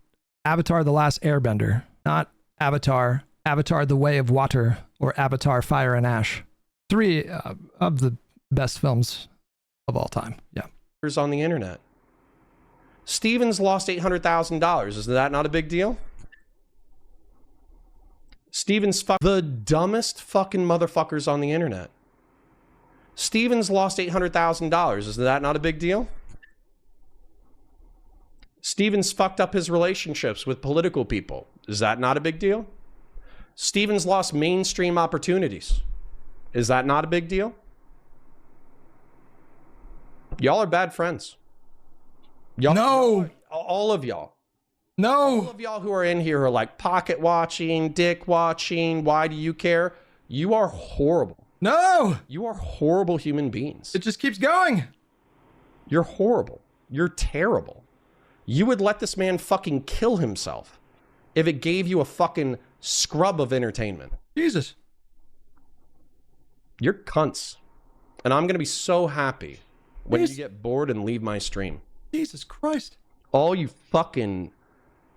D: Avatar The Last Airbender, not Avatar, Avatar The Way of Water, or Avatar Fire and Ash. 3 of the best films of all time. Yeah.
A: On the internet. Stevens lost $800,000. Is that not a big deal? Stevens the dumbest fucking motherfuckers on the internet. Stevens lost $800,000. Is that not a big deal? Stevens fucked up his relationships with political people. Is that not a big deal? Stevens lost mainstream opportunities. Is that not a big deal? Y'all are bad friends. Y'all,
D: no!
A: All of y'all.
D: No!
A: All of y'all who are in here are like pocket watching, dick watching, why do you care? You are horrible.
D: No!
A: You are horrible human beings.
D: It just keeps going.
A: You're horrible. You're terrible. You would let this man fucking kill himself if it gave you a fucking scrub of entertainment.
D: Jesus.
A: You're cunts. And I'm going to be so happy when you get bored and leave my stream.
D: Jesus Christ.
A: All you fucking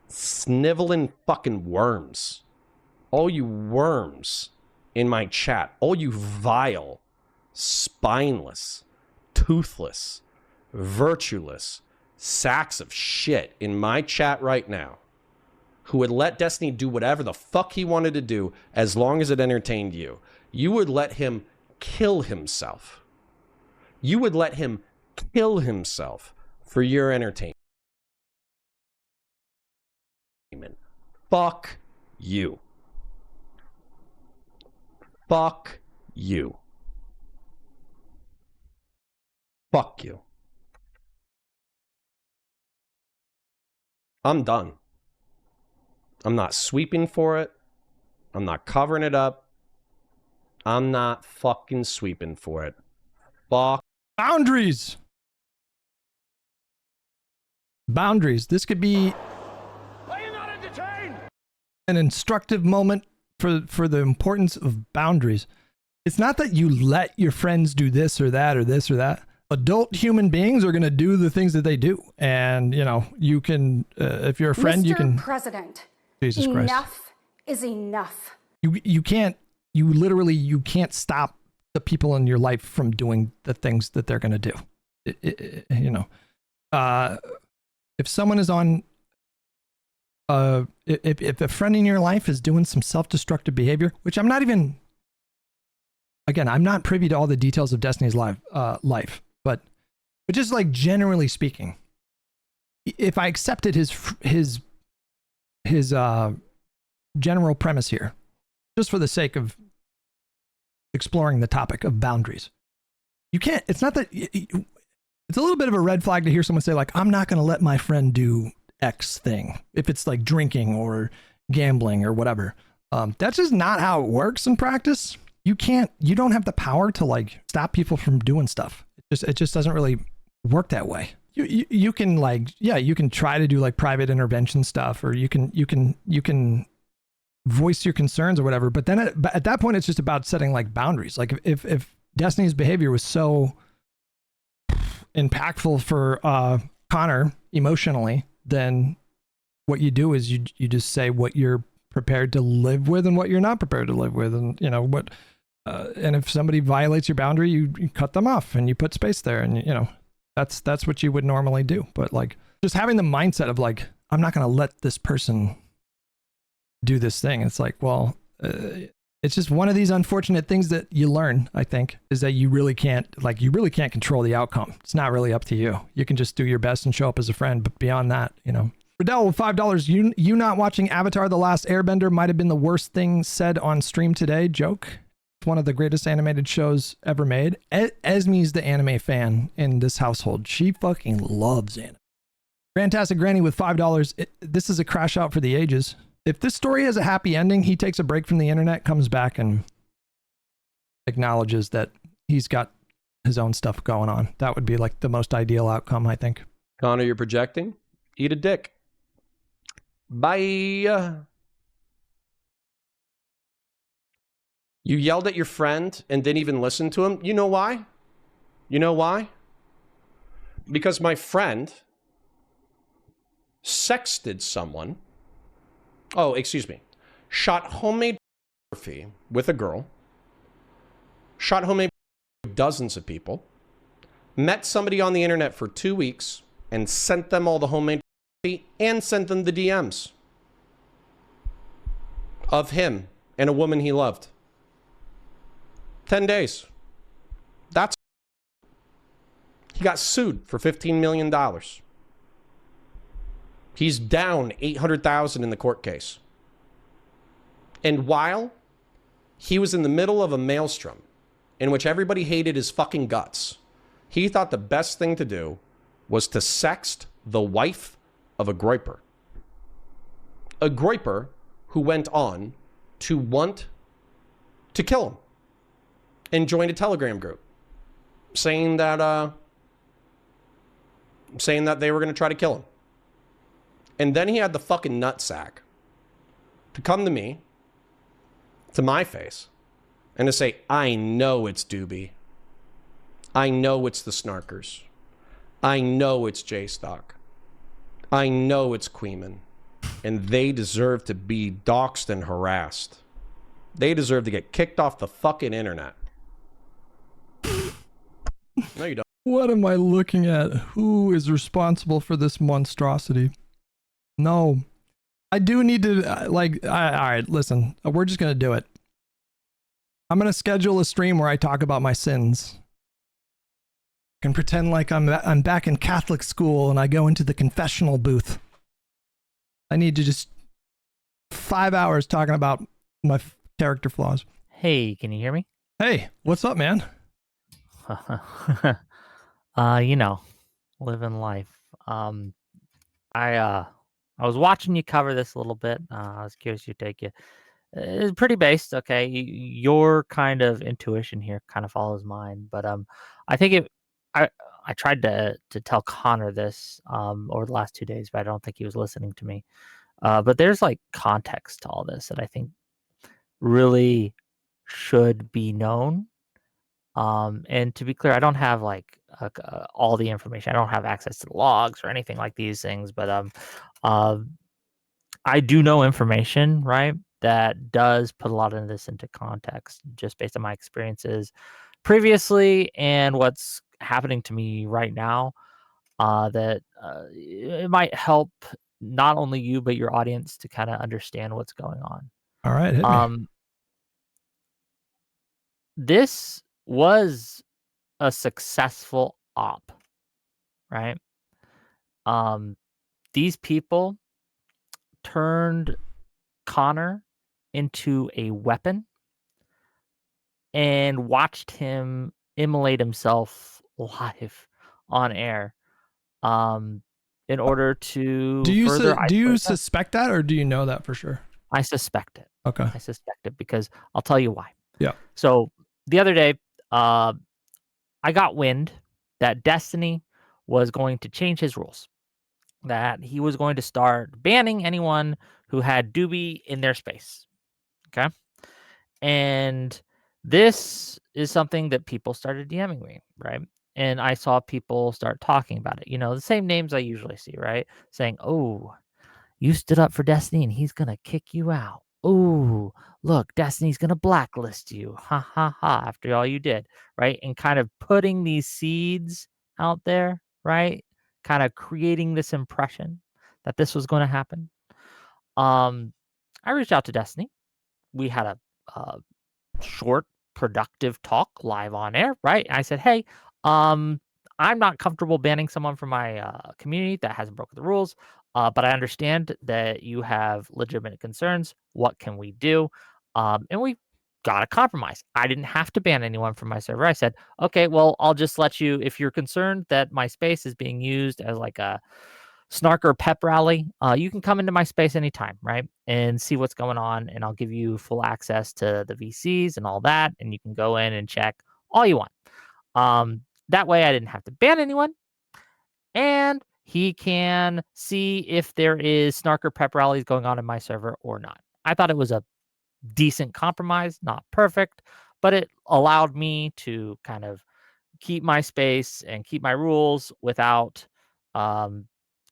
A: sniveling fucking worms. All you worms in my chat. All you vile, spineless, toothless, virtueless sacks of shit in my chat right now who would let Destiny do whatever the fuck he wanted to do as long as it entertained you. You would let him kill himself. You would let him kill himself for your entertainment. Fuck you. Fuck you. Fuck you. I'm done. I'm not sweeping for it. I'm not covering it up. I'm not fucking sweeping for it. Fuck.
D: Boundaries. Boundaries. This could be an instructive moment for the importance of boundaries. It's not that you let your friends do this or that or this or that. Adult human beings are going to do the things that they do. And, you know, you can, if you're a friend, you can...
K: President,
D: Jesus Christ.
K: Enough is enough.
D: You can't stop the people in your life from doing the things that they're going to do. You know, if someone is on, if a friend in your life is doing some self-destructive behavior, which I'm not even, again, I'm not privy to all the details of Destiny's life, but just like generally speaking, if I accepted his general premise here, just for the sake of exploring the topic of boundaries, you can't, it's not that, it's a little bit of a red flag to hear someone say like, I'm not going to let my friend do X thing. If it's like drinking or gambling or whatever. That's just not how it works in practice. You don't have the power to like stop people from doing stuff. It just doesn't really work that way. You can like, yeah, you can try to do like private intervention stuff, or you can voice your concerns or whatever. But then at that point, it's just about setting like boundaries. Like if Destiny's behavior was so impactful for Conor emotionally, then what you do is you just say what you're prepared to live with and what you're not prepared to live with, and you know what. And if somebody violates your boundary, you cut them off and you put space there, and you know that's what you would normally do. But like just having the mindset of like, I'm not going to let this person do this thing. It's like, well, it's just one of these unfortunate things that you learn, I think, is that you really can't control the outcome. It's not really up to you. You can just do your best and show up as a friend. But beyond that, you know. Riddell with $5. You not watching Avatar: The Last Airbender might have been the worst thing said on stream today. Joke. It's one of the greatest animated shows ever made. Esme's the anime fan in this household. She fucking loves anime. Fantastic Granny with $5. This is a crash out for the ages. If this story has a happy ending, he takes a break from the internet, comes back, and acknowledges that he's got his own stuff going on. That would be like the most ideal outcome, I think.
A: Connor, you're projecting? Eat a dick. Bye. You yelled at your friend and didn't even listen to him. You know why? You know why? Because my friend sexted someone. Oh, excuse me. Shot homemade pornography with a girl. Shot homemade with dozens of people. Met somebody on the internet for 2 weeks and sent them all the homemade pornography and sent them the DMs of him and a woman he loved. 10 days. That's... He got sued for $15 million. He's down $800,000 in the court case. And while he was in the middle of a maelstrom in which everybody hated his fucking guts, he thought the best thing to do was to sext the wife of a groiper. A groiper who went on to want to kill him and joined a Telegram group saying that they were going to try to kill him. And then he had the fucking nutsack to come to me, to my face, and to say, I know it's Doobie. I know it's the Snarkers. I know it's J-Stock. I know it's Kuihman. And they deserve to be doxxed and harassed. They deserve to get kicked off the fucking internet. No, you don't.
D: What am I looking at? Who is responsible for this monstrosity? No. I do need to, all right, listen. We're just going to do it. I'm going to schedule a stream where I talk about my sins. I can pretend like I'm back in Catholic school and I go into the confessional booth. I need to just 5 hours talking about my character flaws.
C: Hey, can you hear me?
D: Hey, what's up, man?
C: You know, living life. I was watching you cover this a little bit. I was curious your take. It's pretty based, okay. Your kind of intuition here kind of follows mine, but I think I tried to tell Conor this over the last 2 days, but I don't think he was listening to me. But there's like context to all this that I think really should be known. And to be clear, I don't have like all the information. I don't have access to the logs or anything like these things, but I do know information, right, that does put a lot of this into context just based on my experiences previously and what's happening to me right now. That it might help not only you but your audience to kind of understand what's going on.
D: All right, hit me.
C: This was a successful op, right? These people turned Conor into a weapon and watched him immolate himself live on air in order to
D: Do you
C: isolate
D: suspect that, or do you know that for sure?
C: I suspect it.
D: Okay.
C: I suspect it because I'll tell you why.
D: Yeah.
C: So the other day, I got wind that Destiny was going to change his rules, that he was going to start banning anyone who had Doobie in their space. Okay. And this is something that people started DMing me, right? And I saw people start talking about it. You know, the same names I usually see, right? Saying, oh, you stood up for Destiny and he's gonna kick you out. Ooh, look, Destiny's gonna blacklist you. Ha ha ha. After all you did, right? And kind of putting these seeds out there, right? Kind of creating this impression that this was going to happen. I reached out to Destiny. We had a short, productive talk live on air, right? I said, hey, I'm not comfortable banning someone from my community that hasn't broken the rules, but I understand that you have legitimate concerns. What can we do? And we got a compromise. I didn't have to ban anyone from my server. I said, okay, well, I'll just let you, if you're concerned that my space is being used as like a Snark or pep rally, you can come into my space anytime, right? And see what's going on. And I'll give you full access to the VCs and all that. And you can go in and check all you want. That way I didn't have to ban anyone. And he can see if there is Snark or pep rallies going on in my server or not. I thought it was a decent compromise, not perfect, but it allowed me to kind of keep my space and keep my rules without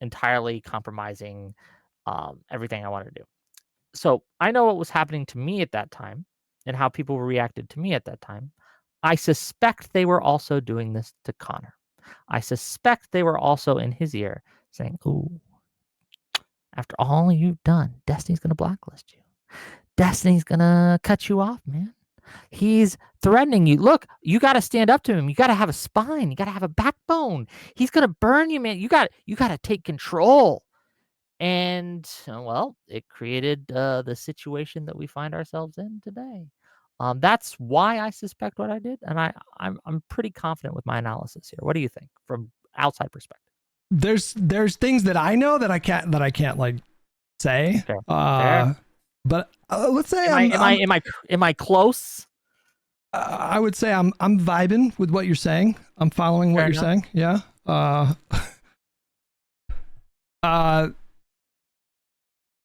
C: entirely compromising everything I wanted to do. So I know what was happening to me at that time and how people reacted to me at that time. I suspect they were also doing this to Conor. I suspect they were also in his ear saying, ooh, after all you've done, Destiny's going to blacklist you. Destiny's going to cut you off, man. He's threatening you. Look, you got to stand up to him. You got to have a spine. You got to have a backbone. He's going to burn you, man. You got to take control. And well, it created the situation that we find ourselves in today. That's why I suspect what I did, and I'm pretty confident with my analysis here. What do you think from outside perspective?
D: There's things that I know that I can't like say.
C: Fair. Fair.
D: But let's say
C: am I close?
D: I would say I'm vibing with what you're saying. I'm following what
C: Fair
D: you're
C: enough.
D: saying.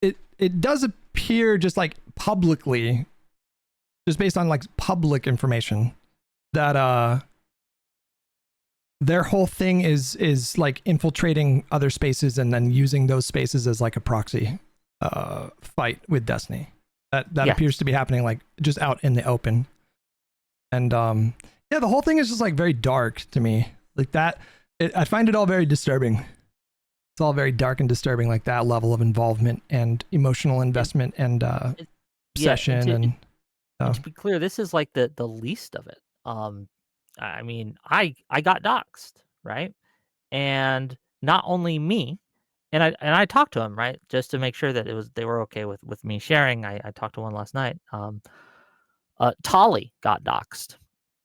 D: Yeah. It does appear just like publicly, just based on like public information, that their whole thing is like infiltrating other spaces and then using those spaces as like a proxy fight with Destiny. That appears to be happening like just out in the open. And yeah, the whole thing is just like very dark to me. Like that, I find it all very disturbing. It's all very dark and disturbing, like that level of involvement and emotional investment and obsession.
C: And to be clear, this is like the least of it. I mean, I got doxxed, right? And not only me, and I talked to him, right, just to make sure that they were okay with me sharing. I talked to one last night. Tolly got doxxed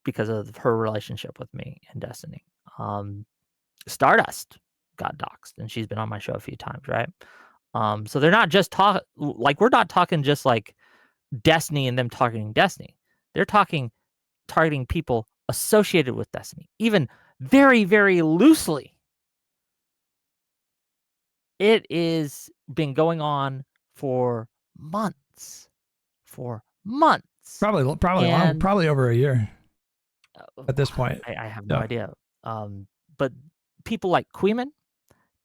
C: because of her relationship with me and Destiny. Stardust got doxxed, and she's been on my show a few times, right? So they're not just we're not talking just like Destiny and them targeting Destiny. They're targeting people associated with Destiny, even very, very loosely. It is been going on for months.
D: Probably long, probably over a year at this point.
C: I have no idea. But people like Kuihman,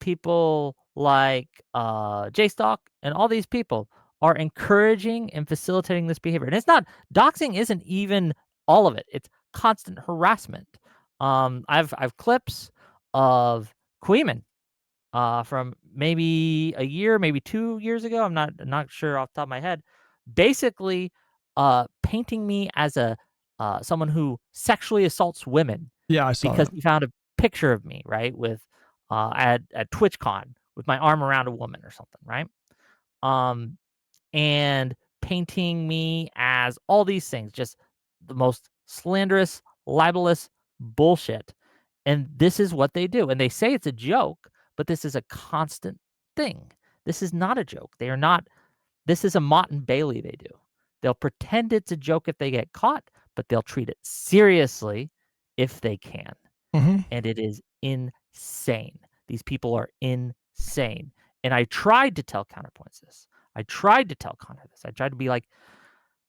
C: people like JStalk, and all these people are encouraging and facilitating this behavior. And it's not, doxing isn't even all of it. It's constant harassment. I've clips of Kuihman from maybe a year, maybe 2 years ago. I'm not sure off the top of my head. Basically, painting me as a someone who sexually assaults women.
D: Yeah, I saw
C: because
D: that.
C: he found a picture of me, right, with at TwitchCon with my arm around a woman or something, right? And painting me as all these things, just the most slanderous, libelous bullshit. And this is what they do. And they say it's a joke, but this is a constant thing. This is not a joke. They are not. This is a Mott and Bailey they do. They'll pretend it's a joke if they get caught, but they'll treat it seriously if they can.
D: Mm-hmm.
C: And it is insane. These people are insane. And I tried to tell Counterpoints this. I tried to tell Conor this. I tried to be like,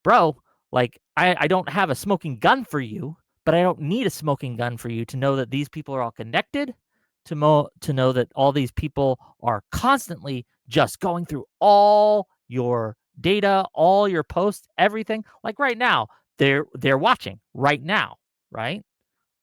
C: bro, like, I don't have a smoking gun for you, but I don't need a smoking gun for you to know that these people are all connected to know that all these people are constantly just going through all your data, all your posts, everything. Like right now, they're watching right now, right?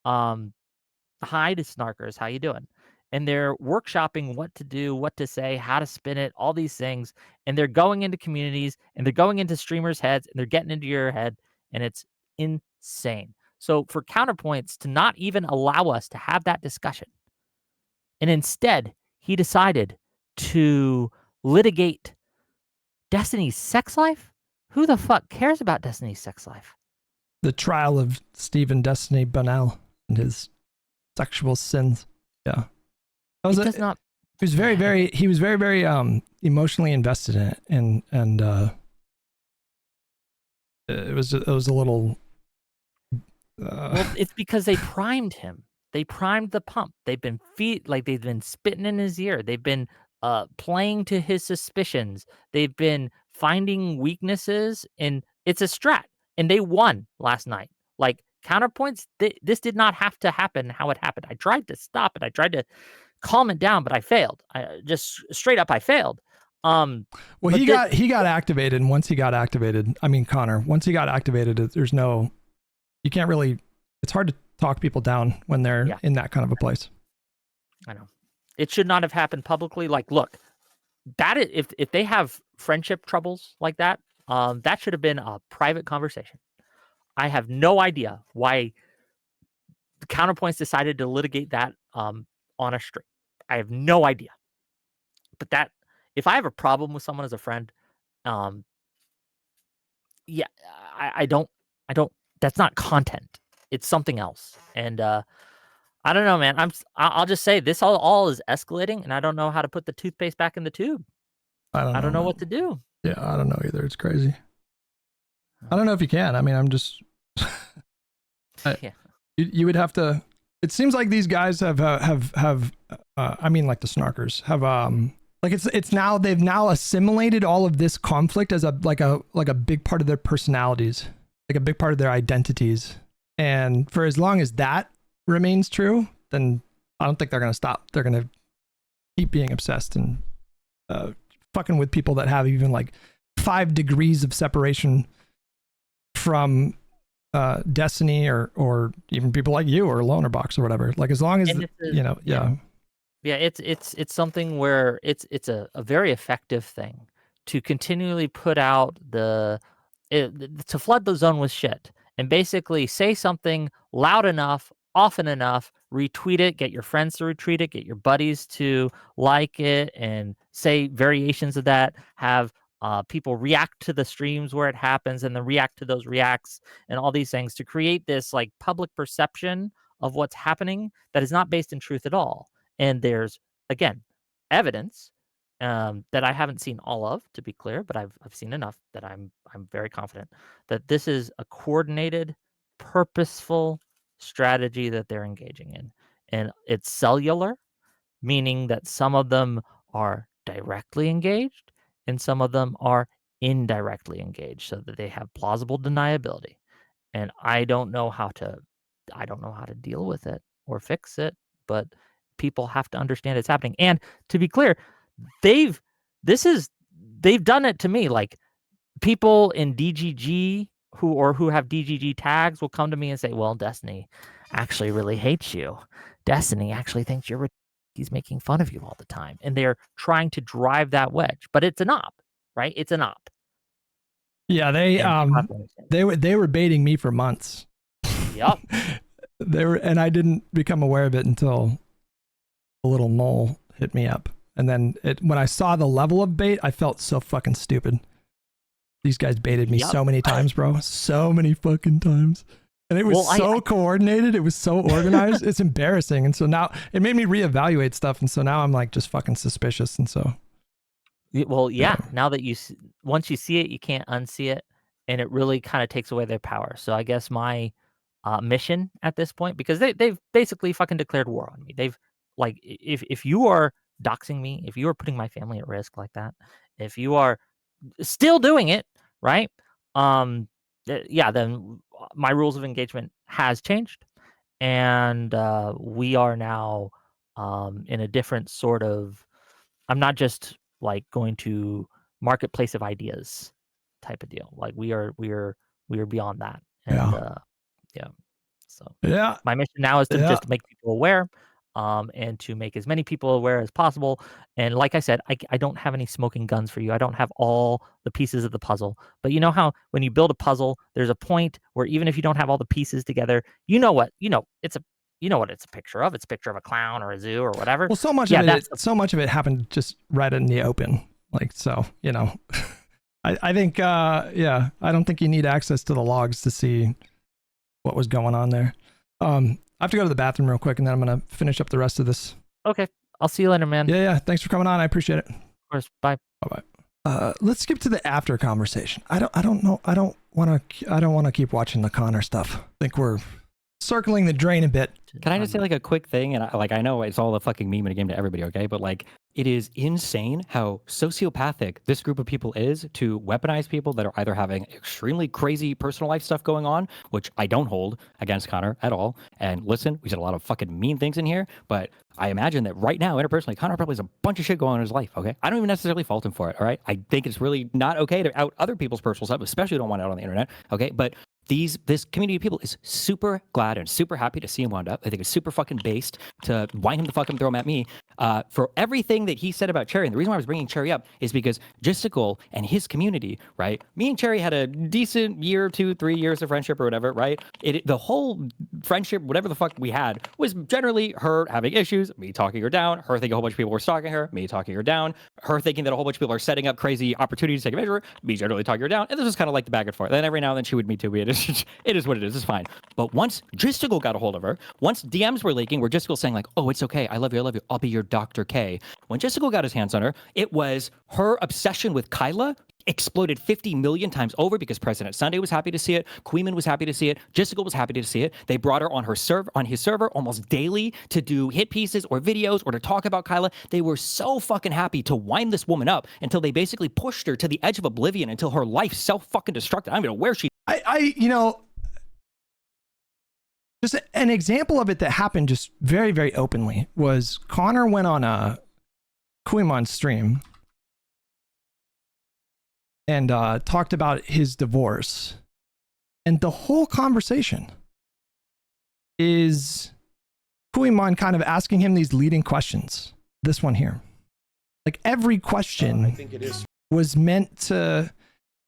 C: Hi to Snarkers, how you doing? And they're workshopping what to do, what to say, how to spin it, all these things. And they're going into communities and they're going into streamers' heads and they're getting into your head, and it's insane. So for Counterpoints to not even allow us to have that discussion, and instead he decided to litigate Destiny's sex life? Who the fuck cares about Destiny's sex life?
D: The trial of Stephen Destiny Bunnell and his sexual sins. Yeah. That was
C: It does not.
D: He was very emotionally invested in it, and it was a little
C: Well, it's because they primed him. They primed the pump. They've been they've been spitting in his ear. They've been playing to his suspicions. They've been finding weaknesses, and it's a strat. And they won last night. Like Counterpoints, this did not have to happen how it happened. I tried to stop it. I tried to calm it down, but I failed. I just straight up I failed.
D: Well, he got activated, and once he got activated, I mean Conor, once he got activated, there's no, you can't really, it's hard to talk people down when they're in that kind of a place.
C: I know. It should not have happened publicly. Like, look, that is, if they have friendship troubles like that, that should have been a private conversation. I have no idea why Counterpoints decided to litigate that on a stream. I have no idea. But that, if I have a problem with someone as a friend, I don't, that's not content. It's something else. And I don't know, man. I'll just say this all is escalating, and I don't know how to put the toothpaste back in the tube. I don't know what to do.
D: Yeah, I don't know either. It's crazy. I don't know if you can. I mean, I'm just. You would have to. It seems like these guys have. I mean, like the Snarkers have. Like it's now they've now assimilated all of this conflict as a big part of their personalities, like a big part of their identities. And for as long as that remains true, then I don't think they're gonna stop. They're gonna keep being obsessed and fucking with people that have even like 5 degrees of separation from Destiny or even people like you or Lonerbox or whatever. Like as long as
C: Yeah, it's something where it's a very effective thing to continually put out to flood the zone with shit and basically say something loud enough, often enough, retweet it, get your friends to retweet it, get your buddies to like it, and say variations of that, have people react to the streams where it happens and then react to those reacts and all these things to create this like public perception of what's happening that is not based in truth at all. And there's, again, evidence that I haven't seen all of, to be clear, but I've seen enough that I'm very confident that this is a coordinated, purposeful strategy that they're engaging in. And it's cellular, meaning that some of them are directly engaged and some of them are indirectly engaged so that they have plausible deniability. And I don't know how to deal with it or fix it, but people have to understand it's happening. And to be clear, they've done it to me. Like people in DGG who have DGG tags will come to me and say, well, Destiny actually really hates you. Destiny actually thinks he's making fun of you all the time. And they're trying to drive that wedge, but it's an op, right? It's an op.
D: Yeah, they were baiting me for months.
C: Yep.
D: And I didn't become aware of it until a little mole hit me up. And then when I saw the level of bait, I felt so fucking stupid. These guys baited me so many times, bro. So many fucking times. And it was coordinated. It was so organized. It's embarrassing. And so now it made me reevaluate stuff. And so now I'm like just fucking suspicious. And so.
C: Well, yeah. Now that once you see it, you can't unsee it. And it really kind of takes away their power. So I guess my mission at this point, because they've basically fucking declared war on me. They've like, if you are doxing me, if you are putting my family at risk like that, if you are still doing it, right? Then my rules of engagement has changed, and we are now in a different sort of. I'm not just like going to marketplace of ideas type of deal. Like we are beyond that. And yeah. So
D: Yeah.
C: my mission now is to
D: Yeah.
C: just make people aware, and to make as many people aware as possible. And like I said, I don't have any smoking guns for you. I don't have all the pieces of the puzzle. But you know how when you build a puzzle, there's a point where even if you don't have all the pieces together, you know what it's a picture of. It's a picture of a clown or a zoo or whatever.
D: Well, so much of it happened just right in the open. Like, so, I think, I don't think you need access to the logs to see what was going on there. I have to go to the bathroom real quick, and then I'm going to finish up the rest of this.
C: Okay. I'll see you later, man.
D: Yeah. Thanks for coming on. I appreciate it.
C: Of course. Bye.
D: Bye-bye. Let's skip to the after conversation. I don't know. I don't want to keep watching the Conor stuff. I think we're circling the drain a bit.
I: Can I just say like a quick thing? And I know it's all a fucking meme in a game to everybody, okay? But like, it is insane how sociopathic this group of people is to weaponize people that are either having extremely crazy personal life stuff going on, which I don't hold against Conor at all. And listen, we said a lot of fucking mean things in here, but I imagine that right now, interpersonally, Conor probably has a bunch of shit going on in his life, okay? I don't even necessarily fault him for it, all right? I think it's really not okay to out other people's personal stuff, especially don't want it out on the internet, okay? But this community of people is super glad and super happy to see him wound up. I think it's super fucking based to wind him the fuck up and throw him at me for everything that he said about Cherry. And the reason why I was bringing Cherry up is because Gisticle and his community, right? Me and Cherry had a decent year, 2, 3 years of friendship or whatever, right? The whole friendship, whatever the fuck we had, was generally her having issues, me talking her down, her thinking a whole bunch of people were stalking her, me talking her down, her thinking that a whole bunch of people are setting up crazy opportunities to take advantage of her, me generally talking her down. And this was kind of like the back and forth. Then every now and then she would me too. It is what it is. It's fine. But once Gisticle got a hold of her, once DMs were leaking where Gisticle saying like, oh, it's okay. I love you. I'll be your Dr. K. When Gisticle got his hands on her, it was her obsession with Kyla exploded 50 million times over because President Sunday was happy to see it. Kuihman was happy to see it. Gisticle was happy to see it. They brought her on his server almost daily to do hit pieces or videos or to talk about Kyla. They were so fucking happy to wind this woman up until they basically pushed her to the edge of oblivion until her life self-fucking destructed. I don't even know where she...
D: Just an example of it that happened just very, very openly was Conor went on a Kuihman stream and talked about his divorce. And the whole conversation is Kuihman kind of asking him these leading questions. This one here. Like every question
A: I think it is.
D: was meant to,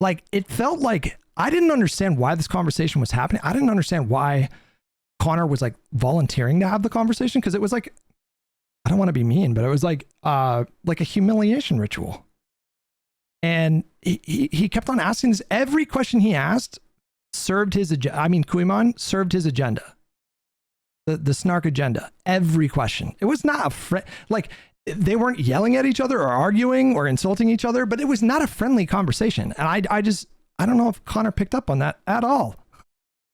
D: like, it felt like I didn't understand why this conversation was happening. I didn't understand why Conor was like volunteering to have the conversation, because it was like, I don't want to be mean, but it was like a humiliation ritual. And he kept on asking this. Every question he asked served his agenda. I mean, Kuihman served his agenda, the Snark agenda. Every question. It was not like they weren't yelling at each other or arguing or insulting each other, but it was not a friendly conversation. And I don't know if Conor picked up on that at all.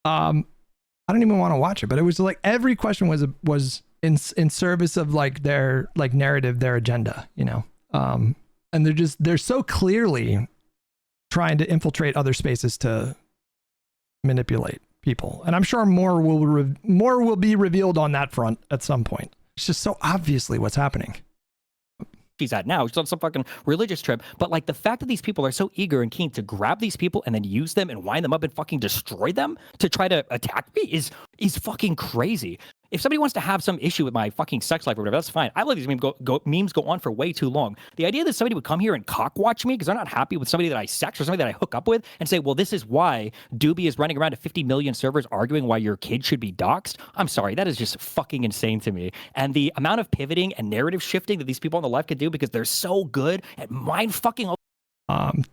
D: I don't even want to watch it, but it was like every question was in service of like their like narrative, their agenda, and they're so clearly trying to infiltrate other spaces to manipulate people. And I'm sure more will be revealed on that front at some point. It's just so obviously what's happening.
I: She's at now. She's on some fucking religious trip. But like the fact that these people are so eager and keen to grab these people and then use them and wind them up and fucking destroy them to try to attack me is fucking crazy. If somebody wants to have some issue with my fucking sex life or whatever, that's fine. I let these memes go on for way too long. The idea that somebody would come here and cock watch me because they're not happy with somebody that I sex or somebody that I hook up with and say, well, this is why Doobie is running around to 50 million servers arguing why your kid should be doxxed. I'm sorry, that is just fucking insane to me. And the amount of pivoting and narrative shifting that these people on the left can do because they're so good at mind fucking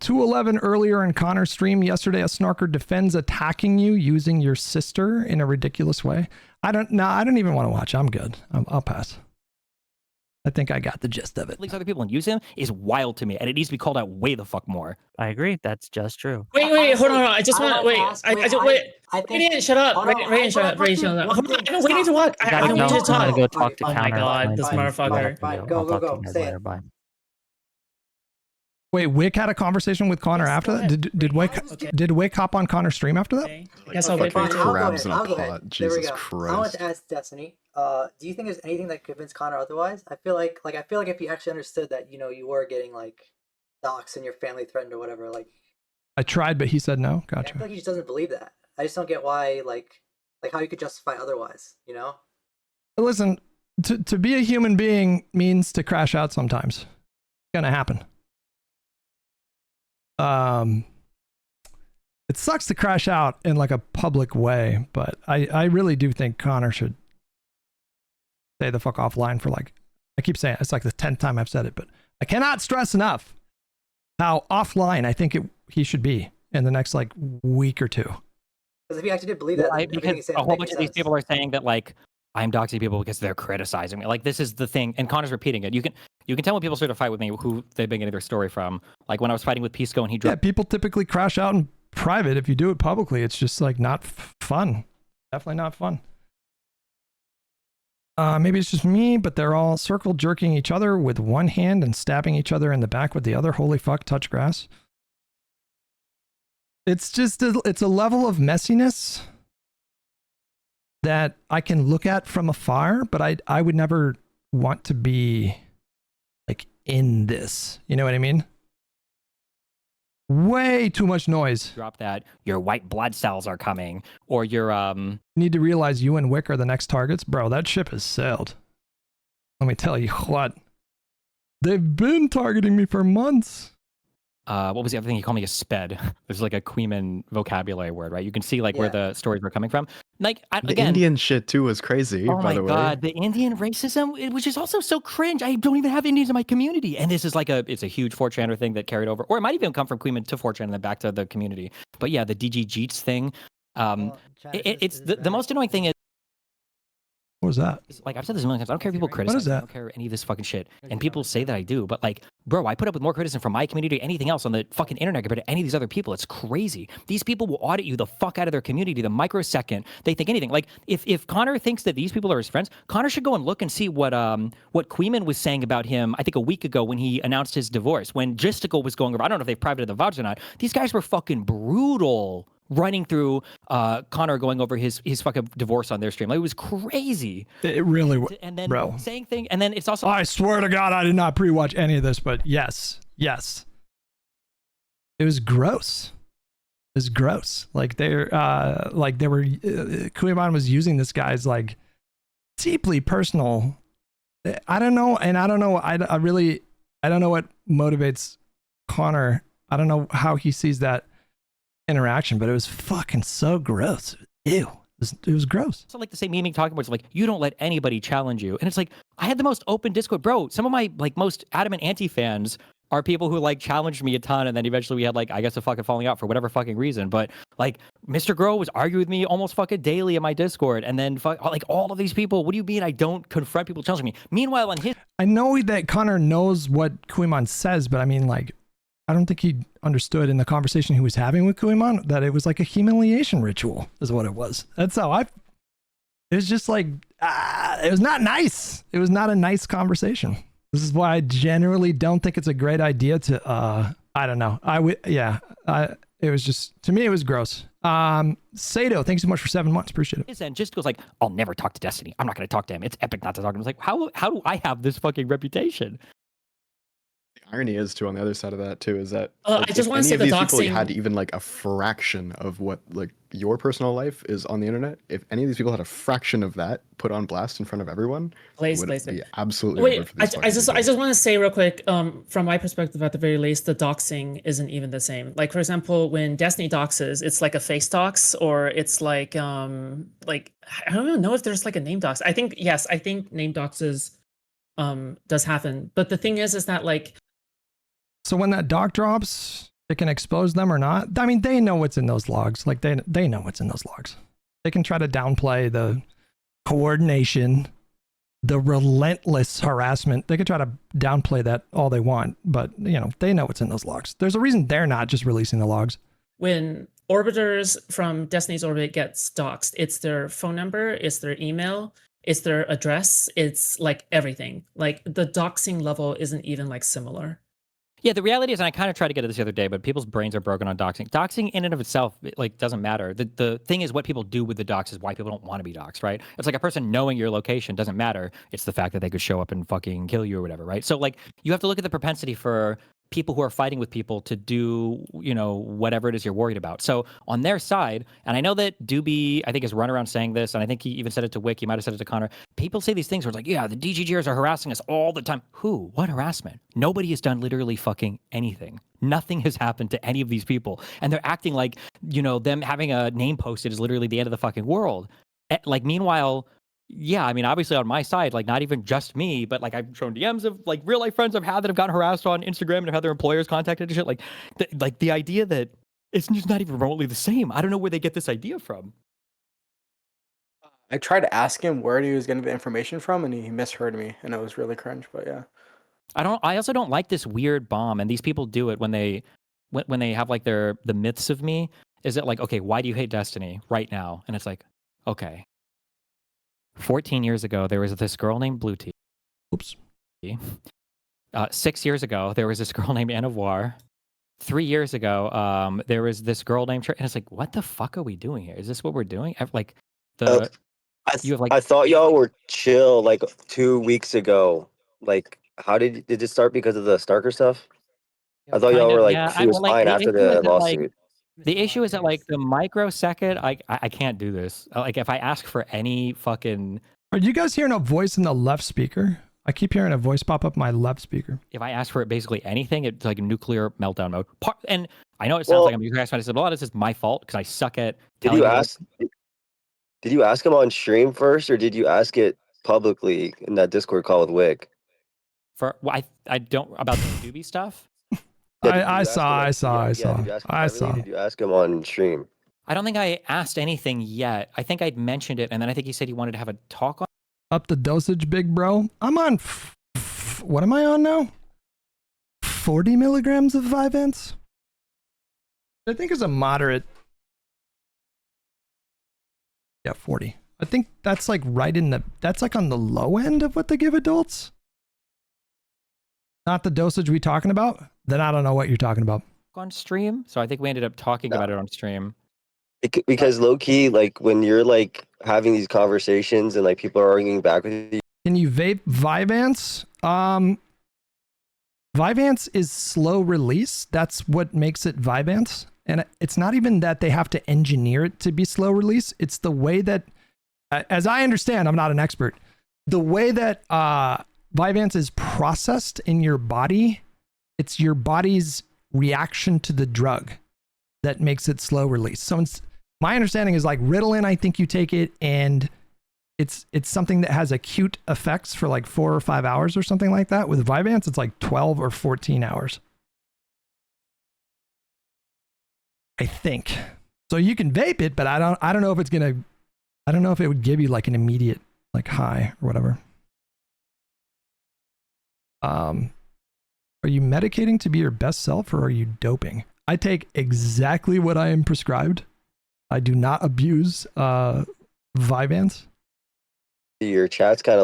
D: 211 earlier in Conor's stream yesterday, a Snarker defends attacking you using your sister in a ridiculous way. I don't even want to watch. I'm good. I'll pass. I think I got the gist of it.
I: Other people and use him is wild to me, and it needs to be called out way the fuck more.
C: I agree. That's just true.
B: Wait, hold on. I just want to wait. Radiant, shut up. Radiant, shut up. Radiant, shut up. Hold on. I've been waiting to walk. I don't need to talk.
C: I'm gonna go talk to
B: Oh my god, this motherfucker.
F: Go. Say it.
C: Bye.
D: Wait, Wick had a conversation with Connor
B: Yes,
D: after
B: go
D: that?
B: ahead.
D: Did Wick
B: Okay.
D: did Wick hop on Connor's stream after that?
B: Okay. Yes, I'll wait for you
G: Fucking
B: to.
G: crabs in a
F: I'll go
G: pot.
F: ahead.
G: Jesus
F: there we go. I want
G: Christ.
F: to ask Destiny. Do you think there's anything that convinced Connor otherwise? I feel like if he actually understood that, you were getting like doxxed and your family threatened or whatever, like
D: I tried, but he said no.
F: I
D: Gotcha.
F: feel like he just doesn't believe that. I just don't get why, like how you could justify otherwise,
D: Listen, to be a human being means to crash out sometimes. It's gonna happen. It sucks to crash out in like a public way, but I really do think Connor should stay the fuck offline for like, I keep saying it, it's like the 10th time I've said it, but I cannot stress enough how offline I think he should be in the next like week or two.
F: Because if he actually did believe that, then everything
I: because
F: he's saying
I: a
F: would
I: whole
F: make
I: bunch of these
F: sense.
I: people are saying that like I'm doxing people because they're criticizing me. Like this is the thing, and Connor's repeating it. You can tell when people start to fight with me who they've been getting their story from. Like when I was fighting with Pisco and he
D: Yeah,
I: dropped.
D: people typically crash out in private. If you do it publicly, it's just like not fun. Definitely not fun. Maybe it's just me, but they're all circle jerking each other with one hand and stabbing each other in the back with the other. Holy fuck, touch grass. It's just it's a level of messiness that I can look at from afar, but I would never want to be like in this. You know what I mean? Way too much noise.
I: Drop that. Your white blood cells are coming, or your
D: You need to realize you and Wick are the next targets. Bro, that ship has sailed. Let me tell you what. They've been targeting me for months.
I: what was the other thing he called me? A sped. There's like a Kuihman vocabulary word, right? You can see like where
F: Yeah.
I: the stories were coming from. Like
G: The
I: again,
G: Indian shit too was crazy.
I: oh
G: by
I: my
G: the way.
I: god, the Indian racism, which is also so cringe. I don't even have Indians in my community, and this is like it's a huge 4chaner thing that carried over, or it might even come from Kuihman to 4chan and then back to the community. But yeah, the DG Jeets thing.
F: Well,
I: It's the most annoying thing is.
D: What was that?
I: Like I've said this a million times, I don't care if people criticize.
D: that?
I: I don't care any of this fucking shit. And people say that I do, but like, bro, I put up with more criticism from my community or anything else on the fucking internet compared to any of these other people. It's crazy. These people will audit you the fuck out of their community the microsecond they think anything. Like if Conor thinks that these people are his friends, Conor should go and look and see what Kuihman was saying about him. I think a week ago when he announced his divorce, when Gisticle was going over. I don't know if they privated the VODs or not. These guys were fucking brutal. Running through Conor going over his fucking divorce on their stream. Like, it was crazy.
D: It really was.
I: And then
D: Bro.
I: saying thing, and then it's also
D: I swear to God, I did not pre-watch any of this, but yes. It was gross. It was gross. Like they were, Kuihman was using this guy's like deeply personal. I don't know, and I don't know. I don't know what motivates Conor. I don't know how he sees that interaction, but it was fucking so gross. Ew. It was gross.
I: also like the same memeing talking points, like you don't let anybody challenge you, and it's like I had the most open Discord, bro. Some of my like most adamant anti-fans are people who like challenged me a ton, and then eventually we had like I guess a fucking falling out for whatever fucking reason. But like Mr. Grow was arguing with me almost fucking daily in my Discord, and then like all of these people. What do you mean I don't confront people challenging me? Meanwhile, on his
D: I know that Conor knows what Kuihman says, but I mean, like, I don't think he understood in the conversation he was having with Kuihman that it was like a humiliation ritual, is what it was. That's how it was just like, it was not nice. It was not a nice conversation. This is why I generally don't think it's a great idea to, I don't know. It was just, to me, it was gross. Sato, thanks so much for 7 months. Appreciate it.
I: end just goes like, I'll never talk to Destiny. I'm not going to talk to him. It's epic not to talk to him. It's like, how do I have this fucking reputation?
G: The irony is too on the other side of that too is that
B: I
G: like,
B: just
G: if
B: wanna
G: any
B: say
G: of
B: the
G: these people
B: doxing-
G: had even like a fraction of what like your personal life is on the internet, if any of these people had a fraction of that put on blast in front of everyone,
B: Blaze,
G: it would
B: Blaze.
G: be absolutely over
B: Wait,
G: for these
B: I just
G: fucking
B: want to say real quick, from my perspective, at the very least, the doxing isn't even the same. Like for example, when Destiny doxes, it's like a face dox, or it's like I don't even know if there's like a name dox. I think name doxes does happen, but the thing is that like.
D: So when that doc drops, it can expose them or not. I mean, they know what's in those logs. Like they know what's in those logs. They can try to downplay the coordination, the relentless harassment. They can try to downplay that all they want, but you know, they know what's in those logs. There's a reason they're not just releasing the logs.
B: When orbiters from Destiny's orbit gets doxed, it's their phone number, it's their email, it's their address, it's like everything. Like the doxing level isn't even like similar.
I: Yeah, the reality is, and I kind of tried to get at this the other day, but people's brains are broken on doxing. Doxing in and of itself, like, doesn't matter. The thing is what people do with the dox is why people don't want to be doxed, right? It's like a person knowing your location doesn't matter. It's the fact that they could show up and fucking kill you or whatever, right? So, like, you have to look at the propensity for people who are fighting with people to do, you know, whatever it is you're worried about. So on their side, and I know that Doobie, I think, has run around saying this, and I think he even said it to Wick, he might have said it to Conor. People say these things where it's like, yeah, the DGGers are harassing us all the time. Who? What harassment? Nobody has done literally fucking anything. Nothing has happened to any of these people. And they're acting like, you know, them having a name posted is literally the end of the fucking world. Like, meanwhile, yeah, I mean, obviously on my side, like, not even just me, but like, I've shown DMs of like real life friends I've had that have gotten harassed on Instagram and have had their employers contacted and shit. Like the idea that it's just not even remotely the same. I don't know where they get this idea from.
H: I tried to ask him where he was getting the information from, and he misheard me, and it was really cringe. But yeah,
I: I also don't like this weird bomb, and these people do it when they have like the myths of me. Is it like, okay, why do you hate Destiny right now? And it's like, okay, 14 years ago there was this girl named Blue Tea.
D: Oops.
I: 6 years ago there was this girl named Anne of War. 3 years ago there was this girl named and it's like, what the fuck are we doing here? Is this what we're doing? Like the you have like,
L: I thought y'all were chill like 2 weeks ago. Like, how did it start because of the Snarker stuff? I thought y'all were like,
I: yeah,
L: he was
I: like,
L: fine after the lawsuit.
I: The issue is that like the microsecond, I can't do this. Like, if I ask for any fucking,
D: Are you guys hearing a voice in the left speaker? I keep hearing a voice pop up my left speaker.
I: if I ask for it basically anything, it's like nuclear meltdown mode. And I know it sounds like I'm using harassment. I said a lot of this is my fault because I suck at.
L: Did you ask? Did you ask him on stream first, or did you ask it publicly in that Discord call with Wick?
I: For I don't about the Doobie stuff.
D: I saw.
L: Did you ask him on stream?
I: I don't think I asked anything yet. I think I'd mentioned it, and then I think he said he wanted to have a talk on.
D: Up the dosage, big bro. I'm on. What am I on now? 40 milligrams of Vyvanse. I think is a moderate. Yeah, 40. I think that's like right in the. That's like on the low end of what they give adults. Not the dosage we talking about. Then I don't know what you're talking about.
I: On stream, so I think we ended up talking about it on stream.
L: Because low key, like when you're like having these conversations and like people are arguing back with you.
D: Can you vape Vyvanse? Vyvanse is slow release. That's what makes it Vyvanse. And it's not even that they have to engineer it to be slow release. It's the way that, as I understand, I'm not an expert. The way that Vyvanse is processed in your body, it's your body's reaction to the drug that makes it slow release. So my understanding is like Ritalin, I think you take it and it's something that has acute effects for like 4 or 5 hours or something like that. With Vyvanse, it's like 12 or 14 hours. I think. So you can vape it, but I don't know if it's gonna, I don't know if it would give you like an immediate like high or whatever. Are you medicating to be your best self or are you doping? I take exactly what I am prescribed. I do not abuse Vyvanse.
L: Your chat's kind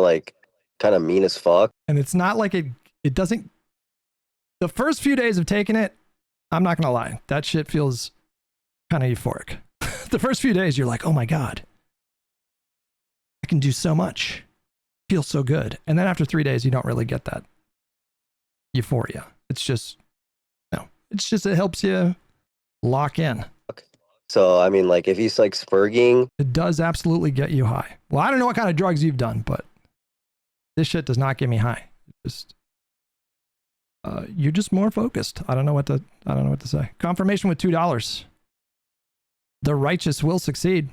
L: of mean as fuck.
D: And it's not like it doesn't. The first few days of taking it, I'm not gonna lie, that shit feels kind of euphoric. The first few days, you're like, oh my God, I can do so much. Feels so good. And then after 3 days, you don't really get that euphoria. It's just, no, it's just, it helps you lock in.
L: So, I mean, like if he's like spurging.
D: It does absolutely get you high. Well, I don't know what kind of drugs you've done, but this shit does not get me high. Just, you're just more focused. I don't know what to say. Confirmation with $2. The righteous will succeed.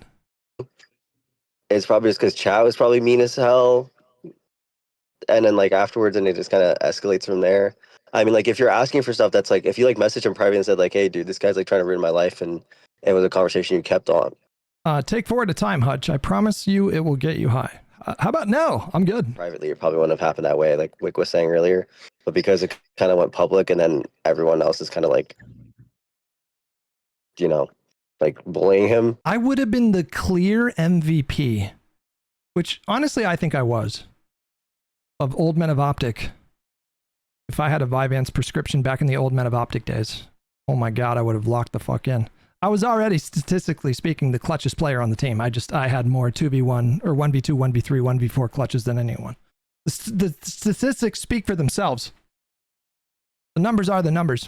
L: It's probably just because chat was probably mean as hell. And then like afterwards, and it just kind of escalates from there. I mean, like if you're asking for stuff that's like, if you like message him private and said like, hey dude, this guy's like trying to ruin my life, and it was a conversation you kept on.
D: Take forward a time, Hutch. I promise you it will get you high. How about no? I'm good.
L: Privately, it probably wouldn't have happened that way, like Wick was saying earlier. But because it kind of went public, and then everyone else is kind of like, you know, like bullying him.
D: I would have been the clear MVP, which honestly I think I was, of Old Men of Optic. If I had a Vyvanse prescription back in the old Men of Optic days, oh my god, I would have locked the fuck in. I was already, statistically speaking, the clutchest player on the team. I had more 2v1 or 1v2, 1v3, 1v4 clutches than anyone. The statistics speak for themselves. The numbers are the numbers.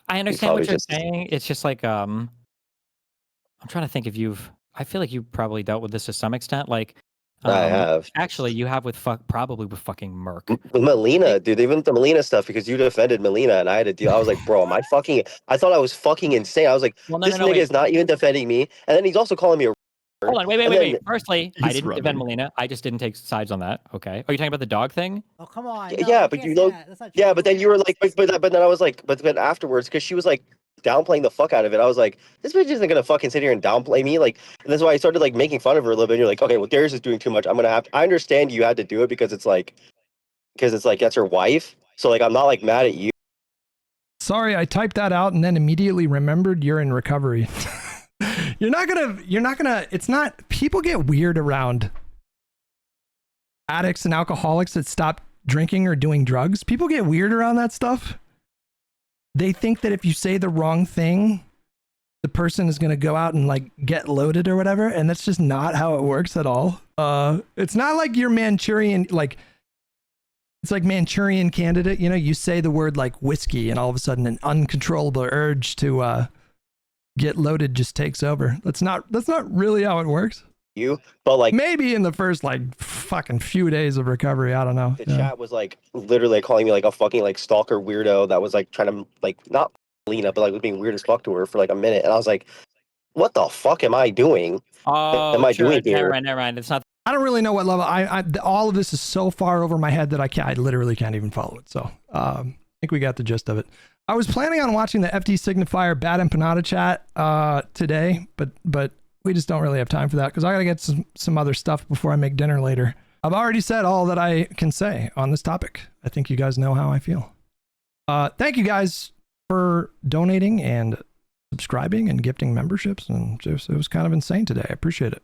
I: I understand what you're saying. It's just like I'm trying to think if I feel like you probably dealt with this to some extent. Like
L: I have.
I: Actually, you have probably with fucking Merc.
L: With Melina, dude, even the Melina stuff, because you defended Melina and I had to deal. I was like, bro, I thought I was fucking insane. I was like, this nigga is not even defending me. And then he's also calling me a.
I: Hold on, wait. Firstly, I didn't defend Melina. I just didn't take sides on that. Okay. Are you talking about the dog thing?
F: Oh, come on.
L: Yeah, but you know, yeah, but then you were like, but then I was like, but then afterwards, because she was like downplaying the fuck out of it, I was like, this bitch isn't gonna fucking sit here and downplay me. Like, and that's why I started like making fun of her a little bit. And you're like, okay, well, Darius is doing too much. I understand you had to do it because it's like that's her wife. So like, I'm not like mad at you.
D: Sorry, I typed that out and then immediately remembered you're in recovery. You're not gonna, it's not, people get weird around addicts and alcoholics that stop drinking or doing drugs. People get weird around that stuff. They think that if you say the wrong thing, the person is gonna go out and like get loaded or whatever, and that's just not how it works at all. It's not like you're Manchurian, like, it's like Manchurian Candidate, you know, you say the word like whiskey and all of a sudden an uncontrollable urge to get loaded just takes over. That's not really how it works.
L: But like
D: maybe in the first like fucking few days of recovery, I don't know.
L: The chat was like literally calling me like a fucking like stalker weirdo that was like trying to like not Lena, but like was being weird as fuck to her for like a minute, and I was like, what the fuck am I doing?
I: Am I doing here? Never mind. It's not.
D: I don't really know what level. All of this is so far over my head that I literally can't even follow it. So I think we got the gist of it. I was planning on watching the FD Signifier Bad Empanada chat today, but we just don't really have time for that because I gotta get some other stuff before I make dinner later. I've already said all that I can say on this topic. I think you guys know how I feel. Thank you guys for donating and subscribing and gifting memberships, and just, it was kind of insane today. I appreciate it.